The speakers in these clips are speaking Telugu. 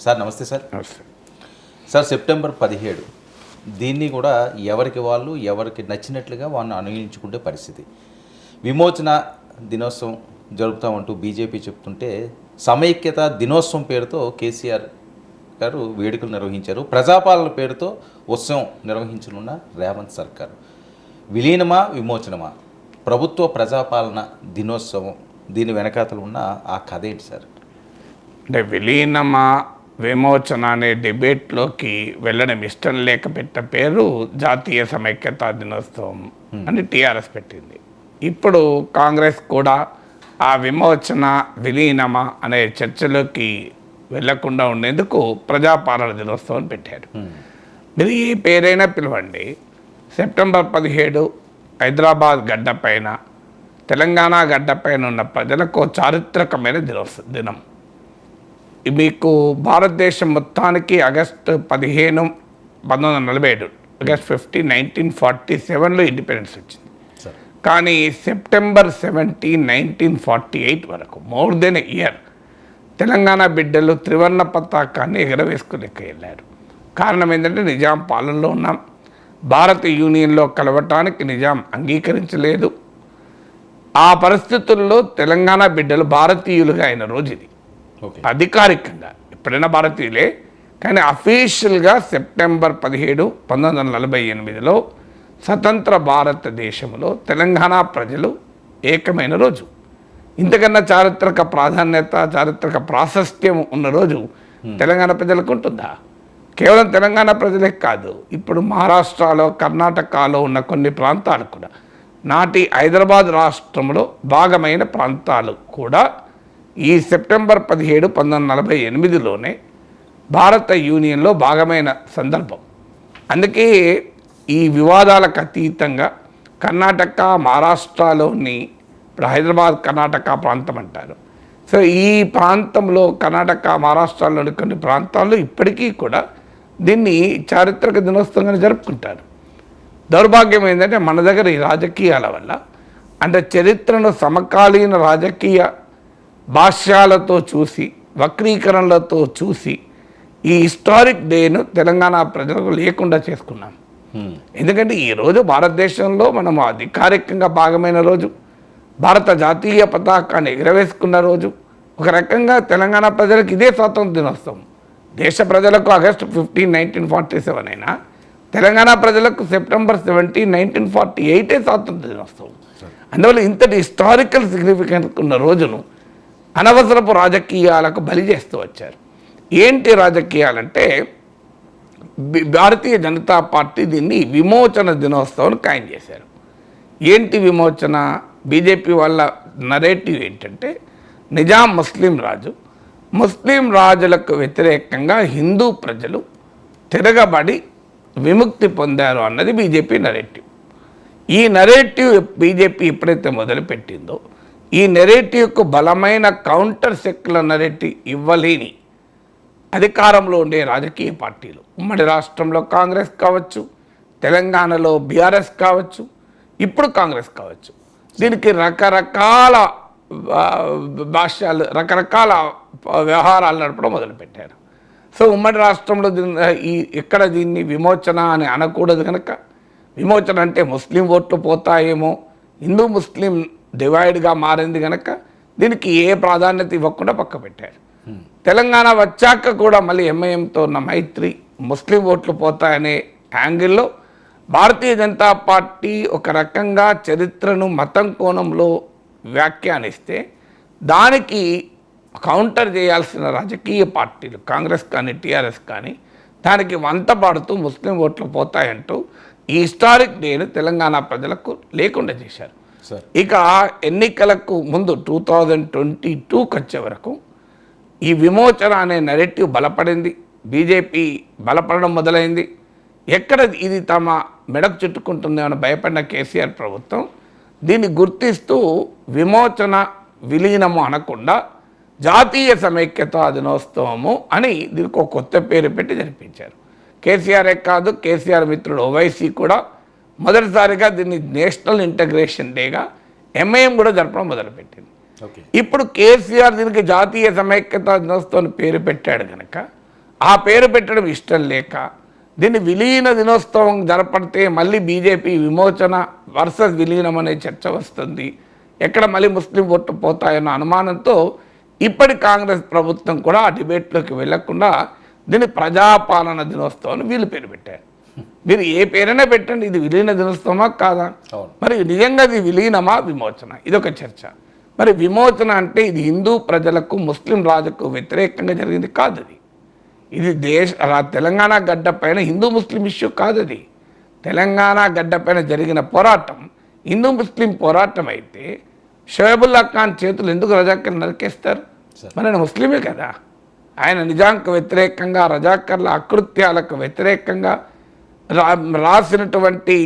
సార్ నమస్తే సార్. నమస్తే సార్, సెప్టెంబర్ 17 దీన్ని కూడా ఎవరికి వాళ్ళు ఎవరికి నచ్చినట్లుగా వాళ్ళని అనుభవించుకుంటే పరిస్థితి. విమోచన దినోత్సవం జరుపుతామంటూ బీజేపీ చెప్తుంటే సమైక్యత దినోత్సవం పేరుతో కేసీఆర్ గారు వేడుకలు నిర్వహించారు. ప్రజాపాలన పేరుతో ఉత్సవం నిర్వహించనున్న రేవంత్ సర్కార్. విలీనమా విమోచనమా? ప్రభుత్వ ప్రజాపాలన దినోత్సవం దీని వెనకాతలు ఉన్న ఆ కథ ఏంటి సార్? అంటే విలీనమా విమోచన అనే డిబేట్లోకి వెళ్ళడం ఇష్టం లేక పెట్ట పేరు జాతీయ సమైక్యతా దినోత్సవం అని టీఆర్ఎస్ పెట్టింది. ఇప్పుడు కాంగ్రెస్ కూడా ఆ విమోచన విలీనమా అనే చర్చలోకి వెళ్లకుండా ఉండేందుకు ప్రజాపాలన దినోత్సవం పెట్టారు. మీరు ఏ పేరైనా పిలవండి, సెప్టెంబర్ 17 హైదరాబాద్ గడ్డపైన తెలంగాణ గడ్డపైన ఉన్న ప్రజలకు చారిత్రకమైన దినం. మీకు భారతదేశం మొత్తానికి ఆగస్టు 15, 1947 ఆగస్ట్ 15, 1947లో ఇండిపెండెన్స్ వచ్చింది. కానీ సెప్టెంబర్ 17, 1948 వరకు మోర్ దెన్ ఇయర్ తెలంగాణ బిడ్డలు త్రివర్ణ పతాకాన్ని ఎగరవేసుకుని వెళ్ళారు. కారణం ఏంటంటే నిజాం పాలనలో ఉన్నాం. భారత యూనియన్లో కలవటానికి నిజాం అంగీకరించలేదు. ఆ పరిస్థితుల్లో తెలంగాణ బిడ్డలు భారతీయులుగా అయిన రోజు ఇది. అధికారికంగా ఎప్పుడైనా భారతీయులే, కానీ అఫీషియల్గా సెప్టెంబర్ 17, 1948లో స్వతంత్ర భారతదేశంలో తెలంగాణ ప్రజలు ఏకమైన రోజు. ఇంతకన్నా చారిత్రక ప్రాధాన్యత, చారిత్రక ప్రాశస్త్యం ఉన్న రోజు తెలంగాణ ప్రజలకు ఉంటుందా? కేవలం తెలంగాణ ప్రజలే కాదు, ఇప్పుడు మహారాష్ట్రలో, కర్ణాటకలో ఉన్న కొన్ని ప్రాంతాలు కూడా, నాటి హైదరాబాద్ రాష్ట్రంలో భాగమైన ప్రాంతాలు కూడా ఈ సెప్టెంబర్ 17, 1948లోనే భారత యూనియన్లో భాగమైన సందర్భం. అందుకే ఈ వివాదాలకు అతీతంగా కర్ణాటక, మహారాష్ట్రలోని ఇప్పుడు హైదరాబాద్ కర్ణాటక ప్రాంతం అంటారు. సో ఈ ప్రాంతంలో కర్ణాటక, మహారాష్ట్రలోని కొన్ని ప్రాంతాల్లో ఇప్పటికీ కూడా దీన్ని చారిత్రక దినోత్సవంగా జరుపుకుంటారు. దౌర్భాగ్యం ఏంటంటే మన దగ్గర ఈ రాజకీయాల వల్ల, అంటే చరిత్రను సమకాలీన రాజకీయ భాష్యాలతో చూసి, వక్రీకరణలతో చూసి ఈ హిస్టారిక్ డేను తెలంగాణ ప్రజలకు లేకుండా చేసుకున్నాం. ఎందుకంటే ఈరోజు భారతదేశంలో మనము అధికారికంగా భాగమైన రోజు, భారత జాతీయ పతాకాన్ని ఎగరవేసుకున్న రోజు. ఒక రకంగా తెలంగాణ ప్రజలకు ఇదే స్వాతంత్ర దినోత్సవం. దేశ ప్రజలకు ఆగస్టు 15, 1947 అయినా తెలంగాణ ప్రజలకు సెప్టెంబర్ 17, 1948 స్వాతంత్ర దినోత్సవం. అందువల్ల ఇంతటి హిస్టారికల్ సిగ్నిఫికెన్స్ ఉన్న రోజును అనవసరపు రాజకీయాలకు బలి చేస్తూ వచ్చారు. ఏంటి రాజకీయాలంటే భారతీయ జనతా పార్టీ దీన్ని విమోచన దినోత్సవం ఖాయం చేశారు. ఏంటి విమోచన? బీజేపీ వాళ్ళ నరేటివ్ ఏంటంటే నిజాం ముస్లిం రాజు, ముస్లిం రాజులకు వ్యతిరేకంగా హిందూ ప్రజలు తిరగబడి విముక్తి పొందారు అన్నది బీజేపీ నరేటివ్. ఈ నరేటివ్ బీజేపీ ఎప్పుడైతే మొదలుపెట్టిందో, ఈ నెరేటివ్కు బలమైన కౌంటర్ సెక్యులర్ నెరేటివ్ ఇవ్వలేని అధికారంలో ఉండే రాజకీయ పార్టీలు, ఉమ్మడి రాష్ట్రంలో కాంగ్రెస్ కావచ్చు, తెలంగాణలో బీఆర్ఎస్ కావచ్చు, ఇప్పుడు కాంగ్రెస్ కావచ్చు, దీనికి రకరకాల భాష్యాలు, రకరకాల వ్యవహారాలు నడపడం మొదలుపెట్టారు. సో ఉమ్మడి రాష్ట్రంలో ఎక్కడ దీన్ని విమోచన అని అనకూడదు కనుక, విమోచన అంటే ముస్లిం ఓట్లు పోతాయేమో, హిందూ ముస్లిం డివైడ్గా మారింది కనుక దీనికి ఏ ప్రాధాన్యత ఇవ్వకుండా పక్క పెట్టారు. తెలంగాణ వచ్చాక కూడా మళ్ళీ ఎంఐఎంతో ఉన్న మైత్రి, ముస్లిం ఓట్లు పోతాయనే యాంగిల్లో భారతీయ జనతా పార్టీ ఒక రకంగా చరిత్రను మతం కోణంలో వ్యాఖ్యానిస్తే దానికి కౌంటర్ చేయాల్సిన రాజకీయ పార్టీలు కాంగ్రెస్ కానీ టీఆర్ఎస్ కానీ దానికి వంత పాడుతూ ముస్లిం ఓట్లు పోతాయంటూ ఈ హిస్టారిక్ డేను తెలంగాణ ప్రజలకు లేకుండా చేశారు. ఇక ఎన్నికలకు ముందు 2022కి వచ్చే వరకు ఈ విమోచన అనే నెరేటివ్ బలపడింది. బీజేపీ బలపడడం మొదలైంది. ఎక్కడ ఇది తమ మెడకు చుట్టుకుంటుందేమని భయపడిన కేసీఆర్ ప్రభుత్వం దీన్ని గుర్తిస్తూ విమోచన విలీనము అనకుండా జాతీయ సమైక్యతా దినోత్సవము అని దీనికి ఒక కొత్త పేరు పెట్టి జరిపించారు. కేసీఆరే కాదు, కేసీఆర్ మిత్రుడు ఓవైసీ కూడా మొదటిసారిగా దీన్ని నేషనల్ ఇంటగ్రేషన్ డేగా ఎంఐఎం కూడా జరపడం మొదలుపెట్టింది. ఇప్పుడు కేసీఆర్ దీనికి జాతీయ సమైక్యతా దినోత్సవం పేరు పెట్టాడు కనుక ఆ పేరు పెట్టడం ఇష్టం లేక దీన్ని విలీన దినోత్సవం జరపడితే మళ్ళీ బీజేపీ విమోచన వర్సెస్ విలీనం అనే చర్చ వస్తుంది, ఎక్కడ మళ్ళీ ముస్లిం ఓట్లు పోతాయన్న అనుమానంతో ఇప్పటి కాంగ్రెస్ ప్రభుత్వం కూడా ఆ డిబేట్లోకి వెళ్లకుండా దీన్ని ప్రజాపాలన దినోత్సవం వీళ్ళు పేరు పెట్టారు. మీరు ఏ పేరైనా పెట్టండి, ఇది విలీన దినోత్సవమా కాదా? మరి నిజంగా ఇది విలీనమా విమోచన? ఇదొక చర్చ. మరి విమోచన అంటే ఇది హిందూ ప్రజలకు ముస్లిం రాజుకు వ్యతిరేకంగా జరిగింది కాదు. ఇది తెలంగాణ గడ్డ పైన హిందూ ముస్లిం ఇష్యూ కాదు. అది తెలంగాణ గడ్డ పైన జరిగిన పోరాటం హిందూ ముస్లిం పోరాటం అయితే షోయబుల్లా ఖాన్ చేతులు ఎందుకు రజాకర్లు నరికేస్తారు? మరి ఆయన ముస్లిమే కదా. ఆయన నిజాంకు వ్యతిరేకంగా రజాకర్ల అకృత్యాలకు వ్యతిరేకంగా రాసినటువంటి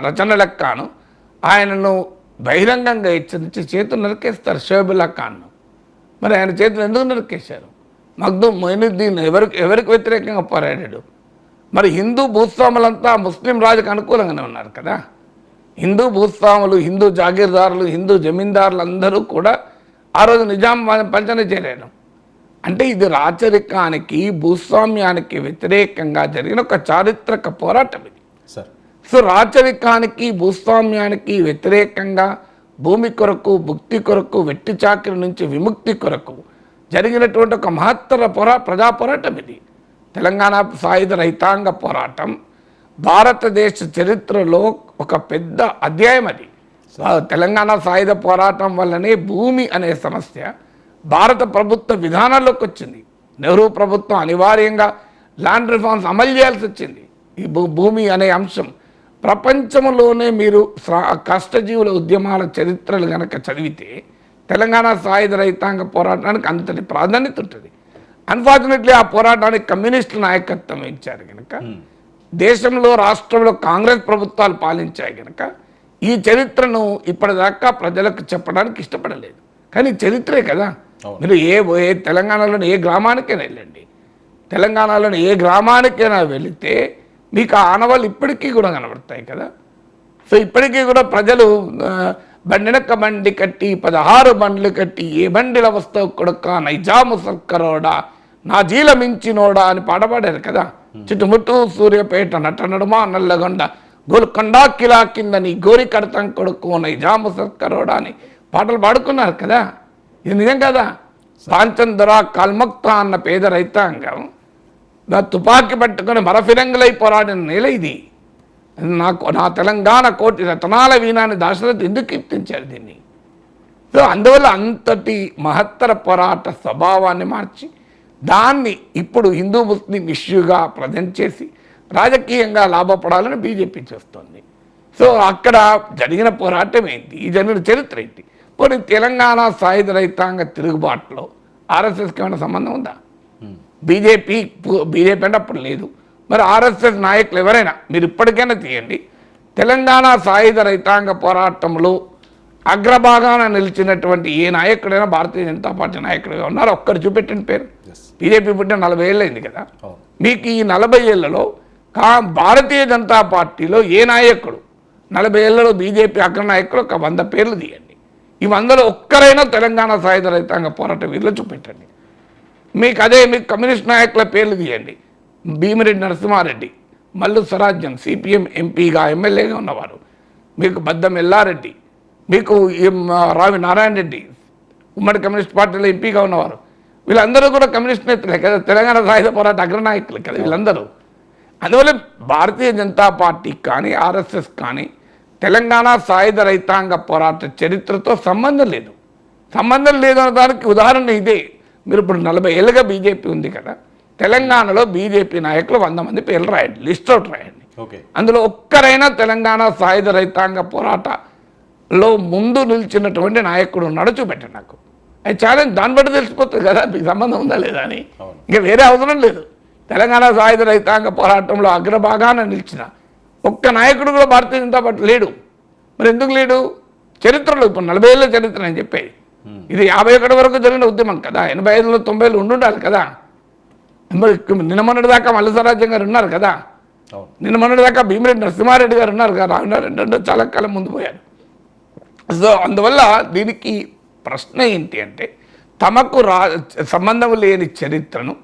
రచనలకు కాను ఆయనను బహిరంగంగా హెచ్చరించి చేతులు నరికేస్తారు షోయబుల్లా ఖాన్ను. మరి ఆయన చేతులు ఎందుకు నరికేశారు? మగ్దూమ్ మొయినుద్దీన్ ఎవరికి వ్యతిరేకంగా పోరాడాడు? మరి హిందూ భూస్వాములంతా ముస్లిం రాజుకు అనుకూలంగానే ఉన్నారు కదా. హిందూ భూస్వాములు, హిందూ జాగీర్దారులు, హిందూ జమీందారులు అందరూ కూడా ఆ రోజు నిజాం పంచన చేరారు. అంటే ఇది రాచరికానికి భూస్వామ్యానికి వ్యతిరేకంగా జరిగిన ఒక చారిత్రక పోరాటం ఇది. సో రాచరికానికి భూస్వామ్యానికి వ్యతిరేకంగా భూమి కొరకు, భుక్తి కొరకు, వెట్టి చాకిరి నుంచి విముక్తి కొరకు జరిగినటువంటి ఒక మహత్తర ప్రజా పోరాటం ఇది. తెలంగాణ సాయుధ రైతాంగ పోరాటం భారతదేశ చరిత్రలో ఒక పెద్ద అధ్యాయం. అది తెలంగాణ సాయుధ పోరాటం వల్లనే భూమి అనే సమస్య భారత ప్రభుత్వ విధానాల్లోకి వచ్చింది. నెహ్రూ ప్రభుత్వం అనివార్యంగా ల్యాండ్ రిఫార్మ్స్ అమలు చేయాల్సి వచ్చింది. ఈ భూమి అనే అంశం ప్రపంచంలోనే మీరు కష్టజీవుల ఉద్యమాల చరిత్రలు కనుక చదివితే తెలంగాణ సాయుధ రైతాంగ పోరాటానికి అంతటి ప్రాధాన్యత ఉంటుంది. అన్ఫార్చునేట్లీ ఆ పోరాటానికి కమ్యూనిస్టు నాయకత్వం ఇచ్చారు కనుక, దేశంలో రాష్ట్రంలో కాంగ్రెస్ ప్రభుత్వాలు పాలించాయి కనుక ఈ చరిత్రను ఇప్పటిదాకా ప్రజలకు చెప్పడానికి ఇష్టపడలేదు. కానీ చరిత్రే కదా. మీరు ఏ తెలంగాణలోని ఏ గ్రామానికైనా వెళ్ళండి, తెలంగాణలోని ఏ గ్రామానికైనా వెళితే మీకు ఆ ఆనవాళ్ళు ఇప్పటికీ కూడా కనబడతాయి కదా. సో ఇప్పటికీ కూడా ప్రజలు బండినక్క బండి కట్టి 16 బండ్లు కట్టి ఏ బండిల వస్తావు కొడుక నైజాము సర్కరోడా నా జీల మించినోడా అని పాడబడారు కదా. చుట్టుముట్టు సూర్యపేట నటనడుమా నల్లగొండ గోల్కొండా కిలా కింద నీ గోరి కడతాం కొడుకు నైజాము సర్కరోడా అని పాటలు పాడుకున్నారు కదా. ఇది నిజం కదా. పాంచందర కాల్మక్తా అన్న పేద రైతాంగం తుపాకీ పట్టుకొని మరఫిరంగులై పోరాడిన నేల ఇది. నా తెలంగాణ కోటి రతనాల వీణాన్ని దాశరథి ఎందుకు కీర్తించారు దీన్ని? సో అందువల్ల అంతటి మహత్తర పోరాట స్వభావాన్ని మార్చి దాన్ని ఇప్పుడు హిందూ ముస్లిం ఇష్యూగా ప్రజెంట్ చేసి రాజకీయంగా లాభపడాలని బీజేపీ చేస్తుంది. సో అక్కడ జరిగిన పోరాటం ఏంటి, ఈ జరిగిన చరిత్ర ఏంటి? పోనీ తెలంగాణ సాయుధ రైతాంగ తిరుగుబాటులో ఆర్ఎస్ఎస్కి ఏమైనా సంబంధం ఉందా? బీజేపీ అంటే అప్పుడు లేదు. మరి ఆర్ఎస్ఎస్ నాయకులు ఎవరైనా మీరు ఇప్పటికైనా తీయండి, తెలంగాణ సాయుధ రైతాంగ పోరాటంలో అగ్రభాగాన నిలిచినటువంటి ఏ నాయకుడైనా భారతీయ జనతా పార్టీ నాయకుడిగా ఉన్నారు ఒక్కరు చూపెట్టిన పేరు. బీజేపీ పుట్టిన 40 ఏళ్ళు అయింది కదా. మీకు ఈ 40 ఏళ్లలో భారతీయ జనతా పార్టీలో ఏ నాయకుడు 40 ఏళ్లలో బీజేపీ అగ్ర నాయకులు ఒక 100 పేర్లు తీయండి. ఈ 100లో ఒక్కరైనా తెలంగాణ సాయుధ రైతాంగ పోరాట వీరిలో చూపెట్టండి. మీకు కమ్యూనిస్ట్ నాయకుల పేర్లు తీయండి. భీమిరెడ్డి నరసింహారెడ్డి, మల్లు స్వరాజ్యం సిపిఎం ఎంపీగా ఎమ్మెల్యేగా ఉన్నవారు, మీకు బద్దం ఎల్లారెడ్డి, మీకు రావి నారాయణ రెడ్డి ఉమ్మడి కమ్యూనిస్ట్ పార్టీలో ఎంపీగా ఉన్నవారు, వీళ్ళందరూ కూడా కమ్యూనిస్ట్ నేతలే కదా, తెలంగాణ సాయుధ పోరాట అగ్రనాయకులు కదా వీళ్ళందరూ. అందువల్ల భారతీయ జనతా పార్టీ కానీ ఆర్ఎస్ఎస్ కానీ తెలంగాణ సాయుధ రైతాంగ పోరాట చరిత్రతో సంబంధం లేదు. సంబంధం లేదన్న దానికి ఉదాహరణ ఇదే. మీరు ఇప్పుడు 40 ఏళ్ళుగా బీజేపీ ఉంది కదా, తెలంగాణలో బీజేపీ నాయకులు 100 మంది పేర్లు రాయండి, లిస్ట్ అవుట్ రాయండి. అందులో ఒక్కరైనా తెలంగాణ సాయుధ రైతాంగ పోరాటలో ముందు నిలిచినటువంటి నాయకుడు ఉన్నాడో చూపెట్టండి నాకు. అది ఛాలెంజ్, దాన్ని బట్టి తెలిసిపోతుంది కదా మీకు సంబంధం ఉందా లేదా అని. ఇంకా వేరే అవసరం లేదు. తెలంగాణ సాయుధ రైతాంగ పోరాటంలో అగ్రభాగాన నిలిచిన ఒక్క నాయకుడు కూడా భారతీయ జనతా పార్టీ లేడు. మరి ఎందుకు లేడు? చరిత్రలో ఇప్పుడు 40 ఏళ్ళ చరిత్ర అని చెప్పేది. ఇది 51 వరకు జరిగిన ఉద్యమం కదా. 85లో 90లో ఉండాలి కదా. మరి నిన్నమొన్నటి దాకా మల్లు స్వరాజ్యం గారు ఉన్నారు కదా, నిన్నమొన్నటి దాకా భీమిరెడ్డి నరసింహారెడ్డి గారు ఉన్నారు కదా, రావినారెడ్డి చాలా కాలం ముందు పోయారు. సో అందువల్ల దీనికి ప్రశ్న ఏంటి అంటే తమకు సంబంధం లేని చరిత్రను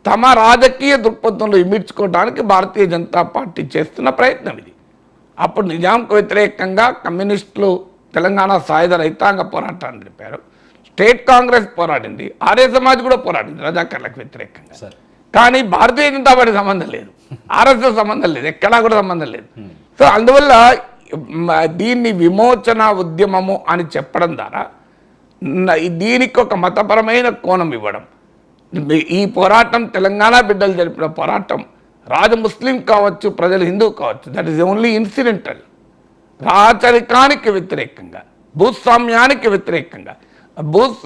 తమ రాజకీయ దృక్పథంలో ఇమిడ్చుకోవడానికి భారతీయ జనతా పార్టీ చేస్తున్న ప్రయత్నం ఇది. అప్పుడు నిజాంకు వ్యతిరేకంగా కమ్యూనిస్టులు తెలంగాణ సాయుధ రైతాంగ పోరాటాన్ని జరిపారు, స్టేట్ కాంగ్రెస్ పోరాడింది, ఆర్య సమాజ్ కూడా పోరాడింది రజాకర్లకు వ్యతిరేకంగా. కానీ భారతీయ జనతా పార్టీ సంబంధం లేదు, ఆర్ఎస్ఎస్ సంబంధం లేదు, ఎక్కడా కూడా సంబంధం లేదు. సో అందువల్ల దీన్ని విమోచన ఉద్యమము అని చెప్పడం ద్వారా దీనికి ఒక మతపరమైన కోణం ఇవ్వడం. ఈ పోరాటం తెలంగాణ బిడ్డలు జరిపిన పోరాటం రాజు ముస్లిం కావచ్చు, ప్రజలు హిందూ కావచ్చు, దట్ ఈస్ ఓన్లీ ఇన్సిడెంటల్. రాచరికానికి వ్యతిరేకంగా, భూస్వామ్యానికి వ్యతిరేకంగా,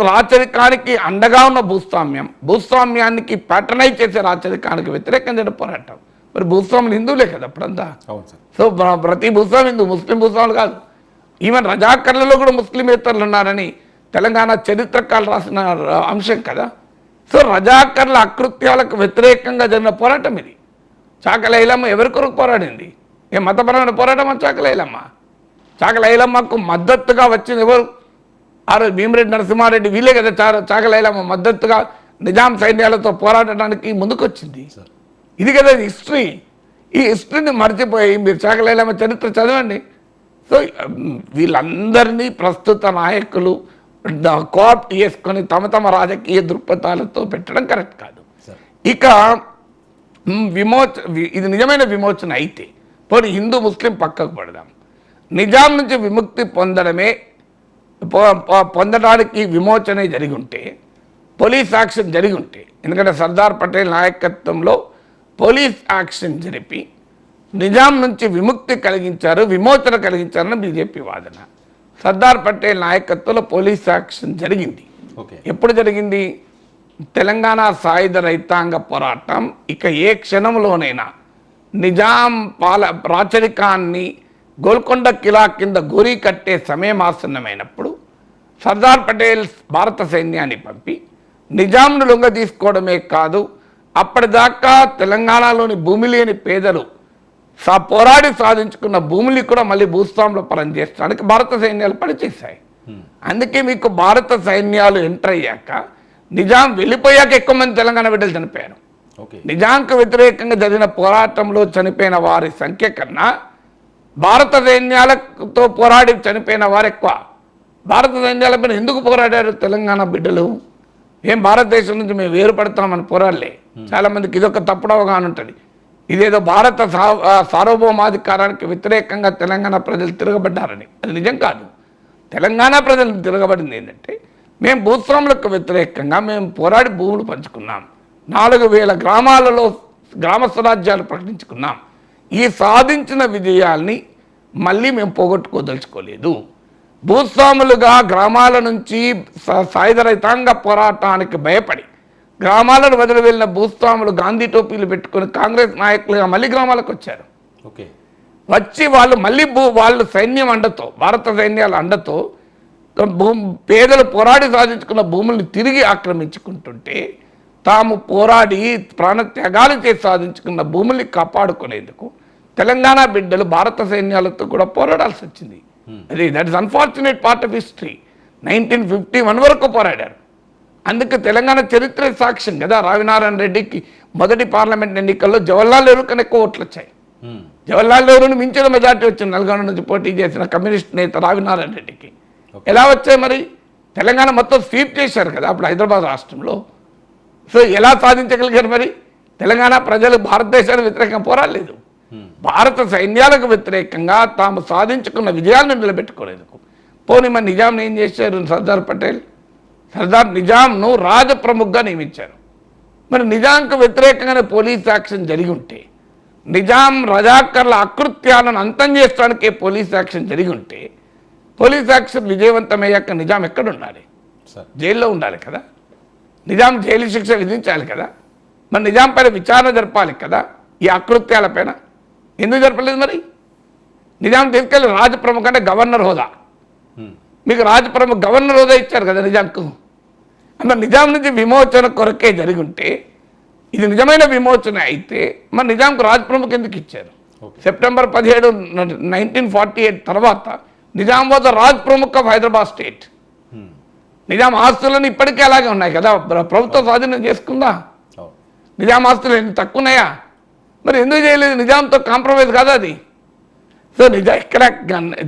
రాచరికానికి అండగా ఉన్న భూస్వామ్యానికి ప్యాటర్నైజ్ చేసే రాచరికానికి వ్యతిరేకంగా పోరాటం. మరి భూస్వాములు హిందువులే కదా అప్పుడంతా. సో ప్రతి భూస్వామి హిందూ, ముస్లిం భూస్వాములు కాదు. ఈవెన్ రజాకర్లలో కూడా ముస్లిమేతరులు ఉన్నారని తెలంగాణ చరిత్రకారులు రాసిన అంశం కదా. సో రజాకర్ల అకృత్యాలకు వ్యతిరేకంగా జరిగిన పోరాటం ఇది. చాకలైలమ్మ ఎవరి కొరకు పోరాడింది? ఏ మతపరమైన పోరాటమా చాకలైలమ్మ? చాకలైలమ్మకు మద్దతుగా వచ్చింది ఎవరు? రోజు భీమిరెడ్డి నరసింహారెడ్డి, వీళ్ళే కదా చాకలైలమ్మ మద్దతుగా నిజాం సైన్యాలతో పోరాడటానికి ముందుకొచ్చింది. ఇది కదా హిస్టరీ. ఈ హిస్టరీని మర్చిపోయి మీరు చాకలైలమ్మ చరిత్ర చదవండి. సో వీళ్ళందరినీ ప్రస్తుత నాయకులు కోఆప్ట్ చేసుకొని తమ తమ రాజకీయ దృక్పథాలతో పెట్టడం కరెక్ట్ కాదు. ఇక ఇది నిజమైన విమోచన అయితే పోనీ హిందూ ముస్లిం పక్కకు పడదాం. నిజాం నుంచి విముక్తి పొందడానికి విమోచనే జరిగి ఉంటే, పోలీస్ యాక్షన్ జరిగి ఉంటే, ఎందుకంటే సర్దార్ పటేల్ నాయకత్వంలో పోలీస్ యాక్షన్ జరిపి నిజాం నుంచి విముక్తి కలిగించారు, విమోచన కలిగించారని బీజేపీ వాదన. సర్దార్ పటేల్ నాయకత్వంలో పోలీస్ యాక్షన్ జరిగింది. ఎప్పుడు జరిగింది? తెలంగాణ సాయుధ రైతాంగ పోరాటం ఇక ఏ క్షణంలోనైనా నిజాం రాచరికాన్ని గోల్కొండ కిలా కింద గోరీ కట్టే సమయం ఆసన్నమైనప్పుడు సర్దార్ పటేల్ భారత సైన్యాన్ని పంపి నిజాంను లొంగ తీసుకోవడమే కాదు, అప్పటిదాకా తెలంగాణలోని భూమి లేని పేదలు పోరాడి సాధించుకున్న భూముల్ని కూడా మళ్ళీ భూస్వాములు పనిచేయడానికి భారత సైన్యాలు పనిచేశాయి. అందుకే మీకు భారత సైన్యాలు ఎంటర్ అయ్యాక, నిజాం వెళ్ళిపోయాక ఎక్కువ మంది తెలంగాణ బిడ్డలు చనిపోయారు. నిజాంకు వ్యతిరేకంగా జరిగిన పోరాటంలో చనిపోయిన వారి సంఖ్య కన్నా భారత సైన్యాలతో పోరాడి చనిపోయిన వారు ఎక్కువ. భారత సైన్యాల మీద ఎందుకు పోరాడారు తెలంగాణ బిడ్డలు? ఏం భారతదేశం నుంచి మేము వేరుపడతామని పోరాడలే. చాలామందికి ఇదొక తప్పుడు అవగాహన ఉంటుంది. ఇదేదో భారత సార్వభౌమాధికారానికి వ్యతిరేకంగా తెలంగాణ ప్రజలు తిరగబడ్డారని. అది నిజం కాదు. తెలంగాణ ప్రజలు తిరగబడింది ఏంటంటే, మేము భూస్వాములకు వ్యతిరేకంగా మేము పోరాడి భూములు పంచుకున్నాం, 4000 గ్రామాలలో గ్రామ స్వరాజ్యాలు ప్రకటించుకున్నాం. ఈ సాధించిన విజయాల్ని మళ్ళీ మేము పోగొట్టుకోదలుచుకోలేదు. భూస్వాములుగా గ్రామాల నుంచి సాయుధ రైతాంగ పోరాటానికి భయపడి గ్రామాలను వదిలి వెళ్ళిన భూస్వాములు గాంధీ టోపీలు పెట్టుకుని కాంగ్రెస్ నాయకులుగా మళ్ళీ గ్రామాలకు వచ్చారు. వచ్చి వాళ్ళు మళ్ళీ వాళ్ళు సైన్యం అండతో, భారత సైన్యాల అండతో పేదలు పోరాడి సాధించుకున్న భూముల్ని తిరిగి ఆక్రమించుకుంటుంటే, తాము పోరాడి ప్రాణత్యాగాలు చేసి సాధించుకున్న భూముల్ని కాపాడుకునేందుకు తెలంగాణ బిడ్డలు భారత సైన్యాలతో కూడా పోరాడాల్సి వచ్చింది. అది that is unfortunate part of history. 1951 వరకు పోరాడారు. అందుకే తెలంగాణ చరిత్ర సాక్ష్యం కదా. రావినారాయణ రెడ్డికి మొదటి పార్లమెంట్ ఎన్నికల్లో జవహర్లాల్ నెహ్రూ కన్నా ఎక్కువ ఓట్లు వచ్చాయి. జవహర్లాల్ నెహ్రూని మించిన మెజార్టీ వచ్చింది నల్గొండ నుంచి పోటీ చేసిన కమ్యూనిస్ట్ నేత రావినారాయణ రెడ్డికి. ఎలా వచ్చాయి మరి? తెలంగాణ మొత్తం స్వీప్ చేశారు కదా అప్పుడు హైదరాబాద్ రాష్ట్రంలో. సో ఎలా సాధించగలిగారు మరి? తెలంగాణ ప్రజలు భారతదేశానికి వ్యతిరేకంగా పోరాడలేదు, భారత సైన్యాలకు వ్యతిరేకంగా తాము సాధించుకున్న విజయాలను నిలబెట్టుకోలేదు. పోనీ మరి నిజాంను ఏం చేశారు సర్దార్ పటేల్? నిజాంను రాజప్రముఖగా నియమించారు. మరి నిజాంకు వ్యతిరేకంగానే పోలీస్ యాక్షన్ జరిగి ఉంటే, నిజాం రజాకర్ల అకృత్యాలను అంతం చేయడానికి పోలీస్ యాక్షన్ జరిగి ఉంటే, పోలీస్ యాక్షన్ విజయవంతమయ్యాక నిజాం ఎక్కడ ఉండాలి? జైల్లో ఉండాలి కదా. నిజాం జైలు శిక్ష విధించాలి కదా. మరి నిజాం పైన విచారణ జరపాలి కదా ఈ అకృత్యాలపైన. ఎందుకు జరపలేదు మరి? నిజాం తీసుకెళ్ళి రాజప్రముఖ అంటే గవర్నర్ హోదా, మీకు రాజప్రముఖ గవర్నర్ హోదా ఇచ్చారు కదా నిజాంకు. అన్న నిజాం నుంచి విమోచన కొరకే జరిగి ఉంటే, ఇది నిజమైన విమోచన అయితే మరి నిజాంకు రాజప్రముఖ ఎందుకు ఇచ్చారు? సెప్టెంబర్ 17, 1948 తర్వాత Nizam was the Raj Pramukh of Hyderabad state. Nizam ఆస్తులను ఇప్పటికీ అలాగే ఉన్నాయి కదా, ప్రభుత్వం స్వాధీనం చేసుకుందా? అవును. నిజాం ఆస్తులు ఎన్ని తక్కువ ఉన్నాయా? మరి ఎందుకు చేయలేదు? నిజాంతో కాంప్రమైజ్ కాదా అది? సో ఇక్కడ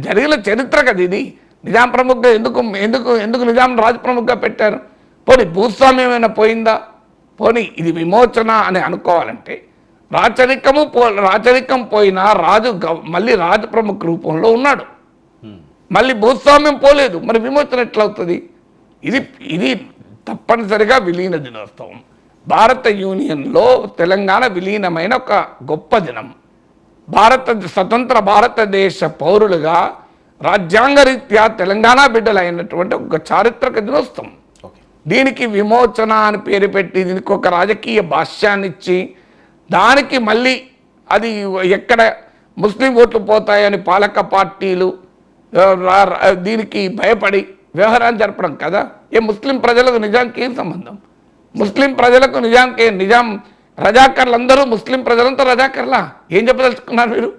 జరిగిన చరిత్ర కదా ఇది. నిజాం ప్రముఖగా ఎందుకు ఎందుకు ఎందుకు నిజాం రాజు ప్రముఖగా పెట్టారు? పోనీ భూస్వామ్యం ఏమైనా పోయిందా? పోనీ ఇది విమోచన అని అనుకోవాలంటే రాచరికం పోయినా రాజు మళ్ళీ రాజు ప్రముఖ రూపంలో ఉన్నాడు, మళ్ళీ భూస్వామ్యం పోలేదు, మరి విమోచన ఎట్లా అవుతుంది? ఇది తప్పనిసరిగా విలీన దినోత్సవం. భారత యూనియన్లో తెలంగాణ విలీనమైన ఒక గొప్ప దినం. స్వతంత్ర భారతదేశ పౌరులుగా రాజ్యాంగరీత్యా తెలంగాణ బిడ్డలైనటువంటి ఒక చారిత్రక దినోత్సవం. దీనికి విమోచన అని పేరు పెట్టి దీనికి ఒక రాజకీయ భాష్యాన్ని ఇచ్చి దానికి మళ్ళీ అది ఎక్కడ ముస్లిం ఓట్లు పోతాయని పాలక పార్టీలు దీనికి భయపడి వ్యవహారాలు జరపడం కదా. ముస్లిం ప్రజలకు నిజాంకి ఏం సంబంధం? ముస్లిం ప్రజలకు నిజాం రజాకర్లందరూ ముస్లిం ప్రజలంతా రజాకర్లా? ఏం చెప్పదలుచుకున్నారు మీరు?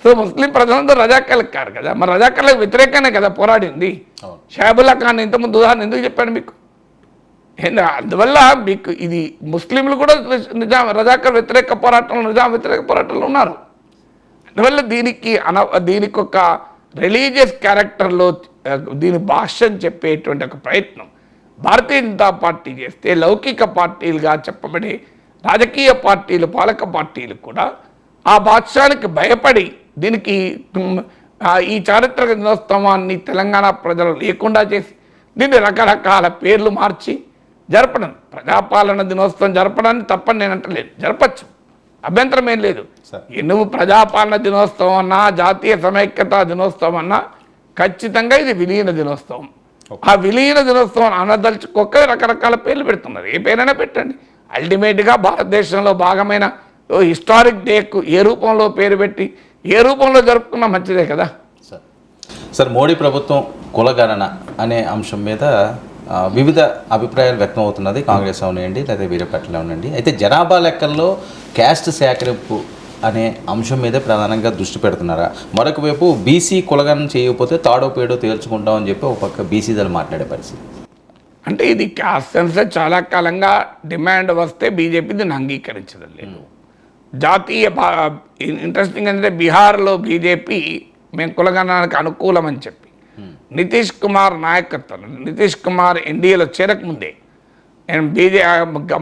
సో ముస్లిం ప్రజలందరూ రజాకర్లకు కారు కదా, మరి రజాకర్లకు వ్యతిరేకంగానే కదా పోరాడింది. షాబుల్లా ఖాన్ ఇంతకుముందు ఉదాహరణ ఎందుకు చెప్పాను మీకు? అందువల్ల మీకు ఇది ముస్లింలు కూడా రజాకర్ వ్యతిరేక పోరాటంలో నిజాం వ్యతిరేక పోరాటంలో ఉన్నారు. అందువల్ల దీనికి ఒక రిలీజియస్ క్యారెక్టర్లో దీని భాష్యం చెప్పేటువంటి ఒక ప్రయత్నం భారతీయ జనతా పార్టీ చేస్తే, లౌకిక పార్టీలుగా చెప్పబడే రాజకీయ పార్టీలు పాలక పార్టీలు కూడా ఆ భాష్యానికి భయపడి దీనికి ఈ చారిత్రక దినోత్సవాన్ని తెలంగాణ ప్రజలు లేకుండా చేసి దీన్ని రకరకాల పేర్లు మార్చి జరపడం. ప్రజాపాలన దినోత్సవం జరపడాన్ని తప్పని నేను అంటలేదు, జరపచ్చు, అభ్యంతరం ఏం లేదు. నువ్వు ప్రజాపాలన దినోత్సవం అన్నా జాతీయ సమైక్యత దినోత్సవం అన్నా ఖచ్చితంగా ఇది విలీన దినోత్సవం. ఆ విలీన దినోత్సవం అనదలుచుకోక రకరకాల పేర్లు పెడుతున్నారు. ఏ పేరైనా పెట్టండి, అల్టిమేట్గా భారతదేశంలో భాగమైన హిస్టారిక్ డేకు ఏ రూపంలో పేరు పెట్టి ఏ రూపంలో జరుపుకున్నా మంచిదే కదా. సార్ మోడీ ప్రభుత్వం కులగణన అనే అంశం మీద వివిధ అభిప్రాయాలు వ్యక్తం అవుతున్నది. కాంగ్రెస్ అవనండి లేదా వేరే పార్టీలు అవనండి. అయితే జనాభా లెక్కల్లో క్యాస్ట్ సేకరింపు అనే అంశం మీదే ప్రధానంగా దృష్టి పెడుతున్నారా? మరొక వైపు బీసీ కులగణన చేయకపోతే తాడో పేడో తేల్చుకుంటామని చెప్పి ఒక పక్క బీసీదలు మాట్లాడే పరిస్థితి. అంటే ఇది క్యాస్ట్ సెన్సస్ చాలా కాలంగా డిమాండ్ వస్తే బీజేపీ దీన్ని అంగీకరించడం లేదు. జాతీయ ఇంట్రెస్టింగ్ అంటే బీహార్లో బీజేపీ మేము కులగణనానికి అనుకూలమని చెప్పి నితీష్ కుమార్ నాయకత్వం, నితీష్ కుమార్ ఎన్డీఏలో చేరకముందే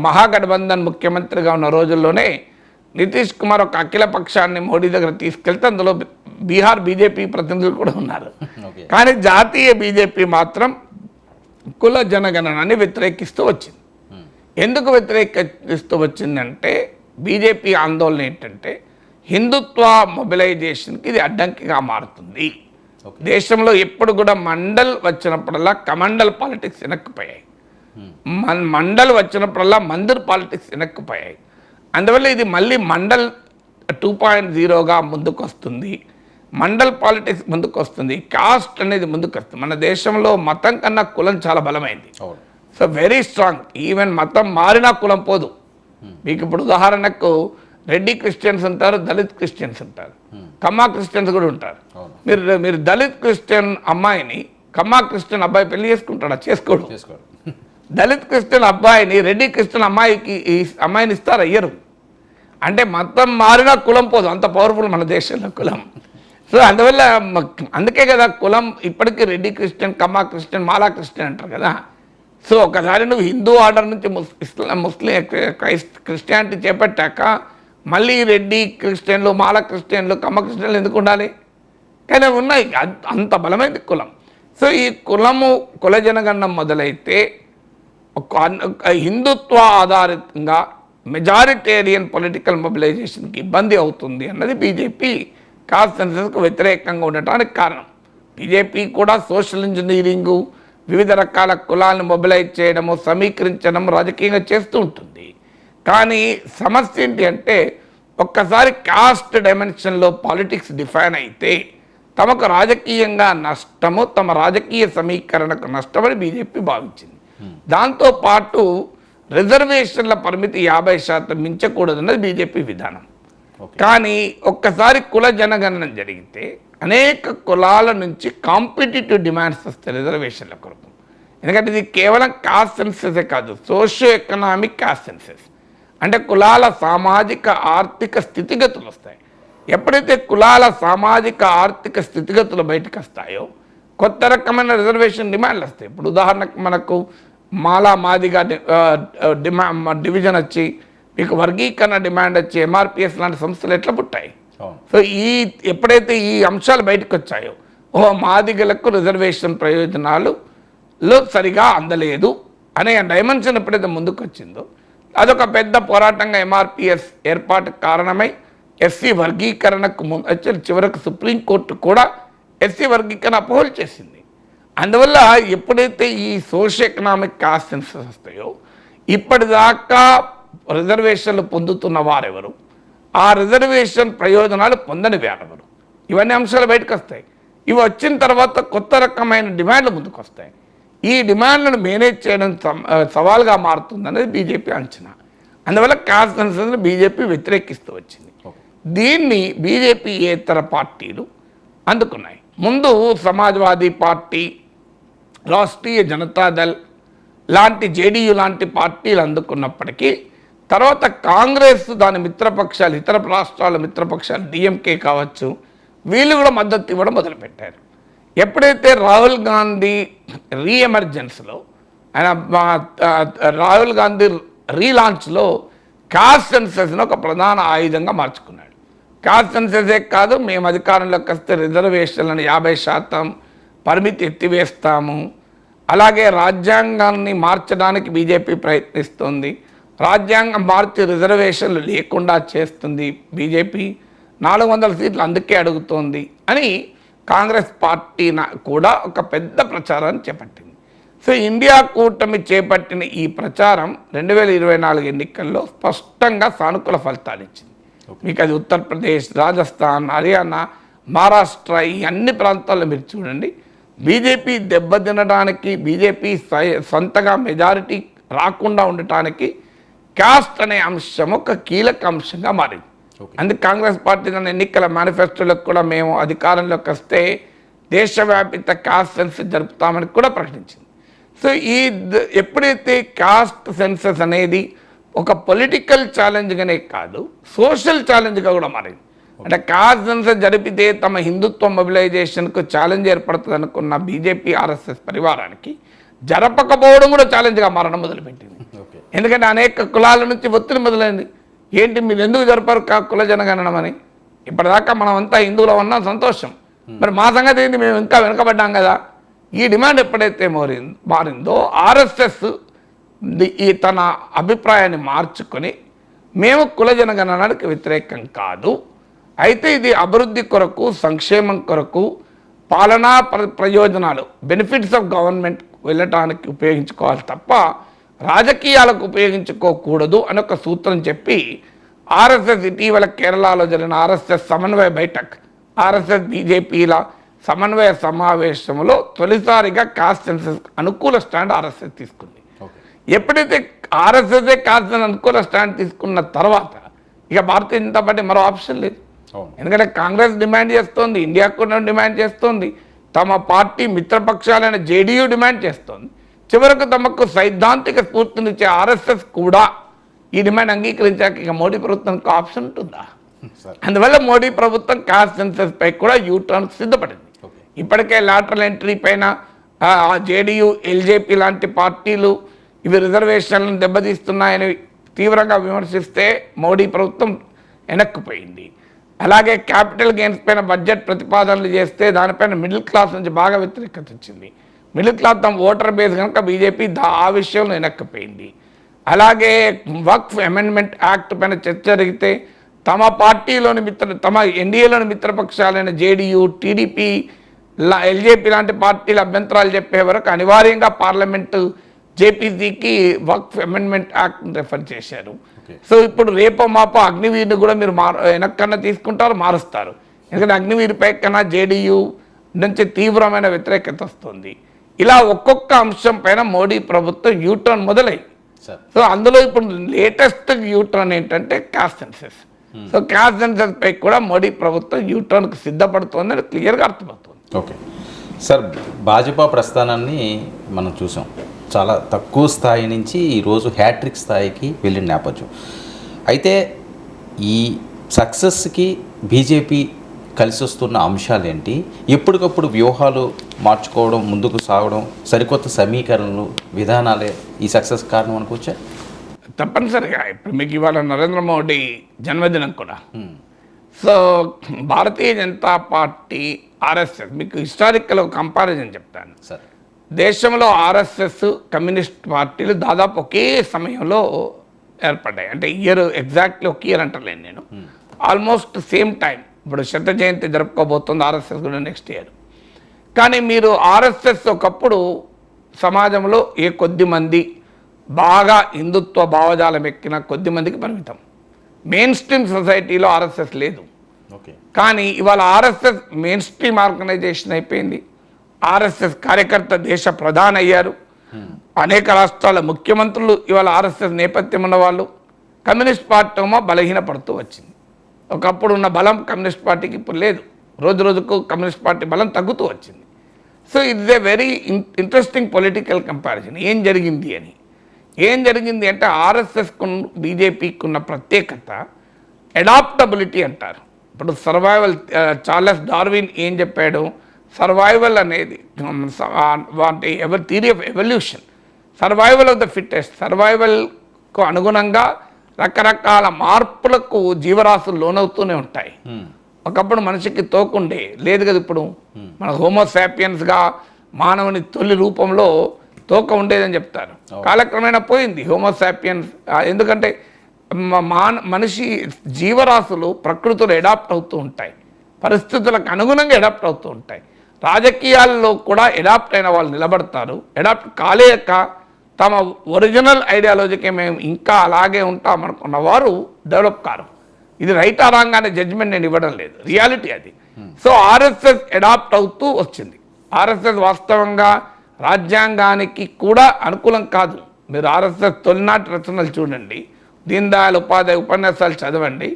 మహాగఠబంధన్ ముఖ్యమంత్రిగా ఉన్న రోజుల్లోనే నితీష్ కుమార్ ఒక అఖిల పక్షాన్ని మోడీ దగ్గర తీసుకెళ్తే అందులో బీహార్ బీజేపీ ప్రతినిధులు కూడా ఉన్నారు. కానీ జాతీయ బీజేపీ మాత్రం కుల జనగణనాన్ని వ్యతిరేకిస్తూ వచ్చింది. ఎందుకు వ్యతిరేకిస్తూ వచ్చిందంటే బీజేపీ ఆందోళన ఏంటంటే హిందుత్వ మొబిలైజేషన్కి ఇది అడ్డంకిగా మారుతుంది. దేశంలో ఎప్పుడు కూడా మండల్ వచ్చినప్పుడల్లా కమండల్ పాలిటిక్స్ వెనక్కిపోయాయి, మండల్ వచ్చినప్పుడల్లా మందిర్ పాలిటిక్స్ వెనక్కిపోయాయి. అందువల్ల ఇది మళ్ళీ మండల్ 2.0గా ముందుకు వస్తుంది, మండల్ పాలిటిక్స్ ముందుకు వస్తుంది, కాస్ట్ అనేది ముందుకు వస్తుంది. మన దేశంలో మతం కన్నా కులం చాలా బలమైంది. So very strong. ఈవెన్ మతం మారినా కులం పోదు. మీకు ఇప్పుడు ఉదాహరణకు రెడ్డి క్రిస్టియన్స్ ఉంటారు, దళిత్ క్రిస్టియన్స్ ఉంటారు, కమ్మా క్రిస్టియన్స్ కూడా ఉంటారు. మీరు దళిత్ క్రిస్టియన్ అమ్మాయిని కమ్మా క్రిస్టియన్ అబ్బాయి పెళ్లి చేసుకుంటాడా? చేసుకోడు. దళిత్ క్రిస్టియన్ అబ్బాయిని రెడ్డి క్రిస్టియన్ అమ్మాయిని ఇస్తారా? ఇయ్యరు. అంటే మతం మారినా కులం పోదు, అంత పవర్ఫుల్ మన దేశంలో కులం. సో అందువల్ల అందుకే కదా కులం ఇప్పటికీ రెడ్డి క్రిస్టియన్, కమ్మా క్రిస్టియన్, మాలా క్రిస్టియన్ అంటారు కదా. సో ఒకసారి నువ్వు హిందూ ఆర్డర్ నుంచి ముస్లిం క్రిస్టియానిటీ చేపట్టాక మళ్ళీ రెడ్డి క్రిస్టియన్లు, మాల క్రిస్టియన్లు, కమ్మ క్రిస్టియన్లు ఎందుకు ఉండాలి? కానీ ఉన్నాయి, అంత బలమైంది కులం. సో ఈ కుల జనగణన మొదలైతే హిందుత్వ ఆధారితంగా మెజారిటేరియన్ పొలిటికల్ మొబిలైజేషన్కి ఇబ్బంది అవుతుంది అన్నది బీజేపీ కాస్ట్ సెన్సస్కు వ్యతిరేకంగా ఉండటానికి కారణం. బీజేపీ కూడా సోషల్ ఇంజనీరింగు, వివిధ రకాల కులాలను మొబిలైజ్ చేయడము, సమీకరించడం రాజకీయంగా చేస్తూ ఉంటుంది. కానీ సమస్య ఏంటి అంటే ఒక్కసారి కాస్ట్ డైమెన్షన్లో పాలిటిక్స్ డిఫైన్ అయితే తమకు రాజకీయంగా నష్టము, తమ రాజకీయ సమీకరణకు నష్టమని బీజేపీ భావించింది. దాంతోపాటు రిజర్వేషన్ల పరిమితి 50% మించకూడదన్నది బీజేపీ విధానం. కానీ ఒక్కసారి కుల జనగణన జరిగితే అనేక కులాల నుంచి కాంపిటిటివ్ డిమాండ్స్ వస్తాయి రిజర్వేషన్ల కొరకు. ఎందుకంటే ఇది కేవలం కాస్ట్ సెన్సెసే కాదు, సోషియో ఎకనామిక్ కాస్ట్ సెన్సెస్. అంటే కులాల సామాజిక ఆర్థిక స్థితిగతులు వస్తాయి. ఎప్పుడైతే కులాల సామాజిక ఆర్థిక స్థితిగతులు బయటకు వస్తాయో కొత్త రకమైన రిజర్వేషన్ డిమాండ్లు వస్తాయి. ఇప్పుడు ఉదాహరణకు మనకు మాలా మాదిగా డివిజన్ వచ్చి మీకు వర్గీకరణ డిమాండ్ వచ్చి ఎంఆర్పిఎస్ లాంటి సంస్థలు ఎట్లా పుట్టాయి. సో ఎప్పుడైతే ఈ అంశాలు బయటకు వచ్చాయో మాదిగలకు రిజర్వేషన్ ప్రయోజనాలు సరిగా అందలేదు అనే డైమెన్షన్ ఎప్పుడైతే ముందుకు వచ్చిందో అదొక పెద్ద పోరాటంగా ఎంఆర్పిఎస్ ఏర్పాటుకు కారణమై ఎస్సీ వర్గీకరణకు చివరకు సుప్రీంకోర్టు కూడా ఎస్సీ వర్గీకరణ అపోహలు చేసింది. అందువల్ల ఎప్పుడైతే ఈ సోషియో ఎకనామిక్ కాస్ట్ సెన్సెస్ వస్తాయో ఇప్పటిదాకా రిజర్వేషన్లు పొందుతున్న వారెవరు, ఆ రిజర్వేషన్ ప్రయోజనాలు పొందని వారెవరు, ఇవన్నీ అంశాలు బయటకు వస్తాయి. ఇవి వచ్చిన తర్వాత కొత్త రకమైన డిమాండ్లు ముందుకు వస్తాయి. ఈ డిమాండ్లను మేనేజ్ చేయడం సవాల్గా మారుతుందనేది బీజేపీ అంచనా. అందువల్ల కాస్ట్ సెన్సెస్ని బీజేపీ వ్యతిరేకిస్తూ వచ్చింది. దీన్ని బీజేపీ ఇతర పార్టీలు అందుకున్నాయి. ముందు సమాజ్వాదీ పార్టీ, రాష్ట్రీయ జనతాదళ్ లాంటి జేడీయూ లాంటి పార్టీలు అందుకున్నప్పటికీ తర్వాత కాంగ్రెస్ దాని మిత్రపక్షాలు, ఇతర రాష్ట్రాల మిత్రపక్షాలు డిఎంకే కావచ్చు, వీళ్ళు కూడా మద్దతు ఇవ్వడం మొదలుపెట్టారు. ఎప్పుడైతే రాహుల్ గాంధీ రీఎమర్జెన్స్లో రాహుల్ గాంధీ రీలాంచ్లో కాస్ట్ సెన్సెస్ను ఒక ప్రధాన ఆయుధంగా మార్చుకున్నాడు. కాస్ట్ సెన్సెసే కాదు, మేము అధికారంలోకి వస్తే రిజర్వేషన్లను 50% పరిమితి ఎత్తివేస్తాము, అలాగే రాజ్యాంగాన్ని మార్చడానికి బీజేపీ ప్రయత్నిస్తుంది, రాజ్యాంగం మార్చి రిజర్వేషన్లు లేకుండా చేస్తుంది బీజేపీ, 400 సీట్లు అందుకే అడుగుతోంది అని కాంగ్రెస్ పార్టీ కూడా ఒక పెద్ద ప్రచారాన్ని చేపట్టింది. సో ఇండియా కూటమి చేపట్టిన ఈ ప్రచారం 2024 ఎన్నికల్లో స్పష్టంగా సానుకూల ఫలితాలు ఇచ్చింది. మీకు అది ఉత్తరప్రదేశ్, రాజస్థాన్, హర్యానా, మహారాష్ట్ర ఈ అన్ని ప్రాంతాల్లో మీరు చూడండి, బీజేపీ దెబ్బతినడానికి, బీజేపీ సొంతగా మెజారిటీ రాకుండా ఉండటానికి కాస్ట్ అనే అంశం ఒక కీలక అంశంగా మారింది. అందుకే కాంగ్రెస్ పార్టీ తన ఎన్నికల మేనిఫెస్టోలకు కూడా మేము అధికారంలోకి వస్తే దేశవ్యాపిత కాస్ట్ సెన్సెస్ జరుపుతామని కూడా ప్రకటించింది. సో ఎప్పుడైతే కాస్ట్ సెన్సెస్ అనేది ఒక పొలిటికల్ ఛాలెంజ్గానే కాదు, సోషల్ ఛాలెంజ్గా కూడా మారింది. అంటే కాస్ట్ సెన్సెస్ జరిపితే తమ హిందుత్వ మొబిలైజేషన్కు ఛాలెంజ్ ఏర్పడుతుంది అనుకున్న బీజేపీ ఆర్ఎస్ఎస్ పరివారానికి జరపకపోవడం కూడా ఛాలెంజ్గా మారడం మొదలుపెట్టింది. ఎందుకంటే అనేక కులాల నుంచి ఒత్తిడి మొదలైంది. ఏంటి మీరు ఎందుకు జరపరు కుల జనగణనం అని? ఇప్పటిదాకా మనం అంతా హిందువులో ఉన్నాం, సంతోషం, మరి మా సంగతి ఏంటి, మేము ఇంకా వెనకబడ్డాం కదా. ఈ డిమాండ్ ఎప్పుడైతే మారిందో ఆర్ఎస్ఎస్ తన అభిప్రాయాన్ని మార్చుకొని మేము కుల జనగణనానికి వ్యతిరేకం కాదు, అయితే ఇది అభివృద్ధి కొరకు, సంక్షేమం కొరకు, పాలనా ప్రయోజనాలు, బెనిఫిట్స్ ఆఫ్ గవర్నమెంట్ వెళ్ళటానికి ఉపయోగించుకోవాలి తప్ప రాజకీయాలకు ఉపయోగించుకోకూడదు అని ఒక సూత్రం చెప్పి ఆర్ఎస్ఎస్ ఇటీవల కేరళలో జరిగిన ఆర్ఎస్ఎస్ సమన్వయ బైఠక్, ఆర్ఎస్ఎస్ బీజేపీల సమన్వయ సమావేశంలో తొలిసారిగా కాస్ట్ సెన్సెస్ అనుకూల స్టాండ్ ఆర్ఎస్ఎస్ తీసుకుంది. ఎప్పుడైతే ఆర్ఎస్ఎస్ఏ కాస్ట్ అనుకూల స్టాండ్ తీసుకున్న తర్వాత ఇక భారతీయ జనతా పార్టీ మరో ఆప్షన్ లేదు. ఎందుకంటే కాంగ్రెస్ డిమాండ్ చేస్తోంది, ఇండియా కూడా డిమాండ్ చేస్తోంది, తమ పార్టీ మిత్రపక్షాలైన జేడీయూ డిమాండ్ చేస్తోంది, చివరకు తమకు సైద్ధాంతిక స్ఫూర్తినిచ్చే ఆర్ఎస్ఎస్ కూడా ఈ డిమాండ్ అంగీకరించాక ఇక మోడీ ప్రభుత్వానికి ఆప్షన్ ఉంటుందా? అందువల్ల మోడీ ప్రభుత్వం కాస్ట్ సెన్సెస్ పై కూడా యూటర్న్ సిద్ధపడింది. ఇప్పటికే లాటరల్ ఎంట్రీ పైన జేడీయూ, ఎల్జేపీ లాంటి పార్టీలు ఇవి రిజర్వేషన్లను దెబ్బతీస్తున్నాయని తీవ్రంగా విమర్శిస్తే మోడీ ప్రభుత్వం వెనక్కిపోయింది. అలాగే క్యాపిటల్ గెయిన్స్ పైన బడ్జెట్ ప్రతిపాదనలు చేస్తే దానిపైన మిడిల్ క్లాస్ నుంచి బాగా వ్యతిరేకత వచ్చింది. మిడిల్ క్లాస్ తమ ఓటర్ బేస్ కనుక బీజేపీ ఆ విషయంలో వెనక్కిపోయింది. అలాగే వక్ఫ్ అమెండ్మెంట్ యాక్ట్ పైన చర్చ జరిగితే తమ పార్టీలోని తమ ఎన్డీఏలోని మిత్రపక్షాలైన జేడీయూ, టీడీపీ, ఎల్జేపీ లాంటి పార్టీలు అభ్యంతరాలు చెప్పే వరకు అనివార్యంగా పార్లమెంటు జేపీసీకి వక్ఫ్ అమెండ్మెంట్ యాక్ట్ రెఫర్ చేశారు. సో ఇప్పుడు రేపో మాపో అగ్నివీర్ని కూడా మీరు వెనక్కన్నా తీసుకుంటారు, మారుస్తారు. ఎందుకంటే అగ్నివీర్పై కన్నా జేడీయూ నుంచి తీవ్రమైన వ్యతిరేకత వస్తుంది. ఇలా ఒక్కొక్క అంశం పైన మోడీ ప్రభుత్వం యూటర్న్ మొదలైంది. సో అందులో ఇప్పుడు లేటెస్ట్ యూటర్న్ ఏంటంటే caste census. So caste census పై కూడా మోడీ ప్రభుత్వం యూటర్న్కి సిద్ధపడుతుందని క్లియర్గా అర్థమవుతుంది. ఓకే, సార్, భాజపా ప్రస్థానాన్ని మనం చూసాం. చాలా తక్కువ స్థాయి నుంచి ఈరోజు హ్యాట్రిక్ స్థాయికి వెళ్ళిన నేపథ్యం. అయితే ఈ సక్సెస్కి బీజేపీ కలిసి వస్తున్న అంశాలు ఏంటి? ఎప్పటికప్పుడు వ్యూహాలు మార్చుకోవడం, ముందుకు సాగడం, సరికొత్త సమీకరణలు, విధానాలే ఈ సక్సెస్ కారణం అనుకోవచ్చా? తప్పనిసరిగా ఇప్పుడు మీకు ఇవాళ నరేంద్ర మోడీ జన్మదినం కూడా. So Bharatiya Janata party, RSS, మీకు హిస్టారికల్ కంపారిజన్ చెప్తాను. సార్, దేశంలో ఆర్ఎస్ఎస్, కమ్యూనిస్ట్ పార్టీలు దాదాపు ఒకే సమయంలో ఏర్పడ్డాయి. అంటే ఇయర్ ఎగ్జాక్ట్లీ ఒక ఇయర్ అంటలేను నేను, ఆల్మోస్ట్ సేమ్ టైం. ఇప్పుడు శత జయంతి జరుపుకోబోతుంది ఆర్ఎస్ఎస్ కూడా నెక్స్ట్ ఇయర్. కానీ మీరు ఆర్ఎస్ఎస్ ఒకప్పుడు సమాజంలో ఏ కొద్ది మంది బాగా హిందుత్వ భావజాలం ఎక్కిన కొద్ది మందికి పరిమితం. మెయిన్ స్ట్రీమ్ సొసైటీలో ఆర్ఎస్ఎస్ లేదు. ఓకే. కానీ ఇవాళ ఆర్ఎస్ఎస్ మెయిన్ స్ట్రీమ్ ఆర్గనైజేషన్ అయిపోయింది. ఆర్ఎస్ఎస్ కార్యకర్త దేశ ప్రధాని అయ్యారు. అనేక రాష్ట్రాల ముఖ్యమంత్రులు ఇవాళ ఆర్ఎస్ఎస్ నేపథ్యం ఉన్నవాళ్ళు. కమ్యూనిస్ట్ పార్టీ ఏమో బలహీనపడుతూ వచ్చింది. ఒకప్పుడు ఉన్న బలం కమ్యూనిస్ట్ పార్టీకి ఇప్పుడు లేదు. రోజు రోజుకు కమ్యూనిస్ట్ పార్టీ బలం తగ్గుతూ వచ్చింది. So it's a very interesting political comparison. ఏం జరిగింది అంటే ఆర్ఎస్ఎస్కు బీజేపీకి ఉన్న ప్రత్యేకత అడాప్టబిలిటీ అంటారు. ఇప్పుడు సర్వైవల్, చార్లెస్ డార్విన్ ఏం చెప్పాడు? సర్వైవల్ అనేది అంటే theory of evolution, survival of the fittest. సర్వైవల్కు అనుగుణంగా రకరకాల మార్పులకు జీవరాశులు లోనవుతూనే ఉంటాయి. ఒకప్పుడు మనిషికి తోకుండే లేదు కదా, ఇప్పుడు మన హోమోసాపియన్స్గా మానవుని తొలి రూపంలో తోక ఉండేదని చెప్తారు. కాలక్రమేణా పోయింది హోమోసాపియన్స్. ఎందుకంటే మనిషి జీవరాశులు ప్రకృతిలో అడాప్ట్ అవుతూ ఉంటాయి, పరిస్థితులకు అనుగుణంగా అడాప్ట్ అవుతూ ఉంటాయి. రాజకీయాల్లో కూడా అడాప్ట్ అయిన వాళ్ళు నిలబడతారు. అడాప్ట్ కాలేక తమ ఒరిజినల్ ఐడియాలజీకి మేము ఇంకా అలాగే ఉంటామనుకున్న వారు డెవలప్ కారు. ఇది రైట్ ఆ రాంగ్ అనే జడ్జిమెంట్ నేను ఇవ్వడం లేదు, రియాలిటీ అది. సో ఆర్ఎస్ఎస్ అడాప్ట్ అవుతూ వచ్చింది. ఆర్ఎస్ఎస్ వాస్తవంగా రాజ్యాంగానికి కూడా అనుకూలం కాదు. మీరు ఆర్ఎస్ఎస్ తొలినాటి రచనలు చూడండి, దీన్ దయాళ్ ఉపాధ్యాయ ఉపన్యాసాలు చదవండి.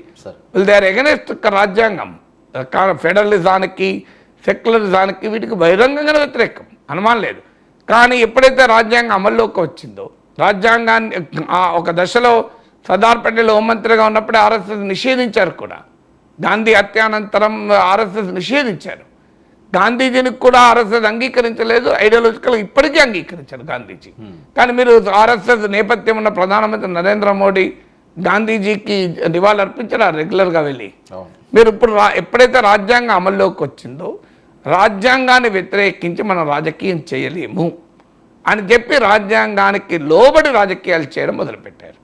దే ఆర్ ఎగనెస్ట్ రాజ్యాంగం. ఫెడరలిజానికి, సెక్యులరిజానికి వీటికి బహిరంగంగా వ్యతిరేకం, అనుమానం లేదు. కానీ ఎప్పుడైతే రాజ్యాంగం అమల్లోకి వచ్చిందో, రాజ్యాంగాన్ని ఒక దశలో సర్దార్ పటేల్ హోంమంత్రిగా ఉన్నప్పుడే ఆర్ఎస్ఎస్ నిషేధించారు కూడా. గాంధీ హత్యానంతరం ఆర్ఎస్ఎస్ నిషేధించారు. గాంధీజీని కూడా ఆర్ఎస్ఎస్ అంగీకరించలేదు, ఐడియాలజికల్ ఇప్పటికీ అంగీకరించారు గాంధీజీ. కానీ మీరు ఆర్ఎస్ఎస్ నేపథ్యం ఉన్న ప్రధానమంత్రి నరేంద్ర మోడీ గాంధీజీకి నివాళులు అర్పించారు రెగ్యులర్గా వెళ్ళి. మీరు ఇప్పుడు ఎప్పుడైతే రాజ్యాంగం అమల్లోకి వచ్చిందో, రాజ్యాంగాన్ని వ్యతిరేకించి మనం రాజకీయం చేయలేము అని చెప్పి రాజ్యాంగానికి లోబడి రాజకీయాలు చేయడం మొదలుపెట్టారు.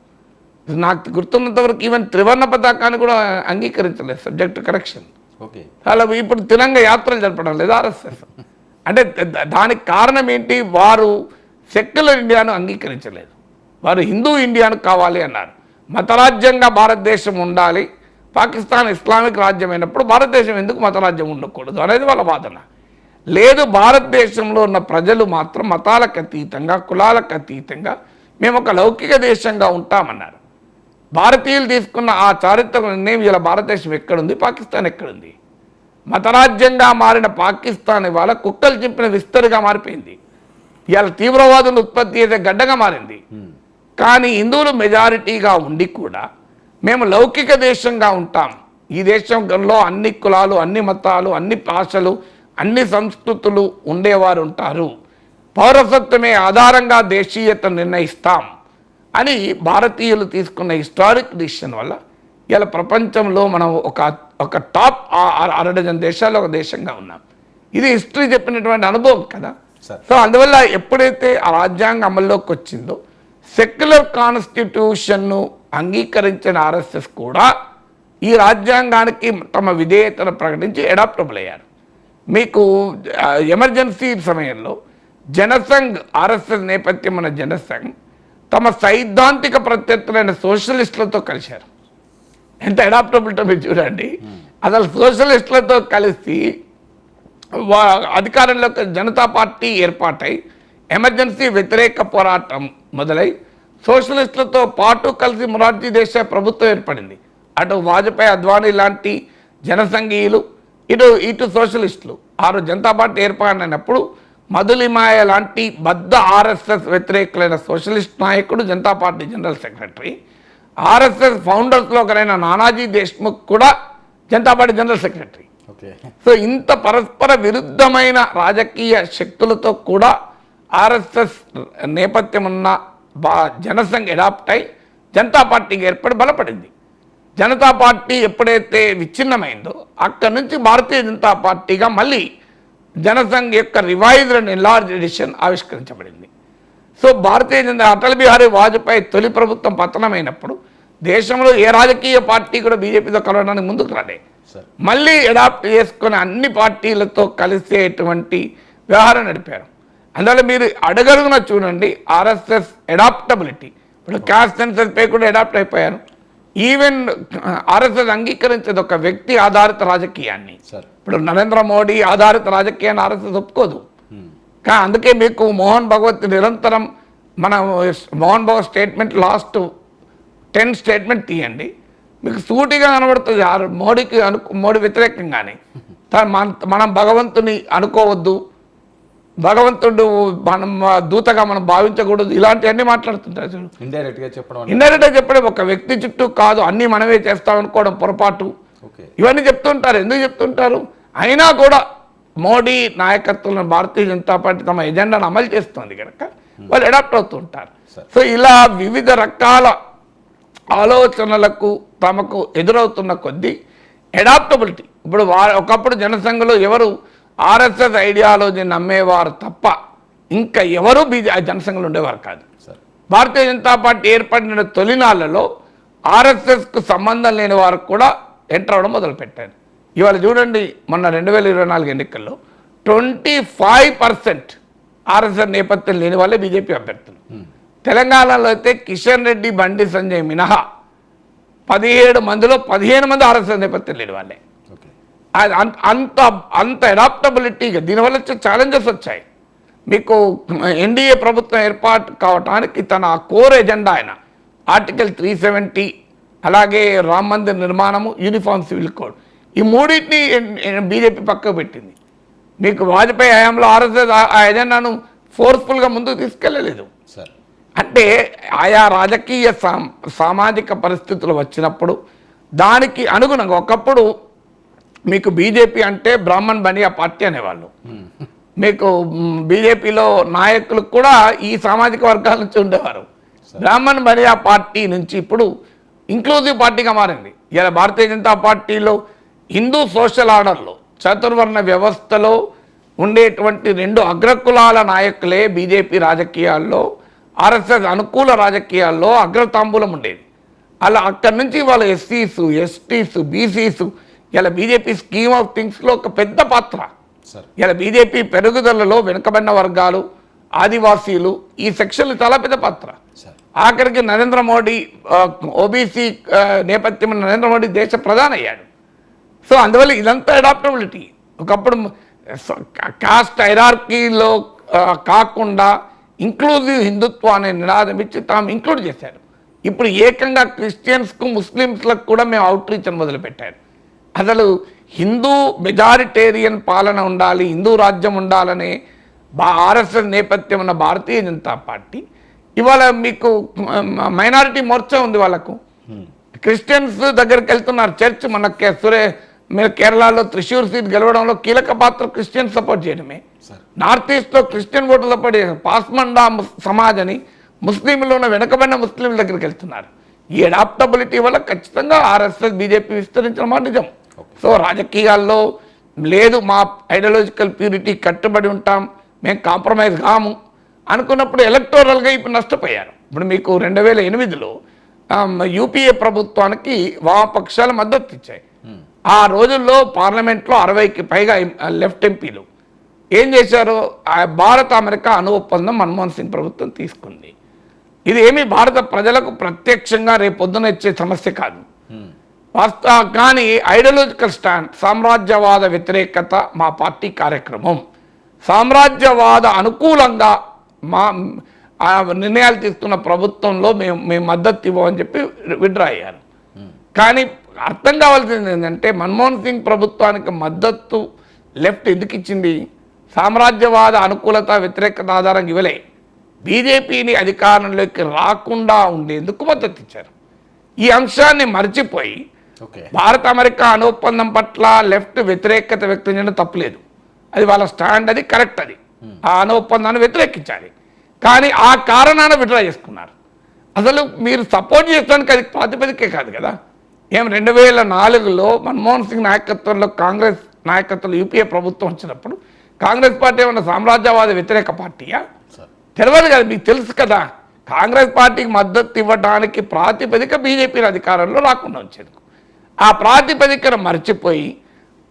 నాకు గుర్తున్నంతవరకు ఈవెన్ త్రివర్ణ పతాకాన్ని కూడా అంగీకరించలేదు, సబ్జెక్ట్ కరెక్షన్. ఓకే. అలా ఇప్పుడు తిరంగ యాత్రలు జరపడం లేదు ఆర్ఎస్ఎస్. అంటే దానికి కారణం ఏంటి? వారు సెక్యులర్ ఇండియాను అంగీకరించలేదు, వారు హిందూ ఇండియాను కావాలి అన్నారు. మతరాజ్యంగా భారతదేశం ఉండాలి, పాకిస్తాన్ ఇస్లామిక్ రాజ్యం అయినప్పుడు భారతదేశం ఎందుకు మతరాజ్యం ఉండకూడదు అనేది వాళ్ళ వాదన. లేదు, భారతదేశంలో ఉన్న ప్రజలు మాత్రం మతాలకు అతీతంగా, కులాలకు అతీతంగా మేము ఒక లౌకిక దేశంగా ఉంటామన్నారు. భారతీయులు తీసుకున్న ఆ చారిత్రక నిర్ణయం ఇలా భారతదేశం ఎక్కడుంది, పాకిస్తాన్ ఎక్కడుంది? మతరాజ్యంగా మారిన పాకిస్తాన్ ఇవాళ కుక్కలు చింపిన విస్తరిగా మారిపోయింది. ఇవాళ తీవ్రవాదులు ఉత్పత్తి చేసే గడ్డగా మారింది. కానీ హిందువులు మెజారిటీగా ఉండి కూడా మేము లౌకిక దేశంగా ఉంటాం, ఈ దేశంలో అన్ని కులాలు, అన్ని మతాలు, అన్ని భాషలు, అన్ని సంస్కృతులు ఉండేవారు ఉంటారు, పౌరసత్వమే ఆధారంగా దేశీయత నిర్ణయిస్తాం అని భారతీయులు తీసుకున్న హిస్టారిక్ డిసిషన్ వల్ల ఇలా ప్రపంచంలో మనం ఒక టాప్ 60 దేశాల్లో ఒక దేశంగా ఉన్నాం. ఇది హిస్టరీ చెప్పినటువంటి అనుభవం కదా. సో అందువల్ల ఎప్పుడైతే ఆ రాజ్యాంగం అమల్లోకి వచ్చిందో, సెక్యులర్ కాన్స్టిట్యూషన్ను అంగీకరించిన ఆర్ఎస్ఎస్ కూడా ఈ రాజ్యాంగానికి తమ విధేయతను ప్రకటించి అడాప్టబుల్ అయ్యారు. మీకు ఎమర్జెన్సీ సమయంలో జనసంఘ్, ఆర్ఎస్ఎస్ నేపథ్యం ఉన్న జనసంఘ్ తమ సైద్ధాంతిక ప్రత్యర్థులైన సోషలిస్టులతో కలిశారు. ఎంత అడాప్టబిలిటీ మీరు చూడండి. అసలు సోషలిస్టులతో కలిసి అధికారంలోకి జనతా పార్టీ ఏర్పాటై ఎమర్జెన్సీ వ్యతిరేక పోరాటం మొదలై సోషలిస్టులతో పాటు కలిసి మొరార్జీ దేశాయ్ ప్రభుత్వం ఏర్పడింది. అటు వాజ్పేయి, అద్వానీ లాంటి జనసంఘీయులు, ఇటు సోషలిస్టులు ఆ రోజు జనతా పార్టీ ఏర్పాటైనప్పుడు మధులిమాయ లాంటి బద్ద ఆర్ఎస్ఎస్ వ్యతిరేకులైన సోషలిస్ట్ నాయకుడు Janata party general secretary, RSS ఫౌండర్స్లో ఒకరైన నానాజీ దేశ్ముఖ్ కూడా Janata party general secretary. Okay. So ఇంత పరస్పర విరుద్ధమైన రాజకీయ శక్తులతో కూడా ఆర్ఎస్ఎస్ నేపథ్యం ఉన్న జనసంఘ్ అడాప్ట్ అయి జనతా పార్టీకి ఏర్పడి బలపడింది. జనతా పార్టీ ఎప్పుడైతే విచ్ఛిన్నమైందో అక్కడి నుంచి భారతీయ జనతా పార్టీగా మళ్ళీ జనసంఘ్ యొక్క రివైజ్డ్ అండ్ ఎన్లార్జ్ ఎడిషన్ ఆవిష్కరించబడింది. సో భారతీయ జనతా అటల్ బిహారీ వాజ్పేయి తొలి ప్రభుత్వం పతనమైనప్పుడు దేశంలో ఏ రాజకీయ పార్టీ కూడా బీజేపీతో కలవడానికి ముందుకు రాలే. మళ్ళీ అడాప్ట్ చేసుకుని అన్ని పార్టీలతో కలిసేటువంటి వ్యవహారం నడిపారు. అందువల్ల మీరు అడగడుగున చూడండి ఆర్ఎస్ఎస్ అడాప్టబిలిటీ. ఇప్పుడు క్యాస్ట్ సెన్సస్ పై కూడా అడాప్ట్ అయిపోయారు. ఈవెన్ ఆర్ఎస్ఎస్ అంగీకరించేది ఒక వ్యక్తి ఆధారిత రాజకీయాన్ని. ఇప్పుడు నరేంద్ర మోడీ ఆధారిత రాజకీయాన్ని ఆర్ఎస్ఎస్ ఒప్పుకోదు. కానీ అందుకే మీకు మోహన్ భగవత్ నిరంతరం మన Mohan Bhagwat statement last 10 statement తీయండి, మీకు సూటిగా కనబడుతుంది. మోడీకి మోడీ వ్యతిరేకంగానే మనం భగవంతుని అనుకోవద్దు, భగవంతుడు మనం దూతగా మనం భావించకూడదు, ఇలాంటివన్నీ మాట్లాడుతుంటారు. ఇండైరెక్ట్గా చెప్పడం ఒక వ్యక్తి చుట్టూ కాదు, అన్నీ మనమే చేస్తాం అనుకోవడం పొరపాటు, ఇవన్నీ చెప్తుంటారు. ఎందుకు చెప్తుంటారు? అయినా కూడా మోడీ నాయకత్వంలో భారతీయ జనతా పార్టీ తమ ఎజెండాను అమలు చేస్తుంది కనుక వాళ్ళు అడాప్ట్ అవుతుంటారు. సో ఇలా వివిధ రకాల ఆలోచనలకు తమకు ఎదురవుతున్న కొద్దీ అడాప్టబిలిటీ. ఇప్పుడు ఒకప్పుడు జనసంఘలో ఎవరు ఆర్ఎస్ఎస్ ఐడియాలజీ నమ్మేవారు తప్ప ఇంకా ఎవరు జనసంఘలో ఉండేవారు కాదు. భారతీయ జనతా పార్టీ ఏర్పడిన తొలినాళ్లలో ఆర్ఎస్ఎస్కు సంబంధం లేని వారు కూడా ఎంటర్ అవ్వడం మొదలుపెట్టారు. ఇవాళ చూడండి, మొన్న 2024 ఎన్నికల్లో 25% ఆర్ఎస్ఎస్ నేపథ్యం లేని వాళ్ళే బీజేపీ అభ్యర్థులు. తెలంగాణలో అయితే కిషన్ రెడ్డి, బండి సంజయ్ మినహా 17 మందిలో 15 మంది ఆర్ఎస్ఎస్ నేపథ్యం లేని వాళ్ళే. అంత అడాప్టబిలిటీగా దీనివల్ల ఛాలెంజెస్ వచ్చాయి. మీకు ఎన్డీఏ ప్రభుత్వం ఏర్పాటు కావటానికి తన కోర్ ఎజెండా ఆయన ఆర్టికల్ 370, అలాగే రామ్ మందిర్ నిర్మాణము, యూనిఫామ్ సివిల్ కోడ్, ఈ మూడింటిని బీజేపీ పక్కకు పెట్టింది. మీకు వాజ్పేయి హయాంలో ఆర్ఎస్ఎస్ ఆ ఎజెండాను ఫోర్స్ఫుల్గా ముందుకు తీసుకెళ్ళలేదు. అంటే ఆయా రాజకీయ సామాజిక పరిస్థితులు వచ్చినప్పుడు దానికి అనుగుణంగా ఒకప్పుడు మీకు బీజేపీ అంటే బ్రాహ్మణ్ బనియా పార్టీ అనేవాళ్ళు. మీకు బీజేపీలో నాయకులు కూడా ఈ సామాజిక వర్గాల నుంచి ఉండేవారు. బ్రాహ్మణ్ బనియా పార్టీ నుంచి ఇప్పుడు ఇంక్లూజివ్ పార్టీగా మారింది. ఇలా భారతీయ జనతా పార్టీలో హిందూ సోషల్ ఆర్డర్లో చతుర్వర్ణ వ్యవస్థలో ఉండేటువంటి 2 అగ్రకులాల నాయకులే బీజేపీ రాజకీయాల్లో, ఆర్ఎస్ఎస్ అనుకూల రాజకీయాల్లో అగ్రతాంబూలం ఉండేది. అలా అక్కడి నుంచి వాళ్ళ ఎస్సీసు, ఎస్టీసు, బీసీసు ఇలా బీజేపీ స్కీమ్ ఆఫ్ థింగ్స్లో ఒక పెద్ద పాత్ర. ఇలా బీజేపీ పెరుగుదలలో వెనుకబడిన వర్గాలు, ఆదివాసీలు, ఈ సెక్షన్లు చాలా పెద్ద పాత్ర. ఆఖరికి నరేంద్ర మోడీ ఓబీసీ నేపథ్యం నరేంద్ర మోడీ దేశ ప్రధాని అయ్యాడు. సో అందువల్ల ఇదంతా అడాప్టబిలిటీ. ఒకప్పుడు కాస్ట్ హైరార్కీలో కాకుండా ఇంక్లూజివ్ హిందుత్వ అనే నినాదం ఇచ్చి తాము ఇంక్లూడ్ చేశారు. ఇప్పుడు ఏకంగా క్రిస్టియన్స్కు, ముస్లిమ్స్లకు కూడా మేము అవుట్ రీచ్ అని మొదలుపెట్టారు. అసలు హిందూ మెజారిటేరియన్ పాలన ఉండాలి, హిందూ రాజ్యం ఉండాలనే ఆర్ఎస్ఎస్ నేపథ్యం ఉన్న భారతీయ జనతా పార్టీ ఇవాళ మీకు మైనారిటీ మోర్చా ఉంది. వాళ్ళకు క్రిస్టియన్స్ దగ్గరికి వెళ్తున్నారు. చర్చ్ మన మీరు కేరళలో త్రిశూర్ సీట్ గెలవడంలో కీలక పాత్ర క్రిస్టియన్ సపోర్ట్ చేయడమే. నార్త్ ఈస్ట్లో క్రిస్టియన్ ఓట్లు సపోర్ట్ చేయడం, పాస్మండా సమాజ్ అని ముస్లింలు ఉన్న వెనుకబడిన ముస్లింల దగ్గరికి వెళ్తున్నారు. ఈ అడాప్టబిలిటీ వల్ల ఖచ్చితంగా ఆర్ఎస్ఎస్ బీజేపీ విస్తరించడం మాట నిజం. సో రాజకీయాల్లో లేదు మా ఐడియాలజికల్ ప్యూరిటీ కట్టుబడి ఉంటాం, మేము కాంప్రమైజ్ కాము అనుకున్నప్పుడు ఎలక్టోరల్గా ఇప్పుడు నష్టపోయారు. ఇప్పుడు మీకు 2008లో యూపీఏ ప్రభుత్వానికి వామపక్షాలు మద్దతు ఇచ్చాయి. ఆ రోజుల్లో పార్లమెంట్లో 60కి పైగా లెఫ్ట్ ఎంపీలు ఏం చేశారు? భారత అమెరికా అణు ఒప్పందం మన్మోహన్ సింగ్ ప్రభుత్వం తీసుకుంది. ఇది ఏమీ భారత ప్రజలకు ప్రత్యక్షంగా రేపొద్దున ఇచ్చే సమస్య కాదు. కానీ ఐడియాలజికల్ స్టాండ్, సామ్రాజ్యవాద వ్యతిరేకత మా పార్టీ కార్యక్రమం, సామ్రాజ్యవాద అనుకూలంగా మా నిర్ణయాలు తీసుకున్న ప్రభుత్వంలో మేము మద్దతు ఇవ్వమని చెప్పి విత్డ్రా అయ్యారు. కానీ అర్థం కావాల్సింది ఏంటంటే మన్మోహన్ సింగ్ ప్రభుత్వానికి మద్దతు లెఫ్ట్ ఎందుకు ఇచ్చింది? సామ్రాజ్యవాద అనుకూలత వ్యతిరేకత ఆధారంగా ఇవ్వలే, బీజేపీని అధికారంలోకి రాకుండా ఉండేందుకు మద్దతు ఇచ్చారు. ఈ అంశాన్ని మర్చిపోయి ఓకే. భారత అమెరికా అణుఒప్పందం పట్ల లెఫ్ట్ వ్యతిరేకత వ్యక్తం చేయడం తప్పులేదు, అది వాళ్ళ స్టాండ్, అది కరెక్ట్. అది ఆ అణుఒప్పందాన్ని వ్యతిరేకించాలి, కానీ ఆ కారణాన్ని విడ్రా చేసుకున్నారు. అసలు మీరు సపోర్ట్ చేయడానికి అది ప్రాతిపదికే కాదు కదా. ఏం 2004లో మన్మోహన్ సింగ్ నాయకత్వంలో కాంగ్రెస్ నాయకత్వంలో యూపీఏ ప్రభుత్వం వచ్చినప్పుడు కాంగ్రెస్ పార్టీ ఏమన్నా సామ్రాజ్యవాద వ్యతిరేక పార్టీయా? తెలియదు కదా, మీకు తెలుసు కదా. కాంగ్రెస్ పార్టీకి మద్దతు ఇవ్వడానికి ప్రాతిపదిక బీజేపీని అధికారంలో రాకుండా ఉంచేందుకు. ఆ ప్రాతిపదికను మర్చిపోయి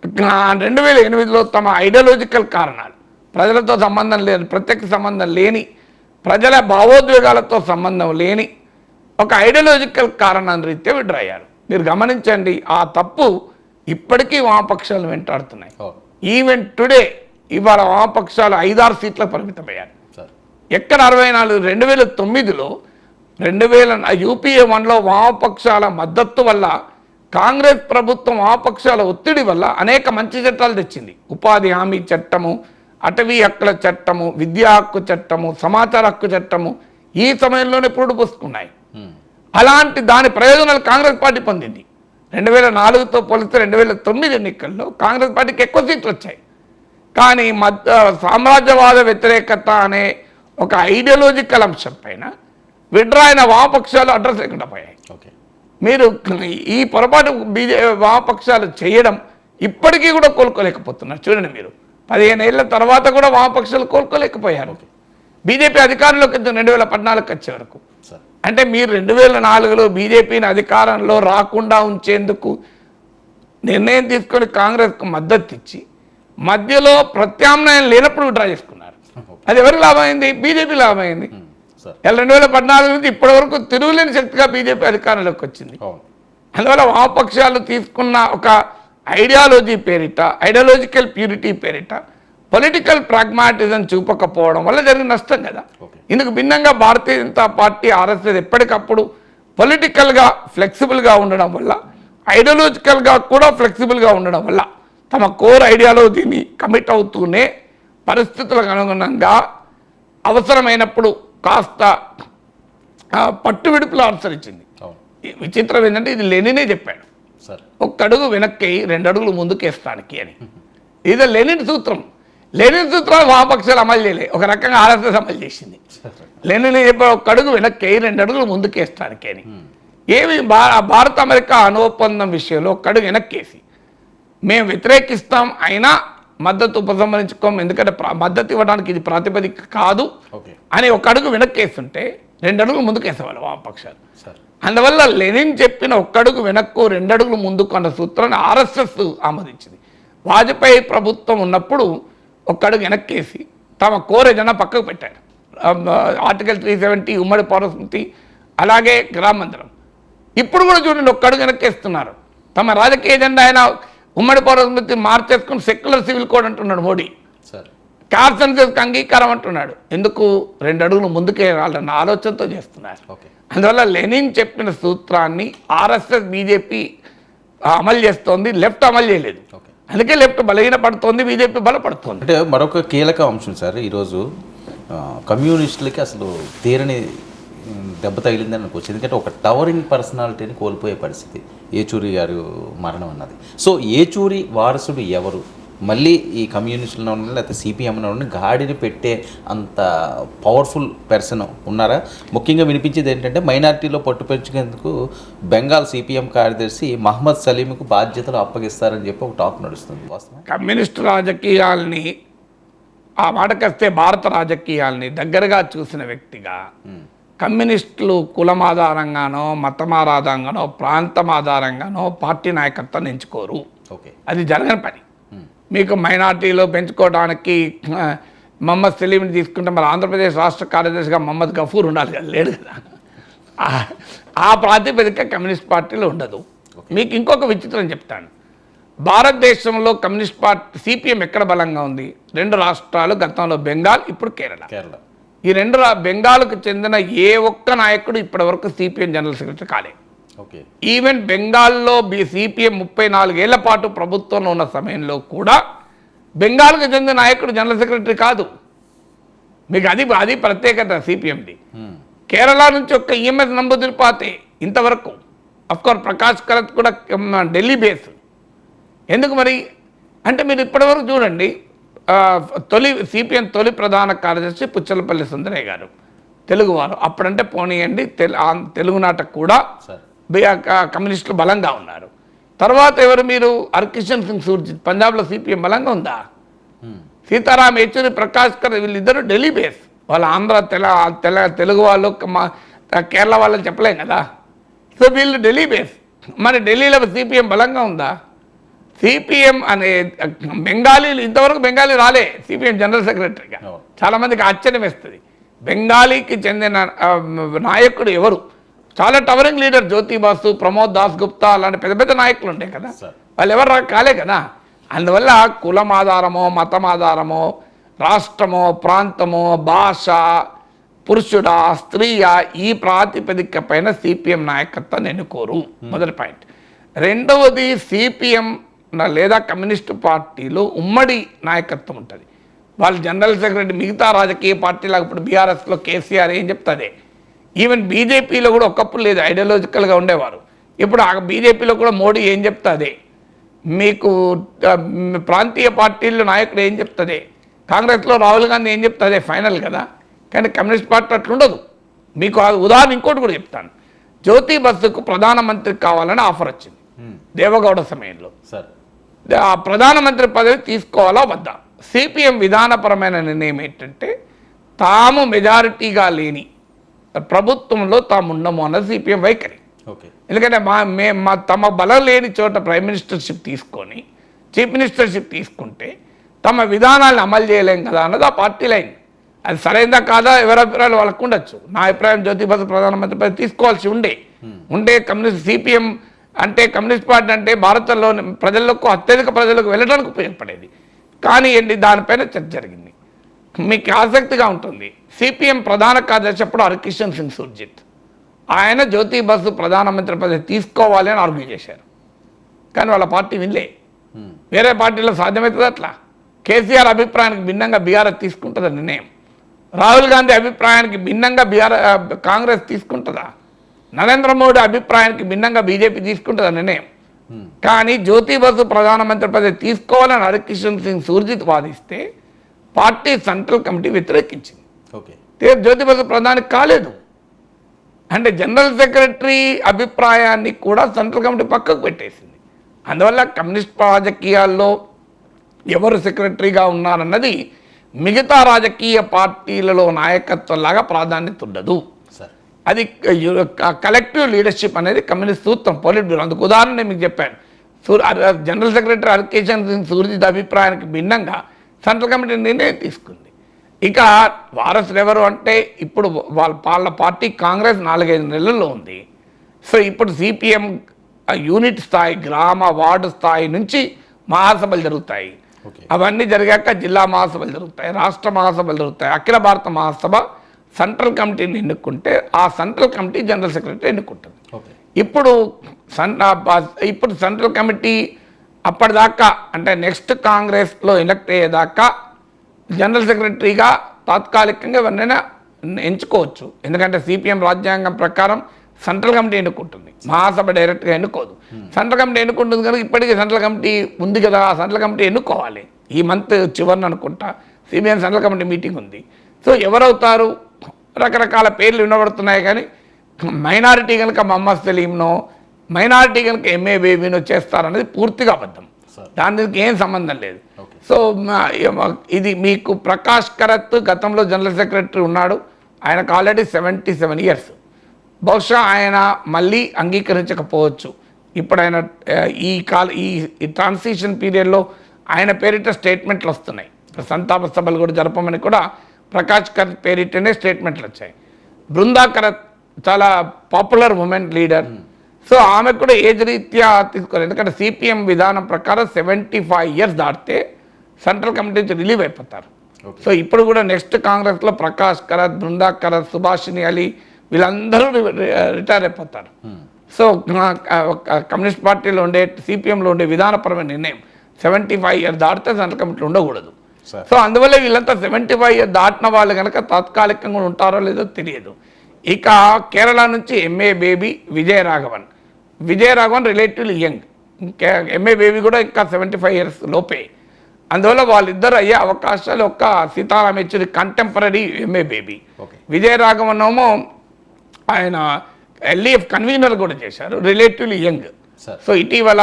2008లో తమ ఐడియాలజికల్ కారణాలు, ప్రజలతో సంబంధం లేని, ప్రత్యక్ష సంబంధం లేని, ప్రజల భావోద్వేగాలతో సంబంధం లేని ఒక ఐడియాలజికల్ కారణాన్ని రీత్యా విడ్రా అయ్యారు. మీరు గమనించండి, ఆ తప్పు ఇప్పటికీ వామపక్షాలు వెంటాడుతున్నాయి. ఈవెన్ టుడే ఇవాళ వామపక్షాలు 5-6 సీట్లకు పరిమితమయ్యారు. ఎక్కడ 64? 2009లో యూపీఏ 1లో వామపక్షాల మద్దతు వల్ల, కాంగ్రెస్ ప్రభుత్వం వామపక్షాల ఒత్తిడి వల్ల అనేక మంచి చట్టాలు తెచ్చింది. ఉపాధి హామీ చట్టము, అటవీ హక్కుల చట్టము, విద్యా హక్కు చట్టము, సమాచార హక్కు చట్టము ఈ సమయంలోనే పురుడు పోసుకున్నాయి. అలాంటి దాని ప్రయోజనాలు కాంగ్రెస్ పార్టీ పొందింది. 2004తో పోలిస్తే 2009 ఎన్నికల్లో కాంగ్రెస్ పార్టీకి ఎక్కువ సీట్లు వచ్చాయి. కానీ సామ్రాజ్యవాద వ్యతిరేకత అనే ఒక ఐడియాలజికల్ అంశం పైన విడ్రా అయిన వామపక్షాలు అడ్రస్ లేకుండా పోయాయి. మీరు ఈ పొరపాటు వామపక్షాలు చేయడం ఇప్పటికీ కూడా కోలుకోలేకపోతున్నారు. చూడండి, మీరు 15 ఏళ్ల తర్వాత కూడా వామపక్షాలు కోలుకోలేకపోయారు. బీజేపీ అధికారంలోకి 2014 వచ్చే వరకు. అంటే మీరు 2004లో బీజేపీని అధికారంలో రాకుండా ఉంచేందుకు నిర్ణయం తీసుకొని కాంగ్రెస్కు మద్దతు ఇచ్చి మధ్యలో ప్రత్యామ్నాయం లేనప్పుడు విడ్రా చేసుకున్నారు. అది ఎవరికి లాభమైంది? బీజేపీ లాభమైంది. 2014 నుంచి ఇప్పటి వరకు తిరుగులేని శక్తిగా బీజేపీ అధికారంలోకి వచ్చింది. అందువల్ల వామపక్షాలు తీసుకున్న ఒక ఐడియాలజీ పేరిట, ఐడియాలజికల్ ప్యూరిటీ పేరిట పొలిటికల్ ప్రాగ్మాటిజం చూపకపోవడం వల్ల జరిగిన నష్టం కదా. ఇందుకు భిన్నంగా భారతీయ జనతా పార్టీ, ఆర్ఎస్ఎస్ ఎప్పటికప్పుడు పొలిటికల్గా ఫ్లెక్సిబుల్గా ఉండడం వల్ల, ఐడియాలజికల్గా కూడా ఫ్లెక్సిబుల్గా ఉండడం వల్ల తమ కోర్ ఐడియాలజీని కమిట్ అవుతూనే పరిస్థితులకు అనుగుణంగా అవసరమైనప్పుడు కాస్త పట్టు విడుపులు అనుసరించింది. విచిత్రం ఏంటంటే ఇది లెనినే చెప్పాడు, ఒక్క అడుగు వెనక్కి 2 అడుగులు ముందుకేస్తానికి అని. ఇది లెనిన్ సూత్రం. లెనిన్ సూత్రాలు వామపక్షాలు అమలు చేయలే, ఒక రకంగా ఆర్ఎస్ఎస్ అమలు చేసింది. లెనిన్ చెప్పాడు, ఒక్క అడుగు వెనక్కి 2 అడుగులు ముందుకేస్తానికి అని. ఏమి భారత అమెరికా అణుఒప్పందం విషయంలో ఒక్క అడుగు వెనక్కేసి మేము వ్యతిరేకిస్తాం, అయినా మద్దతు ఉపసంహరించుకోం, ఎందుకంటే మద్దతు ఇవ్వడానికి ఇది ప్రాతిపదిక కాదు అని ఒక అడుగు వెనక్కేస్తుంటే 2 అడుగులు ముందుకేసేవాళ్ళు వామపక్షాలు. అందువల్ల లెనిన్ చెప్పిన ఒక్క అడుగు వెనక్కు 2 అడుగులు ముందుకు అన్న సూత్రాన్ని ఆర్ఎస్ఎస్ ఆమోదించింది. వాజ్పేయి ప్రభుత్వం ఉన్నప్పుడు ఒక్క అడుగు వెనక్కేసి తమ కోర్ ఎజెండా పక్కకు పెట్టారు. ఆర్టికల్ 370, ఉమ్మడి పౌరస్మృతి, అలాగే గ్రామ మందిరం. ఇప్పుడు కూడా చూడండి, ఒక్క అడుగు వెనక్కేస్తున్నారు. తమ రాజకీయ ఎజెండా అయినా ఉమ్మడి పౌరస్మృతి మార్చేసుకుని సెక్యులర్ సివిల్ కోడ్ అంటున్నాడు మోడీ. క్యాస్ట్ సెన్సస్కి అంగీకారం అంటున్నాడు. ఎందుకు? 2 అడుగులు ముందుకే వాళ్ళన్న ఆలోచనతో చేస్తున్నారు. అందువల్ల లెనిన్ చెప్పిన సూత్రాన్ని ఆర్ఎస్ఎస్, బీజేపీ అమలు చేస్తోంది, లెఫ్ట్ అమలు చేయలేదు. అందుకే లెఫ్ట్ బలహీనపడుతోంది, బీజేపీ బలపడుతోంది. అంటే మరొక కీలక అంశం సార్, ఈరోజు కమ్యూనిస్టులకి అసలు తీరని దెబ్బ తగిలిందని అనుకోవచ్చు. ఎందుకంటే ఒక టవరింగ్ పర్సనాలిటీని కోల్పోయే పరిస్థితి ఏచూరి గారు మరణం అన్నది. సో ఏచూరి వారసుడు ఎవరు? మళ్ళీ ఈ కమ్యూనిస్టులను ఉన్న లేకపోతే సిపిఎంలో ఉన్న గాడిని పెట్టే అంత పవర్ఫుల్ పర్సన్ ఉన్నారా? ముఖ్యంగా వినిపించేది ఏంటంటే మైనారిటీలో పట్టు పెంచుకునేందుకు బెంగాల్ సిపిఎం కార్యదర్శి మహమ్మద్ సలీంకు బాధ్యతలు అప్పగిస్తారని చెప్పి ఒక టాక్ నడుస్తుంది. వాస్తవం కమ్యూనిస్టు రాజకీయాల్ని, ఆ మాటకొస్తే భారత రాజకీయాల్ని దగ్గరగా చూసిన వ్యక్తిగా, కమ్యూనిస్టులు కులం ఆధారంగానో, మతం ఆధారంగానో, ప్రాంతం ఆధారంగానో పార్టీ నాయకత్వాన్ని ఎంచుకోరు. అది జరగని పని. మీకు మైనార్టీలో పెంచుకోవడానికి మహమ్మద్ సలీంని తీసుకుంటే మరి ఆంధ్రప్రదేశ్ రాష్ట్ర కార్యదర్శిగా మహమ్మద్ గఫూర్ ఉండాలి కదా, లేడు కదా. ఆ ప్రాతిపదిక కమ్యూనిస్ట్ పార్టీలో ఉండదు. మీకు ఇంకొక విచిత్రం చెప్తాను. భారతదేశంలో కమ్యూనిస్ట్ పార్టీ సిపిఎం ఎక్కడ బలంగా ఉంది? 2 రాష్ట్రాలు, గతంలో బెంగాల్, ఇప్పుడు కేరళ. ఈ 2 బెంగాల్కు చెందిన ఏ ఒక్క నాయకుడు ఇప్పటి వరకు సిపిఎం జనరల్ సెక్రటరీ కాలేదు. ఈవెన్ బెంగాల్లో సిపిఎం 34 ఏళ్ల పాటు ప్రభుత్వంలో ఉన్న సమయంలో కూడా బెంగాల్కి చెందిన నాయకుడు జనరల్ సెక్రటరీ కాదు. మీకు అది ప్రత్యేకత సిపిఎంది. కేరళ నుంచి ఒక్క ఈఎంఎస్ నంబూదిరిపాతే ఇంతవరకు. అఫ్కోర్స్ ప్రకాష్ కరత్ కూడా ఢిల్లీ బేస్. ఎందుకు మరి అంటే మీరు ఇప్పటివరకు చూడండి, సిపిఎం తొలి ప్రధాన కార్యదర్శి పుచ్చలపల్లి సుందరయ్య గారు తెలుగువారు. అప్పుడంటే పోనీయండి, తెలుగునాట కూడా కమ్యూనిస్టులు బలంగా ఉన్నారు. తర్వాత ఎవరు మీరు? హర్కిషన్ సింగ్ సూర్జిత్, పంజాబ్లో సిపిఎం బలంగా ఉందా? సీతారాం యేచూరి, ప్రకాష్ కర్ వీళ్ళిద్దరూ ఢిల్లీ బేస్. వాళ్ళు ఆంధ్ర తెలుగు వాళ్ళు కేరళ వాళ్ళని చెప్పలేం కదా. సో వీళ్ళు ఢిల్లీ బేస్. మరి ఢిల్లీలో సిపిఎం బలంగా ఉందా? సిపిఎం అనే బెంగాలీలు ఇంతవరకు బెంగాలీ రాలే సిపిఎం జనరల్ సెక్రటరీగా. చాలామందికి ఆశ్చర్యం వేస్తుంది. బెంగాలీకి చెందిన నాయకుడు ఎవరు? చాలా టవరింగ్ లీడర్ జ్యోతి బాసు, ప్రమోద్ దాస్ గుప్తా అలాంటి పెద్ద పెద్ద నాయకులు ఉంటాయి కదా, వాళ్ళు ఎవరు కాలే కదా. అందువల్ల కులం ఆధారమో, మతం ఆధారమో, రాష్ట్రమో, ప్రాంతమో, భాష, పురుషుడా, స్త్రీయా, ఈ ప్రాతిపదిక పైన సిపిఎం నాయకత్వాన్ని ఎన్నుకోరు. మొదటి పాయింట్. రెండవది, సిపిఎం లేదా కమ్యూనిస్టు పార్టీలో ఉమ్మడి నాయకత్వం ఉంటుంది. వాళ్ళు జనరల్ సెక్రటరీ మిగతా రాజకీయ పార్టీలకు ఇప్పుడు బీఆర్ఎస్లో కేసీఆర్ ఏం చెప్తుంది, ఈవెన్ బీజేపీలో కూడా ఒకప్పుడు లేదు, ఐడియాలజికల్గా ఉండేవారు. ఇప్పుడు ఆ బీజేపీలో కూడా మోడీ ఏం చెప్తుంది, మీకు ప్రాంతీయ పార్టీల్లో నాయకుడు ఏం చెప్తుంది, కాంగ్రెస్లో రాహుల్ గాంధీ ఏం చెప్తుంది ఫైనల్ కదా. కానీ కమ్యూనిస్ట్ పార్టీ అట్లుండదు. మీకు ఉదాహరణ ఇంకోటి కూడా చెప్తాను. జ్యోతి బస్సుకు ప్రధానమంత్రి కావాలని ఆఫర్ వచ్చింది దేవగౌడ సమయంలో. ఆ ప్రధానమంత్రి పదవి తీసుకోవాలా వద్దా? సిపిఎం విధానపరమైన నిర్ణయం ఏంటంటే తాము మెజారిటీగా లేని ప్రభుత్వంలో తాము ఉండము అన్నది సిపిఎం వైఖరి. ఎందుకంటే తమ బలం లేని చోట ప్రైమ్ మినిస్టర్షిప్ తీసుకొని చీఫ్ మినిస్టర్షిప్ తీసుకుంటే తమ విధానాలను అమలు చేయలేం కదా అన్నది ఆ పార్టీ లైన్. అది సరైనదా కాదా ఎవరి అభిప్రాయాలు వాళ్ళకు ఉండొచ్చు. నా అభిప్రాయం జ్యోతి బసు ప్రధానమంత్రి పదవి తీసుకోవాల్సి ఉండే కమ్యూనిస్ట్ సిపిఎం అంటే కమ్యూనిస్ట్ పార్టీ అంటే భారతంలోని ప్రజలకు అత్యధిక ప్రజలకు వెళ్ళడానికి ఉపయోగపడేది. కానీ దానిపైన చర్చ జరిగింది. మీకు ఆసక్తిగా ఉంటుంది. సిపిఎం ప్రధాన కార్యదర్శి అప్పుడు హర్కిషన్ సింగ్ సూర్జిత్, ఆయన జ్యోతి బసు ప్రధానమంత్రి పదవి తీసుకోవాలి అని ఆర్గ్యూ చేశారు. కానీ వాళ్ళ పార్టీ వినలే. వేరే పార్టీలో సాధ్యమవుతుంది అట్లా? కేసీఆర్ అభిప్రాయానికి భిన్నంగా బీఆర్ఎస్ తీసుకుంటుందా నిర్ణయం? రాహుల్ గాంధీ అభిప్రాయానికి భిన్నంగా కాంగ్రెస్ తీసుకుంటుందా? నరేంద్ర మోడీ అభిప్రాయానికి భిన్నంగా బీజేపీ తీసుకుంటుందా నిర్ణయం? కానీ జ్యోతి బసు ప్రధానమంత్రి పదవి తీసుకోవాలని హరికిషన్ సింగ్ సూర్జిత్ వాదిస్తే పార్టీ సెంట్రల్ కమిటీ వ్యతిరేకించింది. జ్యోతి బసు ప్రధానికి కాలేదు అంటే జనరల్ సెక్రటరీ అభిప్రాయాన్ని కూడా సెంట్రల్ కమిటీ పక్కకు పెట్టేసింది. అందువల్ల కమ్యూనిస్ట్ రాజకీయాల్లో ఎవరు సెక్రటరీగా ఉన్నారన్నది మిగతా రాజకీయ పార్టీలలో నాయకత్వం లాగా ప్రాధాన్యత ఉండదు. అది కలెక్టివ్ లీడర్షిప్ అనేది కమ్యూనిస్ట్ సూత్రం, పోలిట్ బ్యూరో. అందుకు ఉదాహరణ నేను మీకు చెప్పాను. జనరల్ సెక్రటరీ హర్కిషన్ సింగ్ సూర్జిత్ అభిప్రాయానికి భిన్నంగా సెంట్రల్ కమిటీ నిర్ణయం తీసుకుంది. ఇక వారసులు ఎవరు అంటే ఇప్పుడు వాళ్ళ పార్టీ కాంగ్రెస్ 4-5 నెలల్లో ఉంది. సో ఇప్పుడు సిపిఎం యూనిట్ స్థాయి, గ్రామ వార్డు స్థాయి నుంచి మహాసభలు జరుగుతాయి. అవన్నీ జరిగాక జిల్లా మహాసభలు జరుగుతాయి, రాష్ట్ర మహాసభలు జరుగుతాయి, అఖిల భారత మహాసభ. సెంట్రల్ కమిటీని ఎన్నుకుంటే ఆ సెంట్రల్ కమిటీ జనరల్ సెక్రటరీ ఎన్నుకుంటుంది. ఇప్పుడు సెంట్రల్ కమిటీ అప్పటిదాకా అంటే నెక్స్ట్ కాంగ్రెస్లో ఎలక్ట్ అయ్యేదాకా జనరల్ సెక్రటరీగా తాత్కాలికంగా ఎవరినైనా ఎంచుకోవచ్చు. ఎందుకంటే సిపిఎం రాజ్యాంగం ప్రకారం సెంట్రల్ కమిటీ ఎన్నుకుంటుంది, మహాసభ డైరెక్ట్గా ఎన్నుకోదు. సెంట్రల్ కమిటీ ఎన్నుకుంటుంది కనుక ఇప్పటికీ సెంట్రల్ కమిటీ ఉంది కదా, ఆ సెంట్రల్ కమిటీ ఎన్నుకోవాలి. ఈ మంత్ చివరిని అనుకుంటా సిపిఎం సెంట్రల్ కమిటీ మీటింగ్ ఉంది. సో ఎవరవుతారు? రకరకాల పేర్లు వినబడుతున్నాయి. కానీ మైనారిటీ కనుక మహమ్మద్ సలీంనో, మైనారిటీ కనుక ఎంఏ బేబీనో చేస్తారనేది పూర్తిగా అబద్ధం. దానికి ఏం సంబంధం లేదు. సో ఇది మీకు ప్రకాష్ కరత్ గతంలో జనరల్ సెక్రటరీ ఉన్నాడు, ఆయనకు ఆల్రెడీ 77 ఇయర్స్. బహుశా ఆయన మళ్ళీ అంగీకరించకపోవచ్చు. ఇప్పుడు ఆయన ఈ ట్రాన్సిషన్ పీరియడ్లో ఆయన పేరిట స్టేట్మెంట్లు వస్తున్నాయి. సంతాప సభలు కూడా జరపమని కూడా ప్రకాష్ కరత్ పేరిటనే స్టేట్మెంట్లు వచ్చాయి. బృందా కరత్ చాలా పాపులర్ ఉమెన్ లీడర్. సో ఆమె కూడా ఏజ్ రీత్యా తీసుకోలేదు. ఎందుకంటే సిపిఎం విధానం ప్రకారం 75 ఇయర్స్ దాటితే సెంట్రల్ కమిటీ నుంచి రిలీవ్ అయిపోతారు. సో ఇప్పుడు కూడా నెక్స్ట్ కాంగ్రెస్లో ప్రకాష్ కరత్, బృందా కరత్, సుభాషిణి అలీ వీళ్ళందరూ రిటైర్ అయిపోతారు. సో కమ్యూనిస్ట్ పార్టీలో ఉండే, సిపిఎంలో ఉండే విధానపరమైన నిర్ణయం. 75 ఇయర్స్ దాటితే సంతకం ఇట్లా ఉండకూడదు. సార్. సో అందువల్ల వీళ్ళంతా 75 ఇయర్స్ దాటిన వాళ్ళు కనుక తాత్కాలికంగా ఉంటారో లేదో తెలియదు. ఇక కేరళ నుంచి MA baby Vijayaraghavan relatively young, ఇంకా ఎంఏ బేబీ కూడా ఇంకా 75 ఇయర్స్ లోపే. అందువల్ల వాళ్ళిద్దరు అయ్యే అవకాశాలు ఒక్క Sitaram Yechury contemporary MA baby. Vijayaraghavan ఏమో ఆయన ఎల్డీఎఫ్ కన్వీనర్ కూడా చేశారు, రిలేటివ్లీ యంగ్. సో ఇటీవల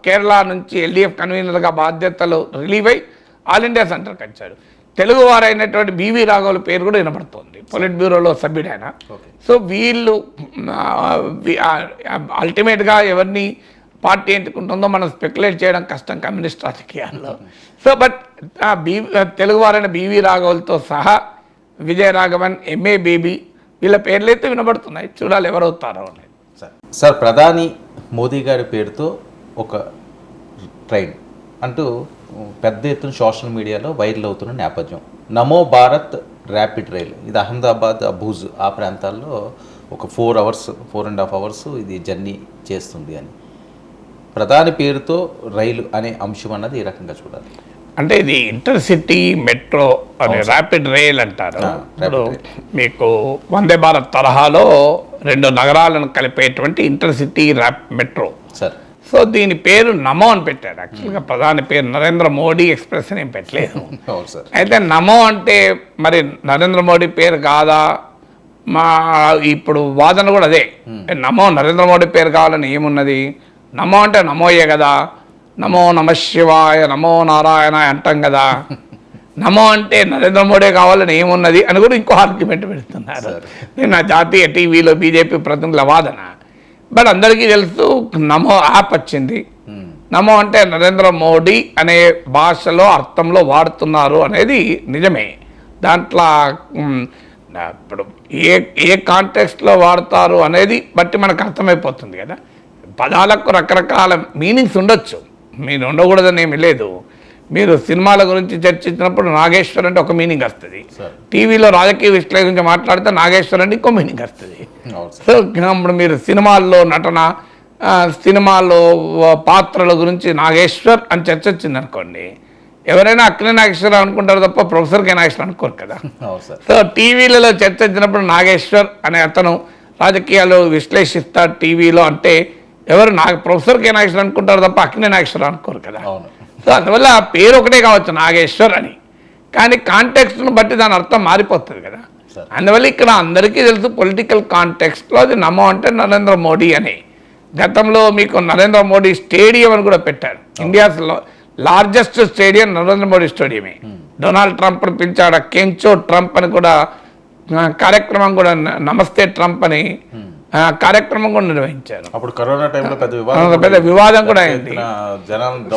కేరళ నుంచి ఎల్డీఎఫ్ కన్వీనర్గా బాధ్యతలు రిలీవ్ అయ్యి ఆల్ ఇండియా సెంటర్కి వచ్చారు. తెలుగు వారైనటువంటి బివి రాఘవుల పేరు కూడా వినపడుతుంది, పొలిట్ బ్యూరోలో సభ్యుడైన. సో వీళ్ళు అల్టిమేట్గా ఎవరిని పార్టీ ఎంచుకుంటుందో మనం స్పెక్యులేట్ చేయడం కష్టం కమ్యూనిస్ట్ రాజకీయాల్లో. సో బట్ తెలుగు వారైన బివి రాఘవులతో సహా విజయరాఘవన్, ఎంఏ బేబీ వీళ్ళ పేర్లు అయితే వినబడుతున్నాయి. చూడాలి ఎవరవుతారో అనేది. సార్, ప్రధాని మోదీ గారి పేరుతో ఒక ట్రైన్ అంటూ పెద్ద ఎత్తున సోషల్ మీడియాలో వైరల్ అవుతున్న నేపథ్యం, నమో భారత్ ర్యాపిడ్ రైల్, ఇది అహ్మదాబాద్, భుజ్ ఆ ప్రాంతాల్లో ఒక 4.5 అవర్స్ ఇది జర్నీ చేస్తుంది అని. ప్రధాని పేరుతో రైలు అనే అంశం అన్నది ఈ రకంగా చూడాలి. అంటే ఇది ఇంటర్సిటీ మెట్రో అనే ర్యాపిడ్ రైల్ అంటారు. ఇప్పుడు మీకు వందే భారత్ తరహాలో 2 నగరాలను కలిపేటువంటి ఇంటర్సిటీ మెట్రో. సార్, సో దీని పేరు నమో అని పెట్టారు. యాక్చువల్గా ప్రధాని పేరు నరేంద్ర మోడీ ఎక్స్ప్రెస్ అని ఏం పెట్టలేదు. అయితే నమో అంటే మరి నరేంద్ర మోడీ పేరు కాదా? ఇప్పుడు వాదన కూడా అదే, నమో నరేంద్ర మోడీ పేరు కావాలని ఏమున్నది? నమో అంటే నమోయే కదా, నమో నమ శివాయ, నమో నారాయణ అంటాం కదా. నమో అంటే నరేంద్ర మోడీ కావాలని ఏమున్నది అని కూడా ఇంకో ఆర్గ్యుమెంట్ పెడుతున్నారు. నా జాతీయ టీవీలో బీజేపీ ప్రతినిధుల వాదన. బట్ అందరికీ తెలుసు నమో యాప్ వచ్చింది. నమో అంటే నరేంద్ర మోడీ అనే భాషలో అర్థంలో వాడుతున్నారు అనేది నిజమే. దాంట్లో ఇప్పుడు ఏ కాంటెక్స్ట్లో వాడతారు అనేది బట్టి మనకు అర్థమైపోతుంది కదా. పదాలకు రకరకాల మీనింగ్స్ ఉండొచ్చు, మీరు ఉండకూడదని ఏమీ లేదు. మీరు సినిమాల గురించి చర్చించినప్పుడు నాగేశ్వర్ అంటే ఒక మీనింగ్ వస్తుంది, టీవీలో రాజకీయ విశ్లేషణ గురించి మాట్లాడితే నాగేశ్వర్ అంటే ఇంకో మీనింగ్ వస్తుంది. సో ఇప్పుడు మీరు సినిమాల్లో నటన, సినిమాల్లో పాత్రల గురించి నాగేశ్వర్ అని చర్చ వచ్చింది అనుకోండి, ఎవరైనా అక్కినే నాగేశ్వరరావు అనుకుంటారు తప్ప ప్రొఫెసర్ కే నాగేశ్వర్ అనుకోరు కదా. సో టీవీలలో చర్చ వచ్చినప్పుడు నాగేశ్వర్ అనే అతను రాజకీయాలు విశ్లేషిస్తారు టీవీలో అంటే ఎవరు ప్రొఫెసర్ కే నాగేశ్వర్ అనుకుంటారు తప్ప అక్కినే నాగేశ్వరరావు అనుకోరు కదా. సో అందువల్ల పేరు ఒకటే కావచ్చు నాగేశ్వర్ అని, కానీ కాంటెక్స్ట్ను బట్టి దాని అర్థం మారిపోతుంది కదా. అందువల్ల ఇక్కడ అందరికీ తెలుసు పొలిటికల్ కాంటెక్స్ట్లో అది నమో అంటే నరేంద్ర మోడీ అని. గతంలో మీకు నరేంద్ర మోడీ స్టేడియం అని కూడా పెట్టారు. ఇండియాస్లో లార్జెస్ట్ స్టేడియం నరేంద్ర మోడీ స్టేడియమే. డొనాల్డ్ ట్రంప్ పిలిచాడు, కెంచో ట్రంప్ అని కూడా కార్యక్రమం కూడా, నమస్తే ట్రంప్ అని కార్యక్రమం కూడా నిర్వహించారు. అప్పుడు కరోనా టైంలో పెద్ద వివాదం కూడా అయింది.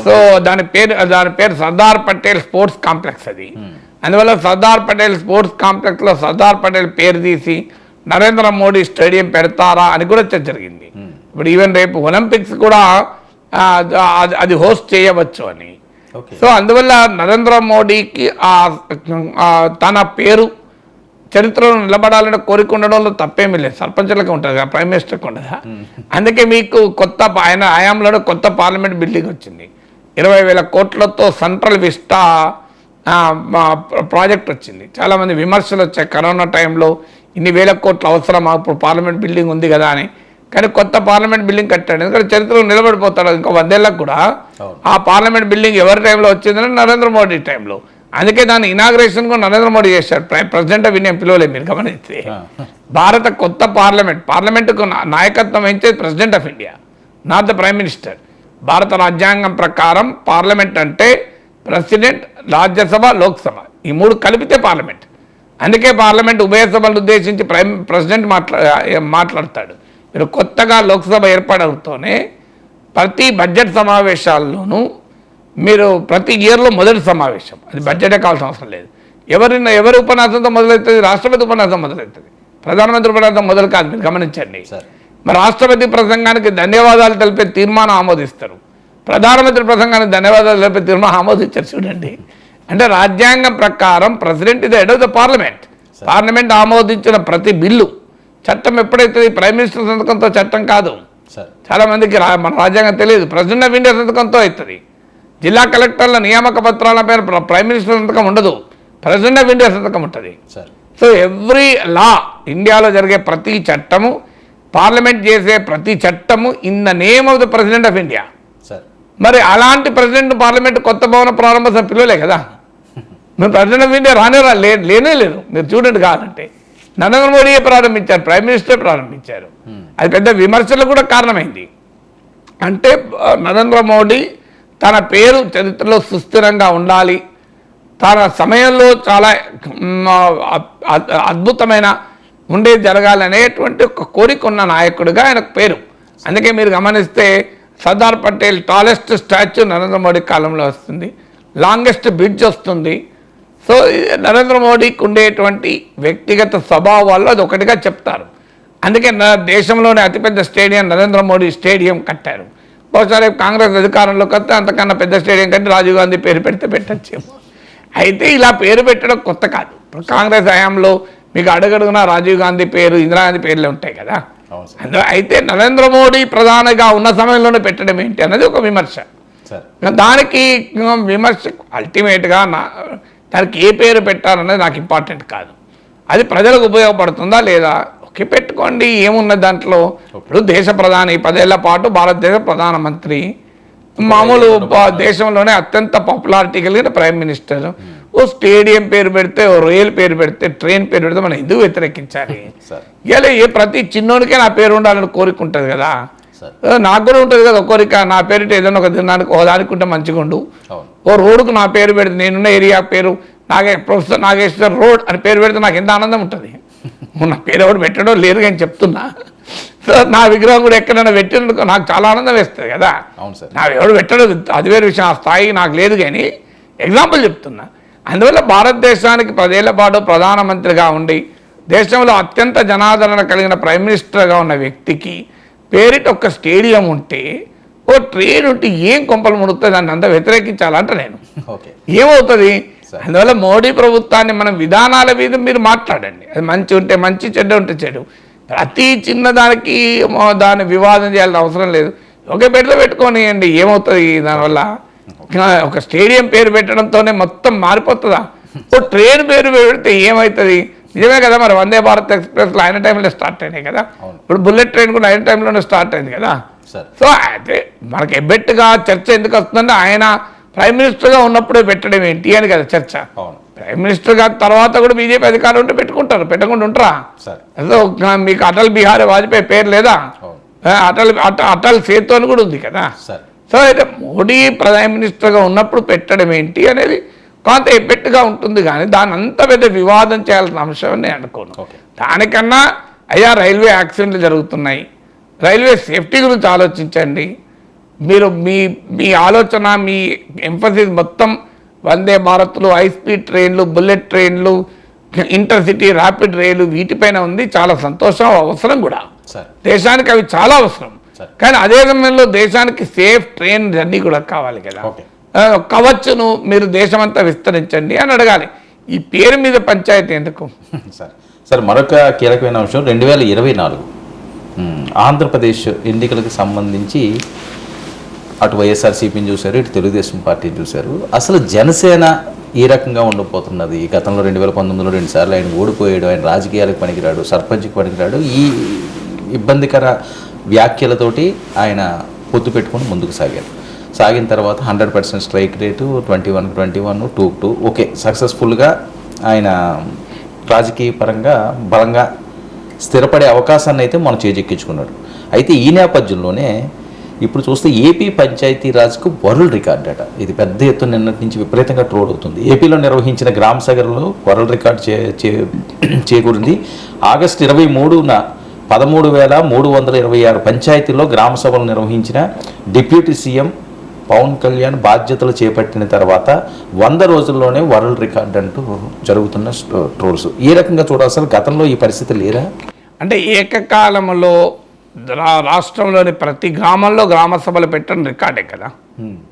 సో దాని పేరు సర్దార్ పటేల్ స్పోర్ట్స్ కాంప్లెక్స్ అది. అందువల్ల సర్దార్ పటేల్ స్పోర్ట్స్ కాంప్లెక్స్లో సర్దార్ పటేల్ పేరు తీసి నరేంద్ర మోడీ స్టేడియం పెడతారా అని కూడా చర్చ జరిగింది. ఇప్పుడు ఈవెన్ రేపు ఒలింపిక్స్ కూడా అది హోస్ట్ చేయవచ్చు అని. సో అందువల్ల నరేంద్ర మోడీకి తన పేరు చరిత్రలో నిలబడాలని కోరిక ఉండడంలో తప్పేమీ లేదు. సర్పంచులకు ఉంటుంది కదా, ప్రైమ్ మినిస్టర్కి ఉండదా? అందుకే మీకు ఆయన హయాంలో కొత్త పార్లమెంట్ బిల్డింగ్ వచ్చింది, 20,000 కోట్లతో సెంట్రల్ విస్టా ప్రాజెక్ట్ వచ్చింది. చాలామంది విమర్శలు వచ్చాయి, కరోనా టైంలో ఇన్ని వేల కోట్లు అవసరమా, ఇప్పుడు పార్లమెంట్ బిల్డింగ్ ఉంది కదా అని. కానీ కొత్త పార్లమెంట్ బిల్డింగ్ కట్టాడు, ఎందుకంటే చరిత్రలో నిలబడిపోతాడు ఇంకో 100 ఏళ్ళకు కూడా. ఆ పార్లమెంట్ బిల్డింగ్ ఎవరి టైంలో వచ్చిందంటే నరేంద్ర మోడీ టైంలో. అందుకే దాని ఇనాగ్రేషన్ కూడా నరేంద్ర మోడీ చేశాడు. ప్రెసిడెంట్ ఆఫ్ ఇండియా పిలవలేదు మీరు గమనిస్తే. భారత కొత్త పార్లమెంటుకు నాయకత్వం వహించేది president of India, not the prime minister. భారత రాజ్యాంగం ప్రకారం పార్లమెంట్ అంటే ప్రెసిడెంట్, రాజ్యసభ, లోక్సభ ఈ 3 కలిపితే పార్లమెంట్. అందుకే పార్లమెంట్ ఉభయ సభలను ఉద్దేశించి ప్రెసిడెంట్ మాట్లాడతాడు. మీరు కొత్తగా లోక్సభ ఏర్పడవుతూనే ప్రతి బడ్జెట్ సమావేశాల్లోనూ మీరు ప్రతి ఇయర్లో మొదటి సమావేశం, అది బడ్జెటే కావాల్సిన అవసరం లేదు. ఎవరి ఉపన్యాసంతో మొదలవుతుంది? రాష్ట్రపతి ఉపన్యాసం మొదలవుతుంది, ప్రధానమంత్రి ఉపన్యాసం మొదలు కాదు. మీరు గమనించండి. మరి రాష్ట్రపతి ప్రసంగానికి ధన్యవాదాలు తెలిపే తీర్మానం ఆమోదిస్తారు, ప్రధానమంత్రి ప్రసంగానికి ధన్యవాదాలు తెలిపే తీర్మానం ఆమోదించారు. చూడండి, అంటే రాజ్యాంగం ప్రకారం ప్రెసిడెంట్ ఇది head of the parliament. Parliament ఆమోదించిన ప్రతి బిల్లు చట్టం ఎప్పుడైతే ప్రైమ్ మినిస్టర్ సంతకంతో చట్టం కాదు. చాలా మందికి మన రాజ్యాంగం తెలియదు, ప్రెసిడెంట్ ఆఫ్ ఇండియా సంతకంతో అవుతుంది. జిల్లా కలెక్టర్ల నియామక పత్రాలపైన ప్రైమ్ మినిస్టర్ సంతకం ఉండదు, ప్రెసిడెంట్ ఆఫ్ ఇండియా సంతకం ఉంటుంది. సార్ సో ఎవ్రీ లా, ఇండియాలో జరిగే ప్రతి చట్టము, పార్లమెంట్ చేసే ప్రతి చట్టము in the name of the president of India. Sir మరి అలాంటి ప్రెసిడెంట్ పార్లమెంట్ కొత్త భవన ప్రారంభ పిలువలే కదా. మీరు ప్రెసిడెంట్ ఆఫ్ ఇండియా లేనే లేదు. మీరు చూడండి, కాదంటే నరేంద్ర మోడీయే ప్రారంభించారు, ప్రైమ్ మినిస్టర్ ప్రారంభించారు. అది పెద్ద విమర్శలకు కూడా కారణమైంది. అంటే నరేంద్ర మోడీ తన పేరు చరిత్రలో సుస్థిరంగా ఉండాలి, తన సమయంలో చాలా అద్భుతమైన ఉండేది జరగాలనేటువంటి ఒక కోరిక ఉన్న నాయకుడిగా ఆయనకు పేరు. అందుకే మీరు గమనిస్తే సర్దార్ పటేల్ టాలెస్ట్ స్టాచ్యూ నరేంద్ర మోడీ కాలంలో వస్తుంది, లాంగెస్ట్ బ్రిడ్జ్ వస్తుంది. సో నరేంద్ర మోడీకి ఉండేటువంటి వ్యక్తిగత స్వభావాల్లో అది ఒకటిగా చెప్తారు. అందుకే దేశంలోనే అతిపెద్ద స్టేడియం నరేంద్ర మోడీ స్టేడియం కట్టారు. బహుశా రేపు కాంగ్రెస్ అధికారంలోకి వస్తే అంతకన్నా పెద్ద స్టేడియం కట్టి రాజీవ్ గాంధీ పేరు పెడితే పెట్టచ్చేమో. అయితే ఇలా పేరు పెట్టడం కొత్త కాదు. ఇప్పుడు కాంగ్రెస్ హయాంలో మీకు అడుగడుగున రాజీవ్ గాంధీ పేరు, ఇందిరాగాంధీ పేర్లే ఉంటాయి కదా. అయితే నరేంద్ర మోడీ ప్రధానిగా ఉన్న సమయంలోనే పెట్టడం ఏంటి అన్నది ఒక విమర్శ. దానికి విమర్శ అల్టిమేట్గా దానికి ఏ పేరు పెట్టాలన్నది నాకు ఇంపార్టెంట్ కాదు. అది ప్రజలకు ఉపయోగపడుతుందా లేదా, ఓకే పెట్టుకోండి, ఏమున్నది దాంట్లో. ఇప్పుడు దేశ ప్రధాని 10 ఏళ్ల పాటు భారతదేశ ప్రధానమంత్రి, మామూలు దేశంలోనే అత్యంత పాపులారిటీ కలిగిన ప్రైమ్ మినిస్టర్. ఓ స్టేడియం పేరు పెడితే, ఓ రైలు పేరు పెడితే, ట్రైన్ పేరు పెడితే మనం ఎందుకు వ్యతిరేకించాలి? ఇలా ఏ చిన్నోడికే నా పేరు ఉండాలని కోరిక ఉంటుంది కదా. నాకు కూడా ఉంటుంది కదా కోరిక, నా పేరుతో ఏదైనా ఒక దినానికి ఓదానికి ఉంటే మంచిగా ఉండు. ఓ రోడ్డుకు నా పేరు పెడితే, నేనున్న ఏరియా పేరు ప్రొఫెసర్ నాగేశ్వర్ రోడ్ అని పేరు పెడితే నాకు ఎంత ఆనందం ఉంటుంది. నా పేరు ఎవరు పెట్టడం లేదు అని చెప్తున్నా. సో నా విగ్రహం కూడా ఎక్కడైనా పెట్టినందుకు నాకు చాలా ఆనందం వేస్తుంది కదా. నా ఎవరు పెట్టడం అది వేరే విషయం, ఆ స్థాయి నాకు లేదు. కానీ ఎగ్జాంపుల్ చెప్తున్నా. అందువల్ల భారతదేశానికి 10 ఏళ్ల పాటు ప్రధానమంత్రిగా ఉండి దేశంలో అత్యంత జనాదరణ కలిగిన ప్రైమ్ మినిస్టర్గా ఉన్న వ్యక్తికి పేరిట ఒక స్టేడియం ఉంటే, ఓ ట్రైన్ ఉంటే ఏం కొంపలు ముడుతుంది, దాన్ని అంతా వ్యతిరేకించాలంట నేను. ఏమవుతుంది? అందువల్ల మోడీ ప్రభుత్వాన్ని మనం విధానాల మీద మీరు మాట్లాడండి. అది మంచి ఉంటే మంచి, చెడ్డ ఉంటే చెడు. ప్రతి చిన్నదానికి దాన్ని వివాదం చేయాల్సిన అవసరం లేదు. ఒకే పేరుతో పెట్టుకోనియండి, ఏమవుతుంది దానివల్ల? ఒక స్టేడియం పేరు పెట్టడంతోనే మొత్తం మారిపోతుందా? ఓ ట్రైన్ పేరు పెడితే ఏమవుతుంది? నిజమే కదా, మరి వందే భారత్ ఎక్స్ప్రెస్లో ఆయన టైంలో స్టార్ట్ అయినాయి కదా. ఇప్పుడు బుల్లెట్ ట్రైన్ కూడా ఆయన టైంలోనే స్టార్ట్ అయింది కదా. సో అయితే మనకి ఎబ్బెట్టుగా చర్చ ఎందుకు వస్తుందంటే ఆయన ప్రైమ్ మినిస్టర్గా ఉన్నప్పుడే పెట్టడం ఏంటి అని కదా చర్చ. ప్రైమ్ మినిస్టర్గా తర్వాత కూడా బీజేపీ అధికారం ఉంటే పెట్టుకుంటారు, పెట్టకుండా ఉంటారా? సో మీకు అటల్ బిహారీ వాజ్పేయి పేరు లేదా? అటల్ సేతు అని కూడా ఉంది కదా. సో అయితే మోడీ ప్రైమ్ మినిస్టర్గా ఉన్నప్పుడు పెట్టడం ఏంటి అనేది కొంత ఎబ్బెట్టుగా ఉంటుంది. కానీ దాని అంత పెద్ద వివాదం చేయాల్సిన అంశం నేను అనుకోను. దానికన్నా అయ్యా రైల్వే యాక్సిడెంట్లు జరుగుతున్నాయి, రైల్వే సేఫ్టీ గురించి ఆలోచించండి. మీరు మీ ఆలోచన, మీ ఎంఫసిస్ మొత్తం వందే భారత్లు, హై స్పీడ్ ట్రైన్లు, బుల్లెట్ ట్రైన్లు, ఇంటర్సిటీ ర్యాపిడ్ రైలు వీటిపైన ఉంది. చాలా సంతోషం, అవసరం కూడా దేశానికి, అవి చాలా అవసరం. కానీ అదే సమయంలో దేశానికి సేఫ్ ట్రైన్ జర్నీ కూడా కావాలి కదా. కవచ్చును మీరు దేశమంతా విస్తరించండి అని అడగాలి. ఈ పేరు మీద పంచాయతీ ఎందుకు? సార్ మరొక కీలకమైన అంశం 2024 ఆంధ్రప్రదేశ్ ఎన్నికలకు సంబంధించి అటు వైఎస్ఆర్సీపీని చూశారు, ఇటు తెలుగుదేశం పార్టీని చూశారు. అసలు జనసేన ఏ రకంగా ఉండబోతున్నది? గతంలో 2019లో 2 సార్లు ఆయన ఓడిపోయాడు, ఆయన రాజకీయాలకు పనికిరాడు, సర్పంచ్కి పనికిరాడు. ఈ ఇబ్బందికర వ్యాఖ్యలతోటి ఆయన పొత్తు పెట్టుకొని ముందుకు సాగిన తర్వాత 100% స్ట్రైక్ రేటు, 21-21, 2-2 ఓకే సక్సెస్ఫుల్గా ఆయన రాజకీయ పరంగా బలంగా స్థిరపడే అవకాశాన్ని అయితే మనం చేజెక్కించుకున్నాడు. అయితే ఈ నేపథ్యంలోనే ఇప్పుడు చూస్తే ఏపీ పంచాయతీరాజ్కు వరల్డ్ రికార్డ్ అట. ఇది పెద్ద ఎత్తున నిన్నటి నుంచి విపరీతంగా ట్రోల్ అవుతుంది. ఏపీలో నిర్వహించిన గ్రామ సభలో వరల్డ్ రికార్డ్ చేకూరింది. ఆగస్టు 23న 13,326 పంచాయతీల్లో గ్రామ సభలు నిర్వహించిన డిప్యూటీ సీఎం పవన్ కళ్యాణ్ బాధ్యతలు చేపట్టిన తర్వాత 100 రోజుల్లోనే వరల్డ్ రికార్డ్ అంటూ జరుగుతున్న ట్రోల్స్. ఏ రకంగా చూడాల్సిన గతంలో ఈ పరిస్థితి లేదా? అంటే ఏకకాలంలో రాష్ట్రంలోని ప్రతి గ్రామంలో గ్రామ సభలు పెట్టడం రికార్డే కదా.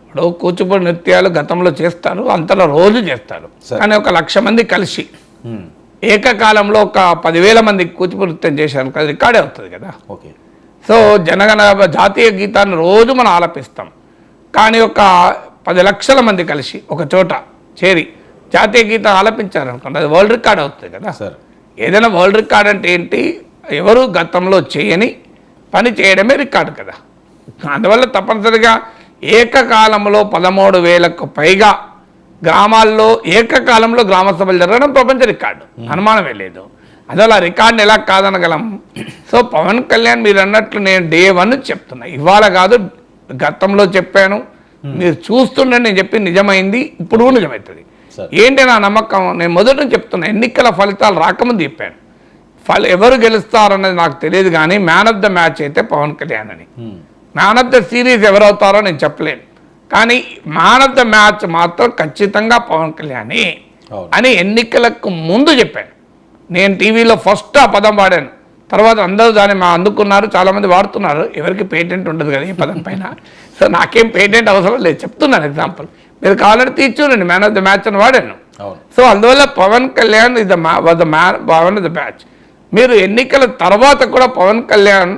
ఇప్పుడు కూచిపూడి నృత్యాలు గతంలో చేస్తారు, అంతలో రోజు చేస్తారు. కానీ 1,00,000 మంది కలిసి ఏకకాలంలో ఒక 10,000 మంది కూచిపూడి నృత్యం చేశారు, అది రికార్డే అవుతుంది కదా. ఓకే. సో జనగణ జాతీయ గీతాన్ని రోజు మనం ఆలపిస్తాం. కానీ ఒక 10 లక్షల మంది కలిసి ఒక చోట చేరి జాతీయ గీతం ఆలపించారు అనుకోండి, అది వరల్డ్ రికార్డ్ అవుతుంది కదా సార్. ఏదైనా వరల్డ్ రికార్డ్ అంటే ఏంటి, ఎవరు గతంలో చేయని పని చేయడమే రికార్డు కదా. అందువల్ల తప్పనిసరిగా ఏకకాలంలో 13,000కు పైగా గ్రామాల్లో ఏకకాలంలో గ్రామ సభలు జరగడం ప్రపంచ రికార్డు, అనుమానమే లేదు. అందువల్ల ఆ రికార్డుని ఎలా కాదనగలం. సో పవన్ కళ్యాణ్ మీరు అన్నట్లు నేను డే 1 చెప్తున్నా, ఇవాళ కాదు గతంలో చెప్పాను, మీరు చూస్తుండే నేను చెప్పి నిజమైంది, ఇప్పుడు నిజమవుతుంది. ఏంటి నా నమ్మకం, నేను మొదట చెప్తున్నా, ఎన్నికల ఫలితాలు రాకముందు చెప్పాను. ఎవరు గెలుస్తారన్నది నాకు తెలియదు, కానీ మ్యాన్ ఆఫ్ ద మ్యాచ్ అయితే పవన్ కళ్యాణ్ అని. మ్యాన్ ఆఫ్ ద సిరీస్ ఎవరవుతారో నేను చెప్పలేను, కానీ మ్యాన్ ఆఫ్ ద మ్యాచ్ మాత్రం ఖచ్చితంగా పవన్ కళ్యాణ్ అని ఎన్నికలకు ముందు చెప్పాను. నేను టీవీలో ఫస్ట్ ఆ పదం వాడాను, తర్వాత అందరూ దాన్ని అందుకున్నారు, చాలామంది వాడుతున్నారు. ఎవరికి పేటెంట్ ఉండదు కదా ఈ పదం పైన, సో నాకేం పేటెంట్ అవసరం లేదు, చెప్తున్నాను ఎగ్జాంపుల్. మీరు కావాలంటే తీర్చునండి, మ్యాన్ ఆఫ్ ద మ్యాచ్ అని వాడాను. సో అందువల్ల Pawan Kalyan is the Pawan the match. మీరు ఎన్నికల తర్వాత కూడా పవన్ కళ్యాణ్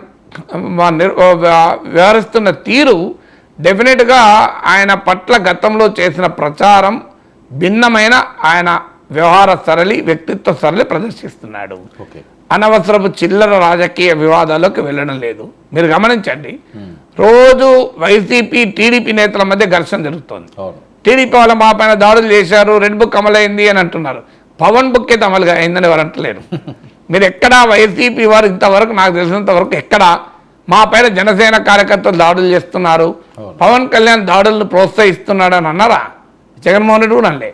వ్యవహరిస్తున్న తీరు డెఫినెట్గా ఆయన పట్ల గతంలో చేసిన ప్రచారం భిన్నమైన ఆయన వ్యవహార సరళి, వ్యక్తిత్వ సరళి ప్రదర్శిస్తున్నాడు. అనవసరపు చిల్లర రాజకీయ వివాదాల్లోకి వెళ్ళడం లేదు. మీరు గమనించండి, రోజు వైసీపీ టీడీపీ నేతల మధ్య ఘర్షణ జరుగుతోంది. టీడీపీ వాళ్ళ మా పైన దాడులు చేశారు, రెడ్ బుక్ అమలైంది అని అంటున్నారు. పవన్ బుక్ అయితే అమలుగా అయిందని ఎవరు అంటలేరు. మీరు ఎక్కడా వైసీపీ వారు ఇంతవరకు నాకు తెలిసినంత వరకు ఎక్కడ మా పైన జనసేన కార్యకర్తలు దాడులు చేస్తున్నారు, పవన్ కళ్యాణ్ దాడులను ప్రోత్సహిస్తున్నాడు అని అన్నారా? జగన్మోహన్ రెడ్డి కూడా అనలే.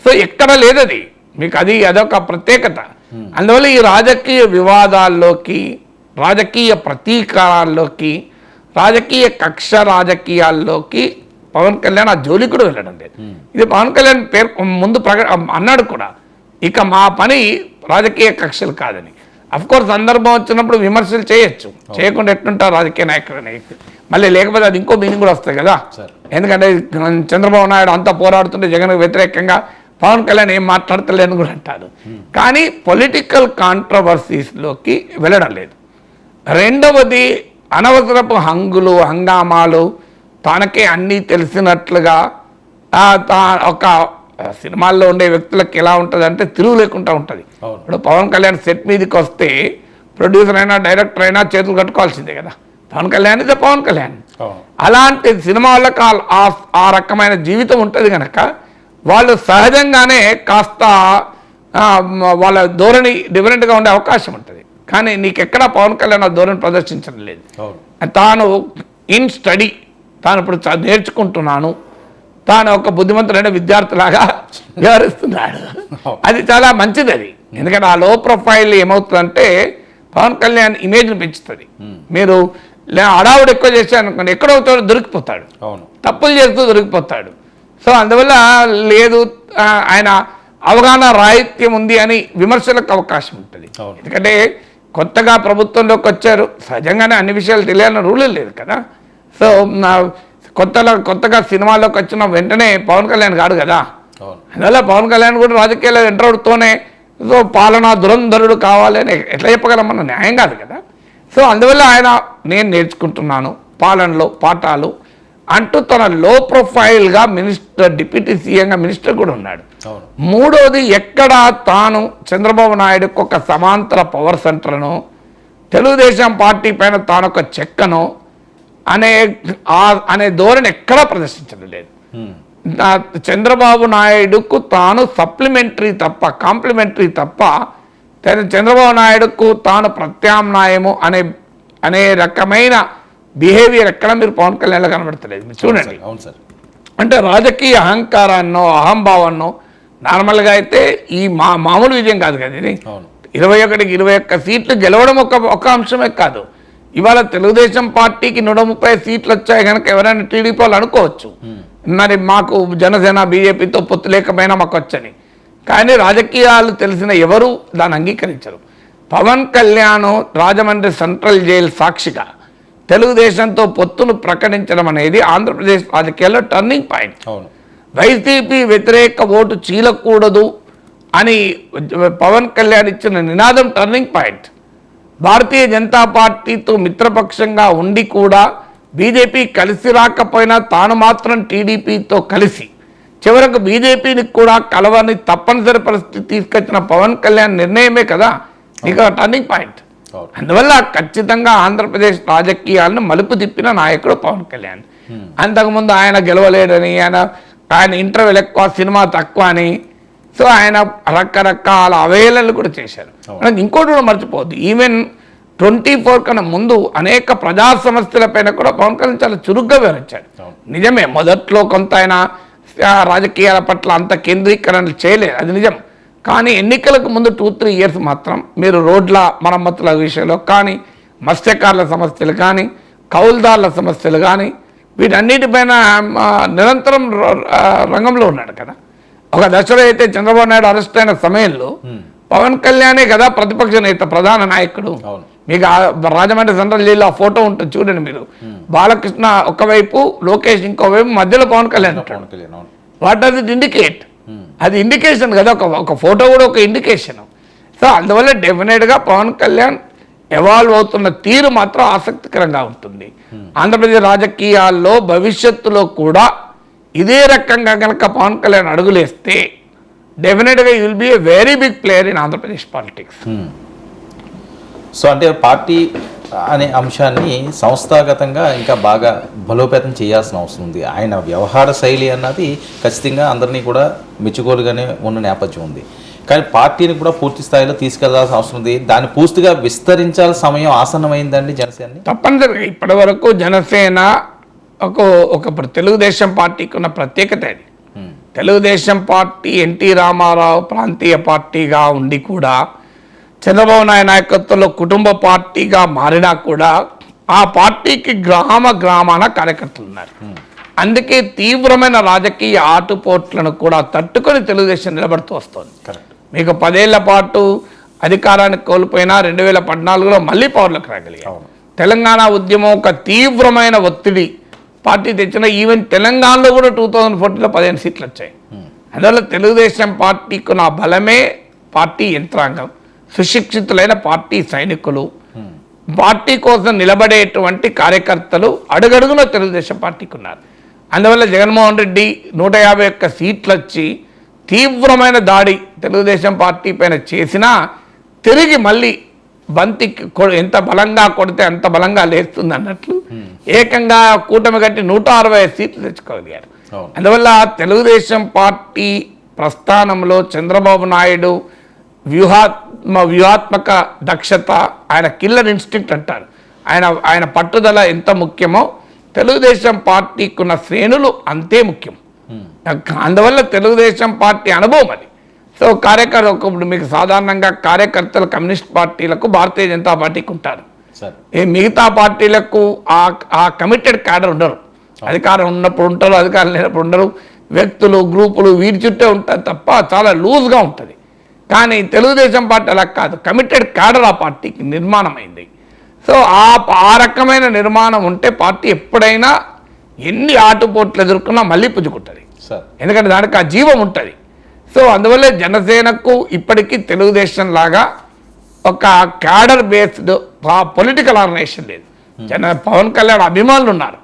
సో ఎక్కడ లేదది, మీకు అదొక ప్రత్యేకత. అందువల్ల ఈ రాజకీయ వివాదాల్లోకి, రాజకీయ ప్రతీకారాల్లోకి, రాజకీయ కక్ష రాజకీయాల్లోకి పవన్ కళ్యాణ్ ఆ జోలికి కూడా వెళ్ళడం లేదు. ఇది పవన్ కళ్యాణ్ ముందు అన్నాడు కూడా, ఇక మా పని రాజకీయ కక్షలు కాదని. అఫ్కోర్స్ సందర్భం వచ్చినప్పుడు విమర్శలు చేయొచ్చు, చేయకుండా ఎట్లుంటారు రాజకీయ నాయకులు మళ్ళీ, లేకపోతే అది ఇంకో మీనింగ్ కూడా వస్తాయి కదా. ఎందుకంటే చంద్రబాబు నాయుడు అంతా పోరాడుతుంటే జగన్కు వ్యతిరేకంగా పవన్ కళ్యాణ్ ఏం మాట్లాడతలేదని కూడా అంటారు. కానీ పొలిటికల్ కాంట్రవర్సీస్లోకి వెళ్ళడం లేదు. రెండవది అనవసరపు హంగులు, హంగామాలు, తనకే అన్నీ తెలిసినట్లుగా ఒక సినిమాల్లో ఉండే వ్యక్తులకు ఎలా ఉంటుంది అంటే తిరుగు లేకుండా ఉంటుంది. ఇప్పుడు పవన్ కళ్యాణ్ సెట్ మీదకి వస్తే ప్రొడ్యూసర్ అయినా డైరెక్టర్ అయినా చేతులు కట్టుకోవాల్సిందే కదా. పవన్ కళ్యాణ్ ఇదే పవన్ కళ్యాణ్. అలాంటి సినిమాలకు ఆ రకమైన జీవితం ఉంటుంది కనుక వాళ్ళు సహజంగానే కాస్త వాళ్ళ ధోరణి డిఫరెంట్గా ఉండే అవకాశం ఉంటుంది. కానీ నీకెక్కడా పవన్ కళ్యాణ్ ఆ ధోరణి ప్రదర్శించడం లేదు. తాను ఇన్ స్టడీ, తాను ఇప్పుడు నేర్చుకుంటున్నాను, తాను ఒక బుద్ధిమంతుడైన విద్యార్థిలాగా వ్యవహరిస్తున్నాడు. అది చాలా మంచిది. అది ఎందుకంటే ఆ లో ప్రొఫైల్ ఏమవుతుందంటే పవన్ కళ్యాణ్ ఇమేజ్ని పెంచుతుంది. మీరు అడావుడు ఎక్కువ చేశాను ఎక్కడో దొరికిపోతాడు, తప్పులు చేస్తూ దొరికిపోతాడు. సో అందువల్ల లేదు ఆయన అవగాహన రాహిత్యం ఉంది అని విమర్శలకు అవకాశం ఉంటుంది. ఎందుకంటే కొత్తగా ప్రభుత్వంలోకి వచ్చారు, సహజంగానే అన్ని విషయాలు తెలియాలని రూల్ లేదు కదా. సో కొత్తగా సినిమాల్లోకి వచ్చిన వెంటనే పవన్ కళ్యాణ్ కాడు కదా. అందువల్ల పవన్ కళ్యాణ్ కూడా రాజకీయాల్లో ఎంటర్ అవుతూనే సో పాలనా దురంధరుడు కావాలి అని ఎట్లా చెప్పగలం, మన న్యాయం కాదు కదా. సో అందువల్ల ఆయన నేను నేర్చుకుంటున్నాను పాలనలో పాఠాలు అంటూ తన లో ప్రొఫైల్గా మినిస్టర్, డిప్యూటీ సీఎంగా మినిస్టర్ కూడా ఉన్నాడు. మూడోది ఎక్కడ తాను చంద్రబాబు నాయుడుకు ఒక సమాంతర పవర్ సెంటర్ను, తెలుగుదేశం పార్టీ పైన తాను ఒక చెక్కను అనే ధోరణి ఎక్కడా ప్రదర్శించడం లేదు. చంద్రబాబు నాయుడుకు తాను సప్లిమెంటరీ తప్ప, కాంప్లిమెంటరీ తప్ప, చంద్రబాబు నాయుడుకు తాను ప్రత్యామ్నాయము అనే రకమైన బిహేవియర్ ఎక్కడ మీరు పవన్ కళ్యాణ్లో కనబడతలేదు. మీరు చూడండి, అంటే రాజకీయ అహంకారాన్నో అహంభావాన్నో, నార్మల్గా అయితే ఈ మామూలు విజయం కాదు కదా ఇది. 21 సీట్లు గెలవడం ఒక అంశమే కాదు. ఇవాళ తెలుగుదేశం పార్టీకి 130 సీట్లు వచ్చాయి కనుక ఎవరైనా టీడీపీ వాళ్ళు అనుకోవచ్చు మరి మాకు జనసేన బీజేపీతో పొత్తు లేకపోయినా మాకు వచ్చని. కానీ రాజకీయాలు తెలిసిన ఎవరు దాన్ని అంగీకరించరు. పవన్ కళ్యాణ్ రాజమండ్రి సెంట్రల్ జైలు సాక్షిగా తెలుగుదేశంతో పొత్తును ప్రకటించడం అనేది ఆంధ్రప్రదేశ్ రాజకీయాల్లో టర్నింగ్ పాయింట్. వైసీపీ వ్యతిరేక ఓటు చీలకూడదు అని పవన్ కళ్యాణ్ ఇచ్చిన నినాదం టర్నింగ్ పాయింట్. భారతీయ జనతా పార్టీతో మిత్రపక్షంగా ఉండి కూడా బీజేపీ కలిసి రాకపోయినా తాను మాత్రం టీడీపీతో కలిసి చివరకు బీజేపీని కూడా కలవని తప్పనిసరి పరిస్థితి తీసుకొచ్చిన పవన్ కళ్యాణ్ నిర్ణయమే కదా ఇక టర్నింగ్ పాయింట్. అందువల్ల ఖచ్చితంగా ఆంధ్రప్రదేశ్ రాజకీయాలను మలుపు తిప్పిన నాయకుడు పవన్ కళ్యాణ్. అంతకుముందు ఆయన గెలవలేడని, ఆయన ఇంటర్వ్యూలు ఎక్కువ, సినిమా తక్కువ అని, సో ఆయన రకరకాల అవహేళనలు కూడా చేశారు. మనకి ఇంకోటి కూడా మర్చిపోవద్దు, ఈవెన్ 24 కన్నా ముందు అనేక ప్రజా సమస్యలపైన కూడా పవన్ కళ్యాణ్ చాలా చురుగ్గా వివరించాడు. నిజమే, మొదట్లో కొంత ఆయన రాజకీయాల పట్ల అంత కేంద్రీకరణ చేయలేదు, అది నిజం. కానీ ఎన్నికలకు ముందు 2-3 ఇయర్స్ మాత్రం మీరు రోడ్ల మరమ్మతుల విషయంలో కానీ, మత్స్యకారుల సమస్యలు కానీ, కౌలుదారుల సమస్యలు కానీ, వీటన్నిటిపైన నిరంతరం రంగంలో ఉన్నాడు కదా. ఒక దశలో అయితే చంద్రబాబు నాయుడు అరెస్ట్ అయిన సమయంలో పవన్ కళ్యాణే కదా ప్రతిపక్ష నేత, ప్రధాన నాయకుడు. మీకు రాజమండ్రి సెంట్రల్ జైల్లో ఆ ఫోటో ఉంటుంది చూడండి మీరు. బాలకృష్ణ ఒకవైపు, లోకేష్ ఇంకోవైపు, మధ్యలో Pawan Kalyan. What does it indicate? అది ఇండికేషన్ కదా, ఒక ఫోటో కూడా ఒక ఇండికేషన్. సో అందువల్ల డెఫినెట్గా పవన్ కళ్యాణ్ ఎవాల్వ్ అవుతున్న తీరు మాత్రం ఆసక్తికరంగా ఉంటుంది. ఆంధ్రప్రదేశ్ రాజకీయాల్లో భవిష్యత్తులో కూడా ఇదే రకంగా కనుక పవన్ కళ్యాణ్ అడుగులేస్తే డెఫినెట్గా you will be a very big player in Andhra Pradesh politics. So అంటే పార్టీ అనే అంశాన్ని సంస్థాగతంగా ఇంకా బాగా బలోపేతం చేయాల్సిన అవసరం ఉంది. ఆయన వ్యవహార శైలి అన్నది ఖచ్చితంగా అందరినీ కూడా మెచ్చుకోలుగానే ఉన్న నేపథ్యం ఉంది. కానీ పార్టీని కూడా పూర్తి స్థాయిలో తీసుకెళ్లాల్సిన అవసరం ఉంది. దాన్ని పూర్తిగా విస్తరించాల్సిన సమయం ఆసన్నమైందండి జనసేన. తప్పనిసరిగా ఇప్పటి వరకు జనసేన ఒక తెలుగుదేశం పార్టీకి ఉన్న ప్రత్యేకత అది. తెలుగుదేశం పార్టీ ఎన్టీ రామారావు ప్రాంతీయ పార్టీగా ఉండి కూడా చంద్రబాబు నాయుడు నాయకత్వంలో కుటుంబ పార్టీగా మారినా కూడా ఆ పార్టీకి గ్రామాన కార్యకర్తలు ఉన్నారు. అందుకే తీవ్రమైన రాజకీయ ఆటుపోట్లను కూడా తట్టుకొని తెలుగుదేశం నిలబడుతూ వస్తుంది. మీకు 10 ఏళ్ల పాటు అధికారాన్ని కోల్పోయినా 2014లో మళ్ళీ పవర్లోకి రాగలిగారు. తెలంగాణ ఉద్యమం ఒక తీవ్రమైన ఒత్తిడి పార్టీ తెచ్చిన, ఈవెన్ తెలంగాణలో కూడా 2014లో 15 సీట్లు వచ్చాయి. అందువల్ల తెలుగుదేశం పార్టీకి నా బలమే పార్టీ యంత్రాంగం, సుశిక్షితులైన పార్టీ సైనికులు, పార్టీ కోసం నిలబడేటువంటి కార్యకర్తలు అడుగడుగున తెలుగుదేశం పార్టీకి ఉన్నారు. అందువల్ల జగన్మోహన్ రెడ్డి 151 సీట్లు వచ్చి తీవ్రమైన దాడి తెలుగుదేశం పార్టీ పైన చేసినా తిరిగి మళ్ళీ బంతి ఎంత బలంగా కొడితే అంత బలంగా లేస్తుంది అన్నట్లు ఏకంగా కూటమి కట్టి 160 సీట్లు తెచ్చుకోగలిగారు. అందువల్ల తెలుగుదేశం పార్టీ ప్రస్థానంలో చంద్రబాబు నాయుడు వ్యూహాత్మక దక్షత, ఆయన కిల్లర్ ఇన్స్టింక్ట్ అంటారు, ఆయన పట్టుదల ఎంత ముఖ్యమో తెలుగుదేశం పార్టీకి ఉన్న శ్రేణులు అంతే ముఖ్యం. అందువల్ల తెలుగుదేశం పార్టీ అనుభవం అది. సో ఇప్పుడు మీకు సాధారణంగా కార్యకర్తలు కమ్యూనిస్ట్ పార్టీలకు, భారతీయ జనతా పార్టీకి ఉంటారు. మిగతా పార్టీలకు ఆ కమిటెడ్ క్యాడర్ ఉండరు. అధికారం ఉన్నప్పుడు ఉంటారు, అధికారం లేనప్పుడు ఉండరు. వ్యక్తులు, గ్రూపులు వీరి చుట్టే ఉంటారు తప్ప చాలా లూజ్గా ఉంటుంది. కానీ తెలుగుదేశం పార్టీ అలా కాదు, కమిటెడ్ క్యాడర్ ఆ పార్టీకి నిర్మాణం అయింది. సో ఆ రకమైన నిర్మాణం ఉంటే పార్టీ ఎప్పుడైనా ఎన్ని ఆటుపోట్లు ఎదుర్కొన్నా మళ్ళీ పుంజుకుంటుంది, ఎందుకంటే దానికి ఆ జీవం ఉంటుంది. సో అందువల్ల జనసేనకు ఇప్పటికీ తెలుగుదేశం లాగా ఒక క్యాడర్ బేస్డ్ పొలిటికల్ ఆర్గనైజేషన్ లేదు. పవన్ కళ్యాణ్ అభిమానులు ఉన్నారు,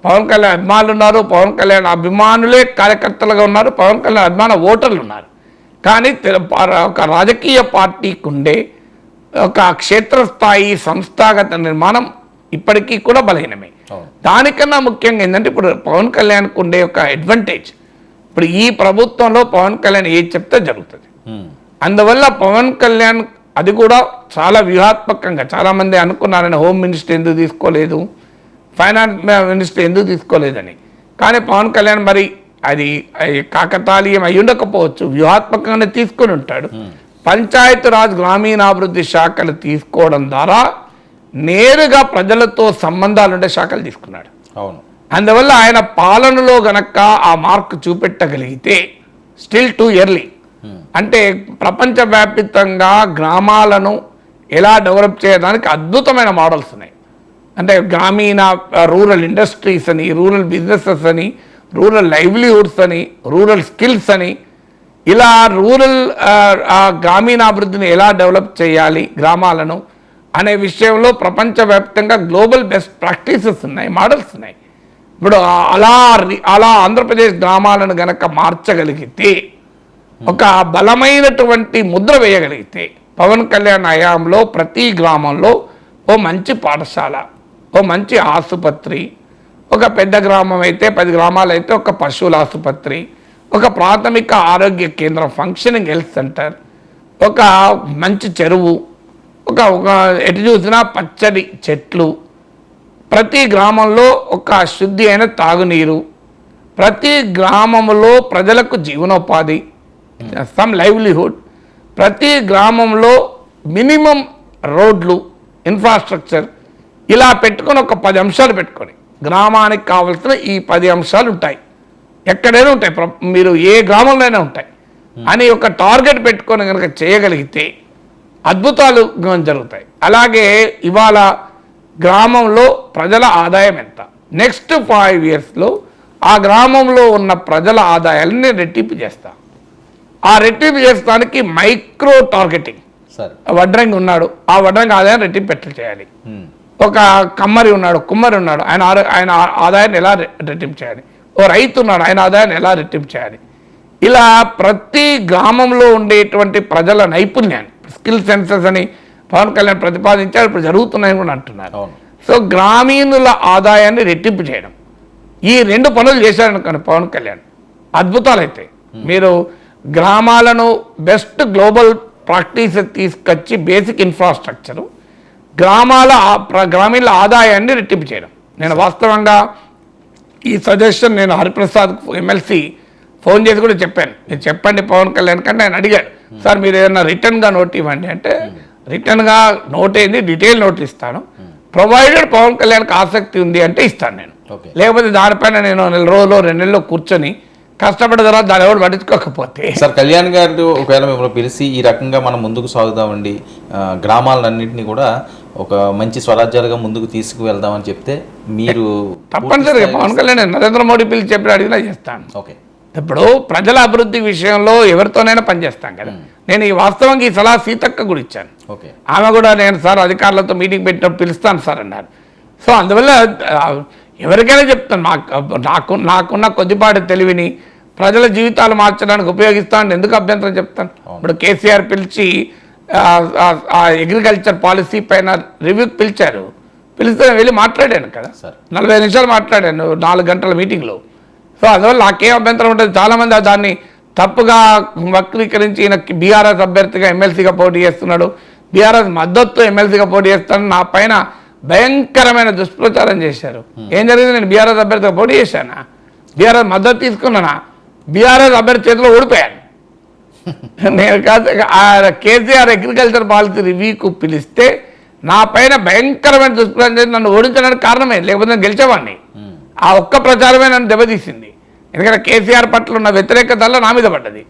పవన్ కళ్యాణ్ అభిమానులే కార్యకర్తలుగా ఉన్నారు, పవన్ కళ్యాణ్ అభిమాన ఓటర్లు ఉన్నారు. కానీ ఒక రాజకీయ పార్టీకి ఉండే ఒక క్షేత్రస్థాయి సంస్థాగత నిర్మాణం ఇప్పటికీ కూడా బలహీనమే. దానికన్నా ముఖ్యంగా ఏంటంటే ఇప్పుడు పవన్ కళ్యాణ్కు ఉండే ఒక అడ్వాంటేజ్, ఇప్పుడు ఈ ప్రభుత్వంలో పవన్ కళ్యాణ్ ఏది చెప్తే జరుగుతుంది. అందువల్ల పవన్ కళ్యాణ్ అది కూడా చాలా వ్యూహాత్మకంగా, చాలామంది అనుకున్నారని హోమ్ మినిస్టర్ ఎందుకు తీసుకోలేదు, ఫైనాన్స్ మినిస్టర్ ఎందుకు తీసుకోలేదని. కానీ పవన్ కళ్యాణ్ మరి అది కాకతాళీయం అయి ఉండకపోవచ్చు, వ్యూహాత్మకంగానే తీసుకొని ఉంటాడు. పంచాయతీరాజ్ గ్రామీణాభివృద్ధి శాఖలు తీసుకోవడం ద్వారా నేరుగా ప్రజలతో సంబంధాలు ఉండే శాఖలు తీసుకున్నాడు. అందువల్ల ఆయన పాలనలో గనక ఆ మార్క్ చూపెట్టగలిగితే స్టిల్ టూ ఎర్లీ. అంటే ప్రపంచవ్యాప్తంగా గ్రామాలను ఎలా డెవలప్ చేయడానికి అద్భుతమైన మోడల్స్ ఉన్నాయి. అంటే గ్రామీణ రూరల్ ఇండస్ట్రీస్ అని, రూరల్ బిజినెసెస్ అని, రూరల్ లైవ్లీహుడ్స్ అని, రూరల్ స్కిల్స్ అని, ఇలా రూరల్ గ్రామీణాభివృద్ధిని ఎలా డెవలప్ చేయాలి గ్రామాలను, అనే విషయంలో ప్రపంచవ్యాప్తంగా గ్లోబల్ బెస్ట్ ప్రాక్టీసెస్ ఉన్నాయి, మోడల్స్ ఉన్నాయి. ఇప్పుడు అలా ఆంధ్రప్రదేశ్ గ్రామాలను గనక మార్చగలిగితే, ఒక బలమైనటువంటి ముద్ర వేయగలిగితే, పవన్ కళ్యాణ్ హయాంలో ప్రతి గ్రామంలో ఓ మంచి పాఠశాల, ఓ మంచి ఆసుపత్రి, ఒక పెద్ద గ్రామం అయితే 10 గ్రామాలు అయితే ఒక పశువుల ఆసుపత్రి, ఒక ప్రాథమిక ఆరోగ్య కేంద్రం, ఫంక్షనింగ్ హెల్త్ సెంటర్, ఒక మంచి చెరువు, ఒక ఎటు చూసినా పచ్చడి చెట్లు, ప్రతి గ్రామంలో ఒక శుద్ధి అయిన తాగునీరు, ప్రతి గ్రామంలో ప్రజలకు జీవనోపాధి, సమ్ లైవ్లీహుడ్, ప్రతి గ్రామంలో మినిమం రోడ్లు, ఇన్ఫ్రాస్ట్రక్చర్, ఇలా పెట్టుకొని ఒక 10 అంశాలు పెట్టుకొని గ్రామానికి కావాల్సిన ఈ 10 అంశాలు ఉంటాయి, ఎక్కడైనా ఉంటాయి, మీరు ఏ గ్రామంలోనే ఉంటాయి అని ఒక టార్గెట్ పెట్టుకొని కనుక చేయగలిగితే అద్భుతాలు జరుగుతాయి. అలాగే ఇవాళ గ్రామంలో ప్రజల ఆదాయం ఎంత, నెక్స్ట్ 5 ఇయర్స్లో ఆ గ్రామంలో ఉన్న ప్రజల ఆదాయాన్ని రెట్టింపు చేస్తా. ఆ రెట్టింపు చేస్తానికి మైక్రో టార్గెటింగ్. వడ్రంగి ఉన్నాడు, ఆ వడ్రంగి ఆదాయాన్ని రెట్టింపు చేయాలి. ఒక కమ్మరి ఉన్నాడు, కుమ్మరి ఉన్నాడు, ఆయన ఆదాయాన్ని ఎలా రెట్టింపు చేయాలి. ఓ రైతు ఉన్నాడు, ఆయన ఆదాయాన్ని ఎలా రెట్టింపు చేయాలి. ఇలా ప్రతి గ్రామంలో ఉండేటువంటి ప్రజల నైపుణ్యాన్ని, స్కిల్ సెన్సెస్ అని పవన్ కళ్యాణ్ ప్రతిపాదించారు, ఇప్పుడు జరుగుతున్నాయని కూడా అంటున్నారు. సో గ్రామీణుల ఆదాయాన్ని రెట్టింపు చేయడం, ఈ 2 పనులు చేశారనుకోండి పవన్ కళ్యాణ్, అద్భుతాలు అవుతాయి. మీరు గ్రామాలను బెస్ట్ గ్లోబల్ ప్రాక్టీస్ తీసుకొచ్చి బేసిక్ ఇన్ఫ్రాస్ట్రక్చరు, గ్రామీణుల ఆదాయాన్ని రెట్టింపు చేయడం. నేను వాస్తవంగా ఈ సజెషన్ నేను హరిప్రసాద్ ఎమ్మెల్సీ ఫోన్ చేసి కూడా చెప్పాను, మీరు చెప్పండి పవన్ కళ్యాణ్ కంటే ఆయన అడిగాడు, సార్ మీరు ఏదైనా రిటర్న్గా నోట్ ఇవ్వండి అంటే, రిటర్న్గా నోట్ ఏంది, డీటెయిల్ నోట్ ఇస్తాను, ప్రొవైడెడ్ పవన్ కళ్యాణ్కి ఆసక్తి ఉంది అంటే ఇస్తాను నేను, లేకపోతే దానిపైన నేను 1 రోజులో 2 నెలల్లో కూర్చొని కష్టపడే తర్వాత దాని ఎవరు పట్టించుకోకపోతే. సార్ కళ్యాణ్ గారు ఒకవేళ మిమ్మల్ని పిలిచి ఈ రకంగా మనం ముందుకు సాగుదామండి, గ్రామాలన్నింటినీ కూడా ఒక మంచి స్వరాజ్యాలుగా ముందుకు తీసుకువెళ్దామని చెప్తే మీరు తప్పనిసరిగా పవన్ కళ్యాణ్ నరేంద్ర మోడీ పిలిచి చెప్పి అడిగినా చేస్తాను. ఓకే, ఇప్పుడు ప్రజల అభివృద్ధి విషయంలో ఎవరితోనైనా పనిచేస్తాం కదా. నేను ఈ వాస్తవంగా ఈ సలహా సీతక్క కూడా ఇచ్చాను. ఆమె కూడా నేను సార్ అధికారులతో మీటింగ్ పెట్టినప్పుడు పిలుస్తాను సార్ అన్నారు. సో అందువల్ల ఎవరికైనా చెప్తాను, నాకున్న కొద్దిపాటి తెలివిని ప్రజల జీవితాలు మార్చడానికి ఉపయోగిస్తాను, ఎందుకు అభ్యంతరం చెప్తాను. ఇప్పుడు కేసీఆర్ పిలిచి అగ్రికల్చర్ పాలసీ పైన రివ్యూకి పిలిచారు, పిలిస్తే వెళ్ళి మాట్లాడాను కదా, 40 నిమిషాలు మాట్లాడాను 4 గంటల మీటింగ్లో. సో అందువల్ల నాకేం అభ్యంతరం ఉంటుంది. చాలామంది దాన్ని తప్పుగా వక్రీకరించి ఈయన బీఆర్ఎస్ అభ్యర్థిగా ఎమ్మెల్సీగా పోటీ చేస్తున్నాడు, బీఆర్ఎస్ మద్దతు ఎమ్మెల్సీగా పోటీ చేస్తాను, నా పైన భయంకరమైన దుష్ప్రచారం చేశారు. ఏం జరిగింది, నేను బీఆర్ఎస్ అభ్యర్థిగా పోటీ చేశానా, బీఆర్ఎస్ మద్దతు తీసుకున్నానా, బీఆర్ఎస్ అభ్యర్థి చేతిలో ఓడిపోయాను నేను. కాదు కేసీఆర్ అగ్రికల్చర్ పాలసీ రివ్యూకు పిలిస్తే నా పైన భయంకరమైన దుష్ప్రచారం చేసి నన్ను ఓడించడానికి కారణమే, లేకపోతే నేను గెలిచేవాడిని. ఆ ఒక్క ప్రచారమే నన్ను దెబ్బతీసింది. ఎందుకంటే కేసీఆర్ పట్ల ఉన్న వ్యతిరేకతల్లో నా మీద పడ్డది,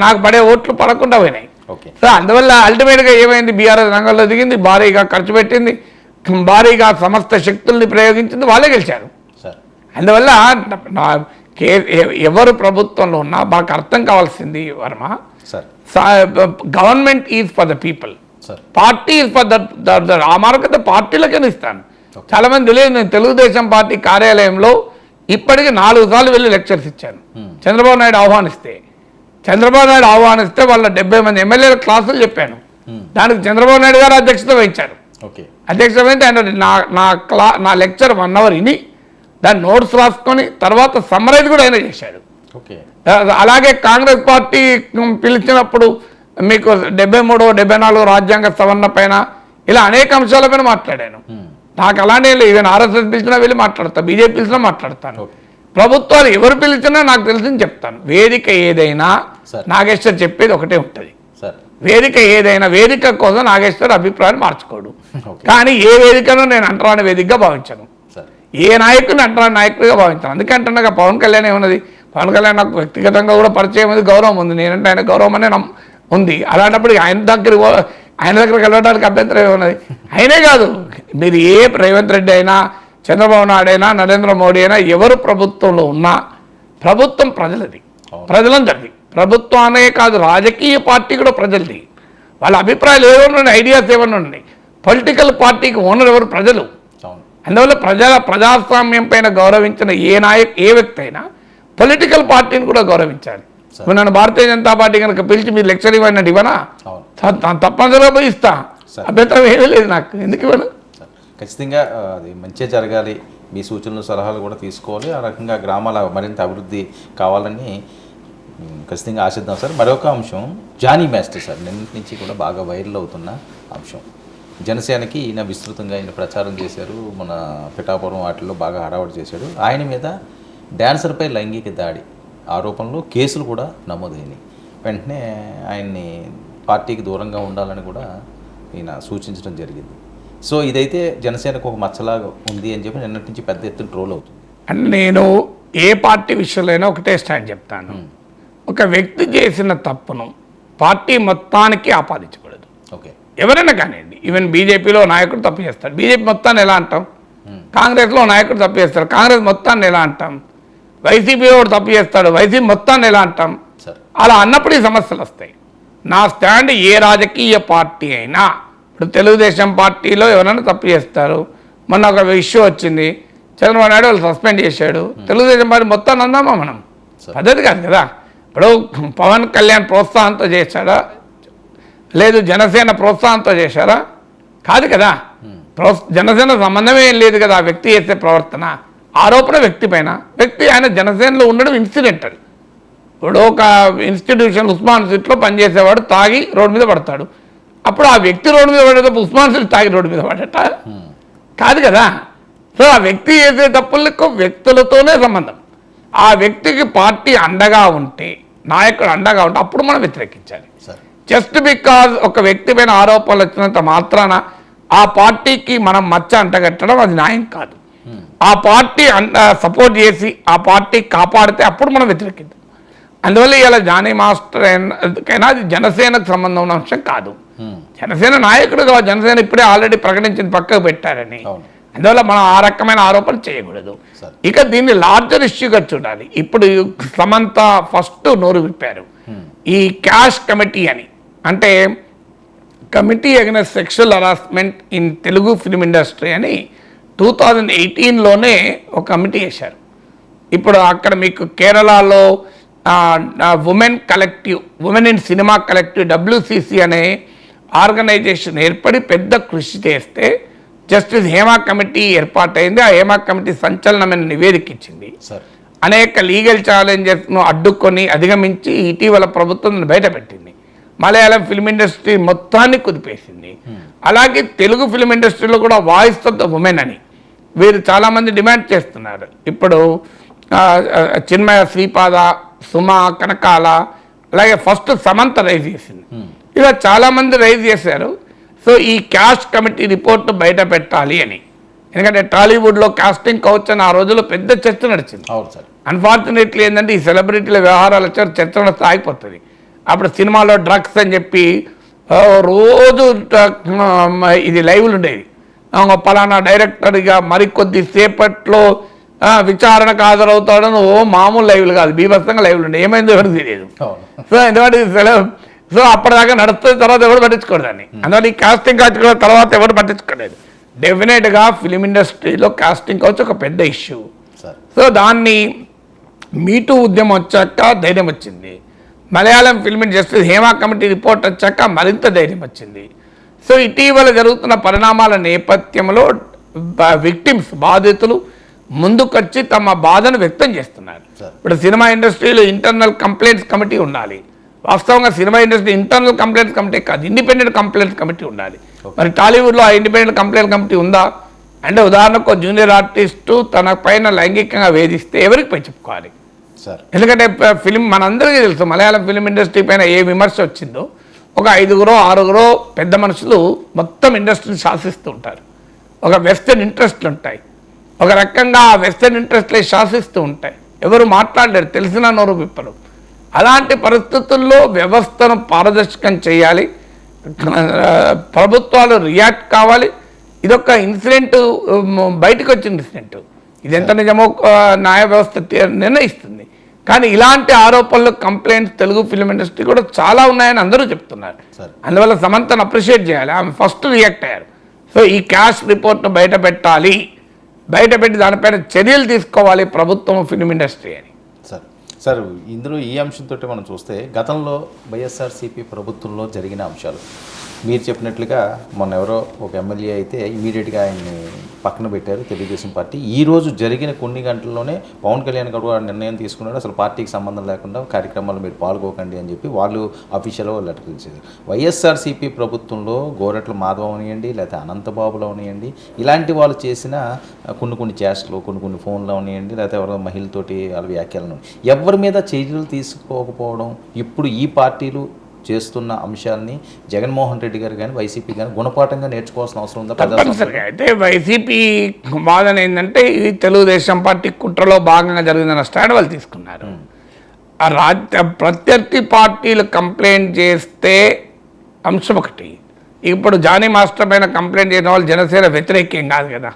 నాకు పడే ఓట్లు పడకుండా పోయినాయి. సో అందువల్ల అల్టిమేట్గా ఏమైంది, బీఆర్ఎస్ రంగంలో దిగింది, భారీగా ఖర్చు పెట్టింది, భారీగా సమస్త శక్తుల్ని ప్రయోగించింది, వాళ్ళే గెలిచారు. అందువల్ల ఎవరు ప్రభుత్వంలో ఉన్నా మాకు అర్థం కావాల్సింది Varma, government is for the people, party is for the ఆ మార్గత పార్టీలకే ఇస్తాను. చాలా మంది తెలియదు, నేను తెలుగుదేశం పార్టీ కార్యాలయంలో ఇప్పటికీ 4 సార్లు వెళ్ళి లెక్చర్స్ ఇచ్చాను. చంద్రబాబు నాయుడు ఆహ్వానిస్తే వాళ్ళ 70 మంది ఎమ్మెల్యేల క్లాసులు చెప్పాను. దానికి చంద్రబాబు నాయుడు గారు అధ్యక్షత వహించారు. అధ్యక్షత వహించి ఆయన నా లెక్చర్ 1 అవర్ విని దాన్ని నోట్స్ రాసుకొని తర్వాత సమ్మరైజ్ కూడా ఆయన చేశాడు. అలాగే కాంగ్రెస్ పార్టీ పిలిచినప్పుడు మీకు 73, 74 రాజ్యాంగ సవరణ పైన ఇలా అనేక అంశాలపైన మాట్లాడాను. నాకు అలానే ఈవెన్ ఆర్ఎస్ఎస్ పిలిచినా వెళ్ళి మాట్లాడతాను, బీజేపీ పిలిచినా మాట్లాడతాను. ప్రభుత్వాలు ఎవరు పిలిచినా నాకు తెలిసింది చెప్తాను. వేదిక ఏదైనా నాగేశ్వర్ చెప్పేది ఒకటే ఉంటుంది, వేదిక ఏదైనా వేదిక కోసం నాగేశ్వర్ అభిప్రాయాన్ని మార్చుకోడు. కానీ ఏ వేదికను నేను అంటరాని వేదికగా భావించను, ఏ నాయకుడిని అంటరాని నాయకుడిగా భావించాను. అందుకంటున్నాగా పవన్ కళ్యాణ్ ఏమున్నది, పవన్ కళ్యాణ్ నాకు వ్యక్తిగతంగా కూడా పరిచయం ఉంది, గౌరవం ఉంది, నేనంటే ఆయన గౌరవం అనే ఉంది. అలాంటప్పుడు ఆయన దగ్గరికి వెళ్ళడానికి అభ్యంతరం ఏమున్నది. అయినే కాదు, మీరు రేవంత్ రెడ్డి అయినా, చంద్రబాబు నాయుడు అయినా, నరేంద్ర మోడీ అయినా, ఎవరు ప్రభుత్వంలో ఉన్నా ప్రభుత్వం ప్రజలది, ప్రజలందరిది. ప్రభుత్వం అనే కాదు, రాజకీయ పార్టీ కూడా ప్రజలది. వాళ్ళ అభిప్రాయాలు ఏమైనా ఉన్నాయి, ఐడియాస్ ఏమైనా ఉన్నాయి. పొలిటికల్ పార్టీకి ఓనర్ ఎవరు? ప్రజలు. అవును. అందువల్ల ప్రజాస్వామ్యం పైన గౌరవించిన ఏ వ్యక్తి అయినా పొలిటికల్ పార్టీని కూడా గౌరవించాలి. ఇప్పుడు నన్ను భారతీయ జనతా పార్టీ కనుక పిలిచి మీరు లెక్చర్ ఇవ్వనండి ఇవ్వనా? తప్పనిసరిగా పోయి ఇస్తా, అభ్యంతరం ఏమీ లేదు నాకు, ఎందుకు ఇవ్వను? ఖచ్చితంగా అది మంచిగా జరగాలి, మీ సూచనలు సలహాలు కూడా తీసుకోవాలి, ఆ రకంగా గ్రామాల మరింత అభివృద్ధి కావాలని ఖచ్చితంగా ఆశిద్దాం సార్. మరొక అంశం జానీ మాస్టర్ సార్, నిన్నటి నుంచి కూడా బాగా వైరల్ అవుతున్న అంశం. జనసేనకి ఈయన విస్తృతంగా ఈయన ప్రచారం చేశారు, మన పిఠాపురం వాటిల్లో బాగా హడావడి చేశాడు. ఆయన మీద డాన్సర్పై లైంగిక దాడి ఆరోపణలు, కేసులు కూడా నమోదైనాయి. వెంటనే ఆయన్ని పార్టీకి దూరంగా ఉండాలని కూడా ఈయన సూచించడం జరిగింది. సో ఇదైతే జనసేనకు ఒక మచ్చలాగా ఉంది అని చెప్పి నిన్నటి నుంచి పెద్ద ఎత్తున ట్రోల్ అవుతుంది. అంటే నేను ఏ పార్టీ విషయంలో అయినా ఒకటే స్టాండ్ చెప్తాను, ఒక వ్యక్తి చేసిన తప్పును పార్టీ మొత్తానికి ఆపాదించకూడదు. ఓకే, ఎవరైనా కానివ్వండి, ఈవెన్ బీజేపీలో నాయకుడు తప్పు చేస్తాడు, బీజేపీ మొత్తాన్ని ఎలా అంటాం? కాంగ్రెస్లో నాయకుడు తప్పు చేస్తాడు, కాంగ్రెస్ మొత్తాన్ని ఎలా అంటాం? వైసీపీలో తప్పు చేస్తాడు, వైసీపీ మొత్తాన్ని ఎలా అంటాం? అలా అన్నప్పుడు ఈ సమస్యలు వస్తాయి. నా స్టాండ్ ఏ రాజకీయ పార్టీ అయినా, ఇప్పుడు తెలుగుదేశం పార్టీలో ఎవరైనా తప్పు చేస్తారు, మొన్న ఒక ఇష్యూ వచ్చింది, చంద్రబాబు నాయుడు వాళ్ళు సస్పెండ్ చేశాడు, తెలుగుదేశం పార్టీ మొత్తాన్ని అందామా మనం? పద్ధతి కాదు కదా. ఇప్పుడు పవన్ కళ్యాణ్ ప్రోత్సాహంతో చేశాడా, లేదు జనసేన ప్రోత్సాహంతో చేశారా? కాదు కదా. జనసేన సంబంధమే ఏం లేదు కదా. ఆ వ్యక్తి చేసే ప్రవర్తన, ఆరోపణ వ్యక్తి పైన, వ్యక్తి ఆయన జనసేనలో ఉండడం ఇన్సిడెంటల్. ఇప్పుడు ఒక ఇన్స్టిట్యూషన్ ఉస్మాన్ సీట్లో పనిచేసేవాడు తాగి రోడ్డు మీద పడతాడు, అప్పుడు ఆ వ్యక్తి రోడ్డు మీద పడేటప్పుడు ఉస్మాన్ సీట్ తాగి రోడ్డు మీద పడట కాదు కదా. సో ఆ వ్యక్తి చేసే తప్పులకు వ్యక్తులతోనే సంబంధం. ఆ వ్యక్తికి పార్టీ అండగా ఉంటే, నాయకుడు అండగా ఉంటే అప్పుడు మనం వ్యతిరేకించాలి. జస్ట్ బికాజ్ ఒక వ్యక్తి పైన ఆరోపణలు వచ్చినంత మాత్రాన ఆ పార్టీకి మనం మచ్చ అంటగట్టడం అది న్యాయం కాదు. ఆ పార్టీ సపోర్ట్ చేసి ఆ పార్టీ కాపాడితే అప్పుడు మనం వ్యతిరేకిద్దాం. అందువల్ల ఇలా జానీ మాస్టర్ అయినా అది జనసేనకు సంబంధం ఉన్న అంశం కాదు. జనసేన నాయకుడు కాదు, జనసేన ఇప్పుడే ఆల్రెడీ ప్రకటించింది పక్కకు పెట్టారని. అందువల్ల మనం ఆ రకమైన ఆరోపణలు చేయకూడదు. ఇక దీన్ని లార్జర్ ఇష్యూగా చూడాలి. ఇప్పుడు సమంత ఫస్ట్ నోరు విప్పారు, ఈ క్యాష్ కమిటీ అని, అంటే committee against sexual harassment in Telugu film industry అని 2018లోనే ఒక కమిటీ వేశారు. ఇప్పుడు అక్కడ మీకు కేరళలో women in cinema collective WCC అనే ఆర్గనైజేషన్ ఏర్పడి పెద్ద కృషి చేస్తే జస్టిస్ హేమా కమిటీ ఏర్పాటైంది. ఆ హేమా కమిటీ సంచలనమైన నివేదిక ఇచ్చింది. అనేక లీగల్ ఛాలెంజెస్ను అడ్డుకొని అధిగమించి ఇటీవల ప్రభుత్వం బయటపెట్టింది. మలయాళం ఫిల్మ్ ఇండస్ట్రీ మొత్తాన్ని కుదిపేసింది. అలాగే తెలుగు ఫిల్మ్ ఇండస్ట్రీలో కూడా వాయిస్ ఆఫ్ ద ఉమెన్ అని వీరు చాలామంది డిమాండ్ చేస్తున్నారు. ఇప్పుడు చిన్మయ, శ్రీపాద, సుమ, కనకాల, అలాగే ఫస్ట్ సమంత రైజ్ చేసింది. ఇలా చాలామంది రైజ్ చేశారు. సో ఈ క్యాష్ కమిటీ రిపోర్ట్ బయట పెట్టాలి అని, ఎందుకంటే టాలీవుడ్లో కాస్టింగ్ కౌచ్ అని ఆ రోజుల్లో పెద్ద చర్చ నడిచింది. అన్ఫార్చునేట్లీ ఏంటంటే ఈ సెలబ్రిటీల వ్యవహారాలు వచ్చారు, చర్చ ఆగిపోతుంది. అప్పుడు సినిమాలో డ్రగ్స్ అని చెప్పి రోజు ఇది లైవ్లు ఉండేది. పలానా డైరెక్టర్గా మరికొద్ది సేపట్లో విచారణకు హాజరవుతాడని మామూలు లైవ్లు కాదు, బీభత్సంగా లైవ్లు ఉండే. ఏమైందో ఎవరికి తెలియదు. సో ఎందుకంటే సో అప్పటిదాకా నడుస్తుంది, తర్వాత ఎవరు పట్టించుకోరు దాన్ని. అందువల్ల ఈ కాస్టింగ్ కౌచ్ తర్వాత ఎవరు పట్టించుకోలేదు. డెఫినెట్గా ఫిలిం ఇండస్ట్రీలో కాస్టింగ్ కౌచ్ ఒక పెద్ద ఇష్యూ. సో దాన్ని మీటూ ఉద్యమం వచ్చాక ధైర్యం వచ్చింది. Malayalam film justice Hema committee report వచ్చాక మరింత ధైర్యం వచ్చింది. సో ఇటీవల జరుగుతున్న పరిణామాల నేపథ్యంలో విక్టిమ్స్, బాధితులు ముందుకొచ్చి తమ బాధను వ్యక్తం చేస్తున్నారు. ఇప్పుడు సినిమా ఇండస్ట్రీలో ఇంటర్నల్ కంప్లైంట్స్ కమిటీ ఉండాలి. వాస్తవంగా cinema industry internal complaints committee కాదు, ఇండిపెండెంట్ కంప్లైంట్స్ కమిటీ ఉండాలి. మరి టాలీవుడ్లో ఆ ఇండిపెండెంట్ కంప్లైంట్ కమిటీ ఉందా? అంటే ఉదాహరణకు జూనియర్ ఆర్టిస్టు తన పైన లైంగికంగా వేధిస్తే ఎవరికి పై చెప్పుకోవాలి? ఎందుకంటే ఫిలిం మనందరికీ తెలుసు, మలయాళం ఫిలిం ఇండస్ట్రీ పైన ఏ విమర్శ వచ్చిందో ఒక 5గురో 6గురో పెద్ద మనుషులు మొత్తం ఇండస్ట్రీని శాసిస్తూ ఉంటారు. ఒక వెస్టర్న్ ఇంట్రెస్ట్లు ఉంటాయి, ఒక రకంగా ఆ వెస్టర్న్ ఇంట్రెస్ట్లే శాసిస్తూ ఉంటాయి. ఎవరు మాట్లాడలేరు, తెలిసిన నోరు విప్పరు. అలాంటి పరిస్థితుల్లో వ్యవస్థను పారదర్శకం చేయాలి, ప్రభుత్వాలు రియాక్ట్ కావాలి. ఇదొక ఇన్సిడెంట్, బయటకు వచ్చిన ఇన్సిడెంట్, ఇది ఎంత నిజమో న్యాయ వ్యవస్థ నిర్ణయిస్తుంది. కానీ ఇలాంటి ఆరోపణలు కంప్లైంట్స్ తెలుగు ఫిల్మ్ ఇండస్ట్రీ కూడా చాలా ఉన్నాయని అందరూ చెప్తున్నారు. అందువల్ల సమంతను అప్రిషియేట్ చేయాలి, ఆమె ఫస్ట్ రియాక్ట్ అయ్యారు. సో ఈ క్యాష్ రిపోర్ట్ను బయట పెట్టాలి, బయట పెట్టి దానిపైన చర్యలు తీసుకోవాలి ప్రభుత్వం, ఫిల్మ్ ఇండస్ట్రీ అని. సార్ ఇందులో ఈ అంశంతో మనం చూస్తే గతంలో వైఎస్ఆర్సీపీ ప్రభుత్వంలో జరిగిన అంశాలు మీరు చెప్పినట్లుగా మొన్న ఎవరో ఒక ఎమ్మెల్యే అయితే ఇమీడియట్గా ఆయన్ని పక్కన పెట్టారు తెలుగుదేశం పార్టీ. ఈరోజు జరిగిన కొన్ని గంటల్లోనే పవన్ కళ్యాణ్ గారు నిర్ణయం తీసుకున్నాడు, అసలు పార్టీకి సంబంధం లేకుండా కార్యక్రమాలు మీరు పాల్గొకండి అని చెప్పి వాళ్ళు అఫీషియల్గా లెటర్ ఇచ్చారు. వైఎస్ఆర్సీపీ ప్రభుత్వంలో గోరట్ల మాధవ్ అవనియండి, లేకపోతే అనంతబాబులు అవనియండి, ఇలాంటి వాళ్ళు చేసిన కొన్ని చేష్టలు, కొన్ని ఫోన్లు అవనియండి, లేకపోతే ఎవరో మహిళతోటి వాళ్ళ వ్యాఖ్యలను ఎవరి మీద చర్యలు తీసుకోకపోవడం, ఇప్పుడు ఈ పార్టీలు చేస్తున్న అంశాలని జగన్మోహన్ రెడ్డి గారు కానీ వైసీపీ కానీ గుణపాఠంగా నేర్చుకోవాల్సిన అవసరం ఉందా? తప్పనిసరిగా. అయితే వైసీపీ వాదన ఏంటంటే ఇది తెలుగుదేశం పార్టీ కుట్రలో భాగంగా జరిగిందన్న స్టాండ్ వాళ్ళు తీసుకున్నారు. ఆ ప్రత్యర్థి పార్టీలు కంప్లైంట్ చేస్తే అంశం ఒకటి, ఇప్పుడు జానీ మాస్టర్ పైన కంప్లైంట్ చేసిన వాళ్ళు జనసేన వ్యతిరేకం కాదు కదా.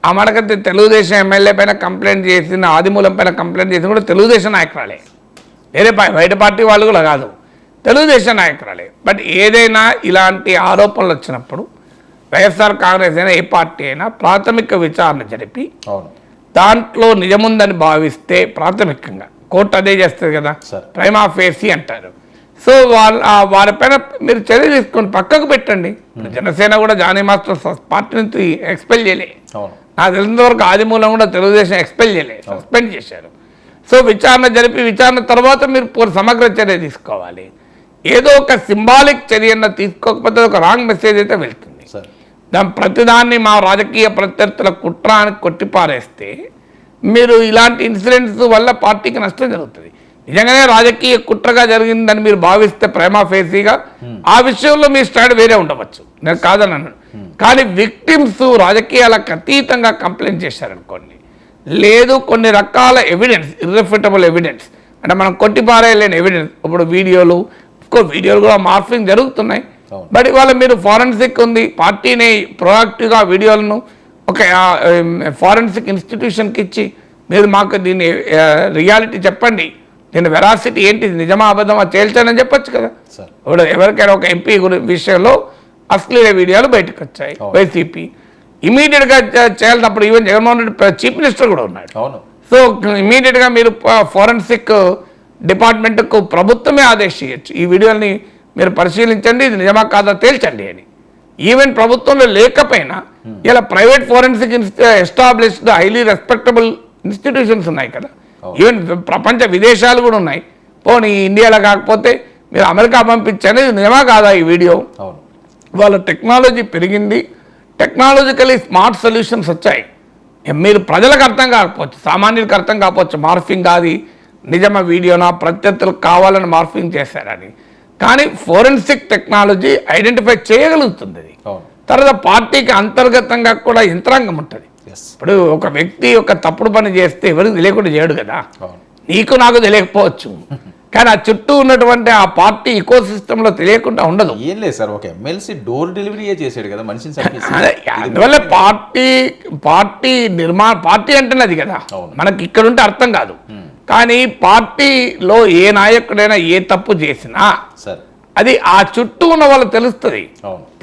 ఆ మనకైతే తెలుగుదేశం ఎమ్మెల్యే పైన కంప్లైంట్ చేసిన, ఆదిమూలం పైన కంప్లైంట్ చేసిన కూడా తెలుగుదేశం నాయకురాలే, వేరే బయట పార్టీ వాళ్ళు కూడా కాదు, తెలుగుదేశం నాయకురాలే. బట్ ఏదైనా ఇలాంటి ఆరోపణలు వచ్చినప్పుడు వైఎస్ఆర్ కాంగ్రెస్ అయినా ఏ పార్టీ అయినా ప్రాథమిక విచారణ జరిపి దాంట్లో నిజముందని భావిస్తే ప్రాథమికంగా కోర్టు అదే చేస్తుంది కదా, ప్రైమా ఫేసి అంటారు. సో వారిపైన మీరు చర్య తీసుకొని పక్కకు పెట్టండి. జనసేన కూడా జానీ మాస్టర్ పార్టీ నుంచి ఎక్స్పెల్ చేయలే, నాకు తెలిసినంత వరకు ఆదిమూలం కూడా తెలుగుదేశం ఎక్స్పెల్ చేయలే, సస్పెండ్ చేశారు. సో విచారణ జరిపి విచారణ తర్వాత మీరు సమగ్ర చర్య తీసుకోవాలి. ఏదో ఒక సింబాలిక్ చర్యను తీసుకోకపోతే ఒక రాంగ్ మెసేజ్ అయితే వెళ్తుంది. ప్రతిదాన్ని మా రాజకీయ ప్రత్యర్థుల కుట్ర అని కొట్టిపారేస్తే మీరు ఇలాంటి ఇన్సిడెంట్స్ వల్ల పార్టీకి నష్టం జరుగుతుంది. నిజంగానే రాజకీయ కుట్రగా జరిగిందని మీరు భావిస్తే ప్రైమా ఫేసీగా ఆ విషయంలో మీ స్టాండ్ వేరే ఉండవచ్చు, నేను కాదని అన్నాను. కానీ విక్టిమ్స్ రాజకీయాలకు అతీతంగా కంప్లైంట్ చేశారనుకోండి, లేదు కొన్ని రకాల ఎవిడెన్స్, ఇర్రిఫ్యూటబుల్ ఎవిడెన్స్, అంటే మనం కొట్టిపారేయలేని ఎవిడెన్స్, ఇప్పుడు వీడియోలు కూడా మార్ఫింగ్ జరుగుతున్నాయి. బట్ ఇవాళ మీరు ఫారెన్సిక్ ఉంది, పార్టీని ప్రొయాక్టివ్గా వీడియోలను ఒక ఫారెన్సిక్ ఇన్స్టిట్యూషన్కి ఇచ్చి మీరు మాకు దీన్ని రియాలిటీ చెప్పండి, దీని వెరాసిటీ ఏంటి, నిజమా అబద్ధమా తేల్చానని చెప్పొచ్చు కదా. ఇప్పుడు ఎవరికైనా ఒక ఎంపీ విషయంలో అశ్లీల వీడియోలు బయటకు వచ్చాయి, వైసీపీ ఇమీడియట్గా చేయాల్సినప్పుడు even Jaganmohan Reddy chief minister కూడా ఉన్నాడు. సో ఇమీడియట్గా మీరు ఫారెన్సిక్ డిపార్ట్మెంట్కు ప్రభుత్వమే ఆదేశించచ్చు, ఈ వీడియోని మీరు పరిశీలించండి, ఇది నిజమా కాదా తేల్చండి అని. ఈవెన్ ప్రభుత్వంలో లేకపోయినా ఇలా private forensic established highly respectable institutions ఉన్నాయి కదా, ఈవెన్ ప్రపంచ విదేశాలు కూడా ఉన్నాయి. పోనీ ఇండియాలో కాకపోతే మీరు అమెరికా పంపించండి, ఇది నిజమా కాదా ఈ వీడియో. వాళ్ళ టెక్నాలజీ పెరిగింది, టెక్నాలజికలీ స్మార్ట్ సొల్యూషన్స్ వచ్చాయి. మీరు ప్రజలకు అర్థం కాకపోవచ్చు, సామాన్యులకు అర్థం కాకపోవచ్చు మార్ఫింగ్ కాదు నిజమా వీడియోనా, ప్రత్యర్థులకు కావాలని మార్ఫింగ్ చేశారని. కానీ ఫోరెన్సిక్ టెక్నాలజీ ఐడెంటిఫై చేయగలుగుతుంది. తర్వాత పార్టీకి అంతర్గతంగా కూడా యంత్రాంగం ఉంటుంది. ఇప్పుడు ఒక వ్యక్తి ఒక తప్పుడు పని చేస్తే ఎవరికి తెలియకుండా చేయడు కదా, నీకు నాకు తెలియకపోవచ్చు, కానీ ఆ చుట్టూ ఉన్నటువంటి ఆ పార్టీ ఇకో సిస్టంలో తెలియకుండా ఉండదు. ఏం లేదు సార్, ఒక ఎమ్మెల్సీ డోర్ డెలివరీ చేశాడు కదా మనిషిని. అందువల్ల పార్టీ అంటేనే అది కదా, మనకి ఇక్కడ ఉంటే అర్థం కాదు. కానీ పార్టీలో ఏ నాయకుడైనా ఏ తప్పు చేసినా అది ఆ చుట్టూ ఉన్న వాళ్ళు తెలుస్తుంది,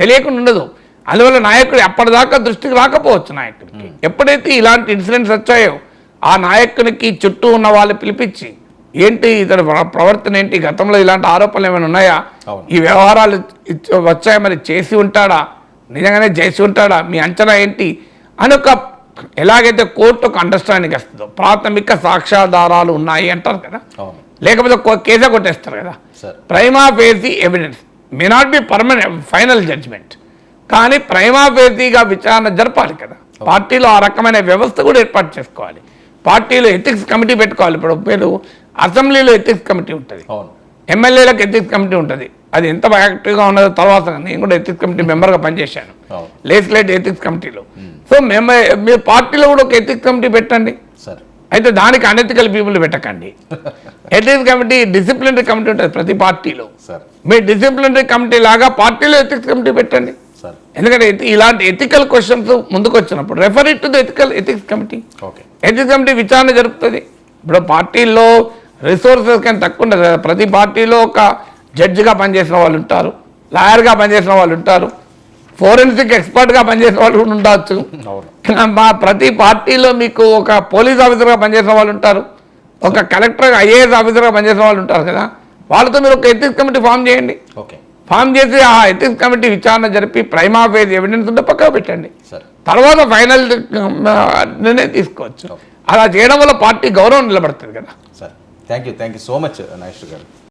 తెలియకుండా ఉండదు. అందువల్ల నాయకుడు ఎప్పటిదాకా దృష్టికి రాకపోవచ్చు నాయకుడికి. ఎప్పుడైతే ఇలాంటి ఇన్సిడెంట్స్ వచ్చాయో ఆ నాయకునికి చుట్టూ ఉన్న వాళ్ళు పిలిపించి ఏంటి ఇతని ప్రవర్తన ఏంటి, గతంలో ఇలాంటి ఆరోపణలు ఏమైనా ఉన్నాయా, ఈ వ్యవహారాలు వచ్చాయి, మరి చేసి ఉంటాడా, నిజంగానే చేసి ఉంటాడా, మీ అంచనా ఏంటి అని ఒక ఎలాగైతే కోర్టు ఒక అండర్స్టాండింగ్ వస్తుందో, ప్రాథమిక సాక్ష్యాధారాలు ఉన్నాయి అంటారు కదా, లేకపోతే కేసే కొట్టేస్తారు కదా. Prima facie evidence may not be permanent final judgment, కానీ ప్రైమా ఫేసీగా విచారణ జరపాలి కదా. పార్టీలో ఆ రకమైన వ్యవస్థ కూడా ఏర్పాటు చేసుకోవాలి, పార్టీలో ఎథిక్స్ కమిటీ పెట్టుకోవాలి. ఇప్పుడు మీరు అసెంబ్లీలో ఎథిక్స్ కమిటీ ఉంటుంది, ఎమ్మెల్యేలకు ఎథిక్స్ కమిటీ ఉంటుంది, అది ఎంత యాక్టివ్గా ఉన్నదో తర్వాత నేను కూడా ఎథిక్స్ కమిటీ మెంబర్గా పనిచేశాను, లెజిస్లేటివ్ ఎథిక్స్ కమిటీలో. సో మీరు పార్టీలో కూడా ఒక ఎథిక్స్ కమిటీ పెట్టండి. అయితే దానికి అనెథికల్ పీపుల్ పెట్టకండి. ఎథిక్స్ కమిటీ డిసిప్లినరీ కమిటీ ఉంటుంది ప్రతి పార్టీలో, మీరు డిసిప్లినరీ కమిటీ లాగా పార్టీలో ఎథిక్స్ కమిటీ పెట్టండి. ఎందుకంటే ఇలాంటి ఎథికల్ క్వశ్చన్స్ ముందుకు వచ్చినప్పుడు refer it to the ethics committee. Ethics committee విచారణ జరుపుతుంది. ఇప్పుడు పార్టీల్లో రిసోర్సెస్ కానీ తక్కువ ఉండదు కదా. ప్రతి పార్టీలో ఒక జడ్జిగా పనిచేసిన వాళ్ళు ఉంటారు, లాయర్గా పనిచేసిన వాళ్ళు ఉంటారు, ఫోరెన్సిక్ ఎక్స్పర్ట్గా పనిచేసిన వాళ్ళు కూడా ఉండవచ్చు. అవును. మా ప్రతి పార్టీలో మీకు ఒక పోలీస్ ఆఫీసర్గా పనిచేసిన వాళ్ళు ఉంటారు, ఒక కలెక్టర్ ఐఏఎస్ ఆఫీసర్గా పనిచేసిన వాళ్ళు ఉంటారు కదా. వాళ్ళతో మీరు ఒక ఎథిక్స్ కమిటీ ఫామ్ చేయండి. ఓకే ఫామ్ చేసి ఆ ఎథిక్స్ కమిటీ విచారణ జరిపి ప్రైమా ఫేజ్ ఎవిడెన్స్ ఉంటే పక్కకు పెట్టండి. సరే తర్వాత ఫైనల్ నిర్ణయం తీసుకోవచ్చు. అలా చేయడం వల్ల పార్టీ గౌరవం నిలబడుతుంది కదా. సరే thank you so much Nageshwar గారు.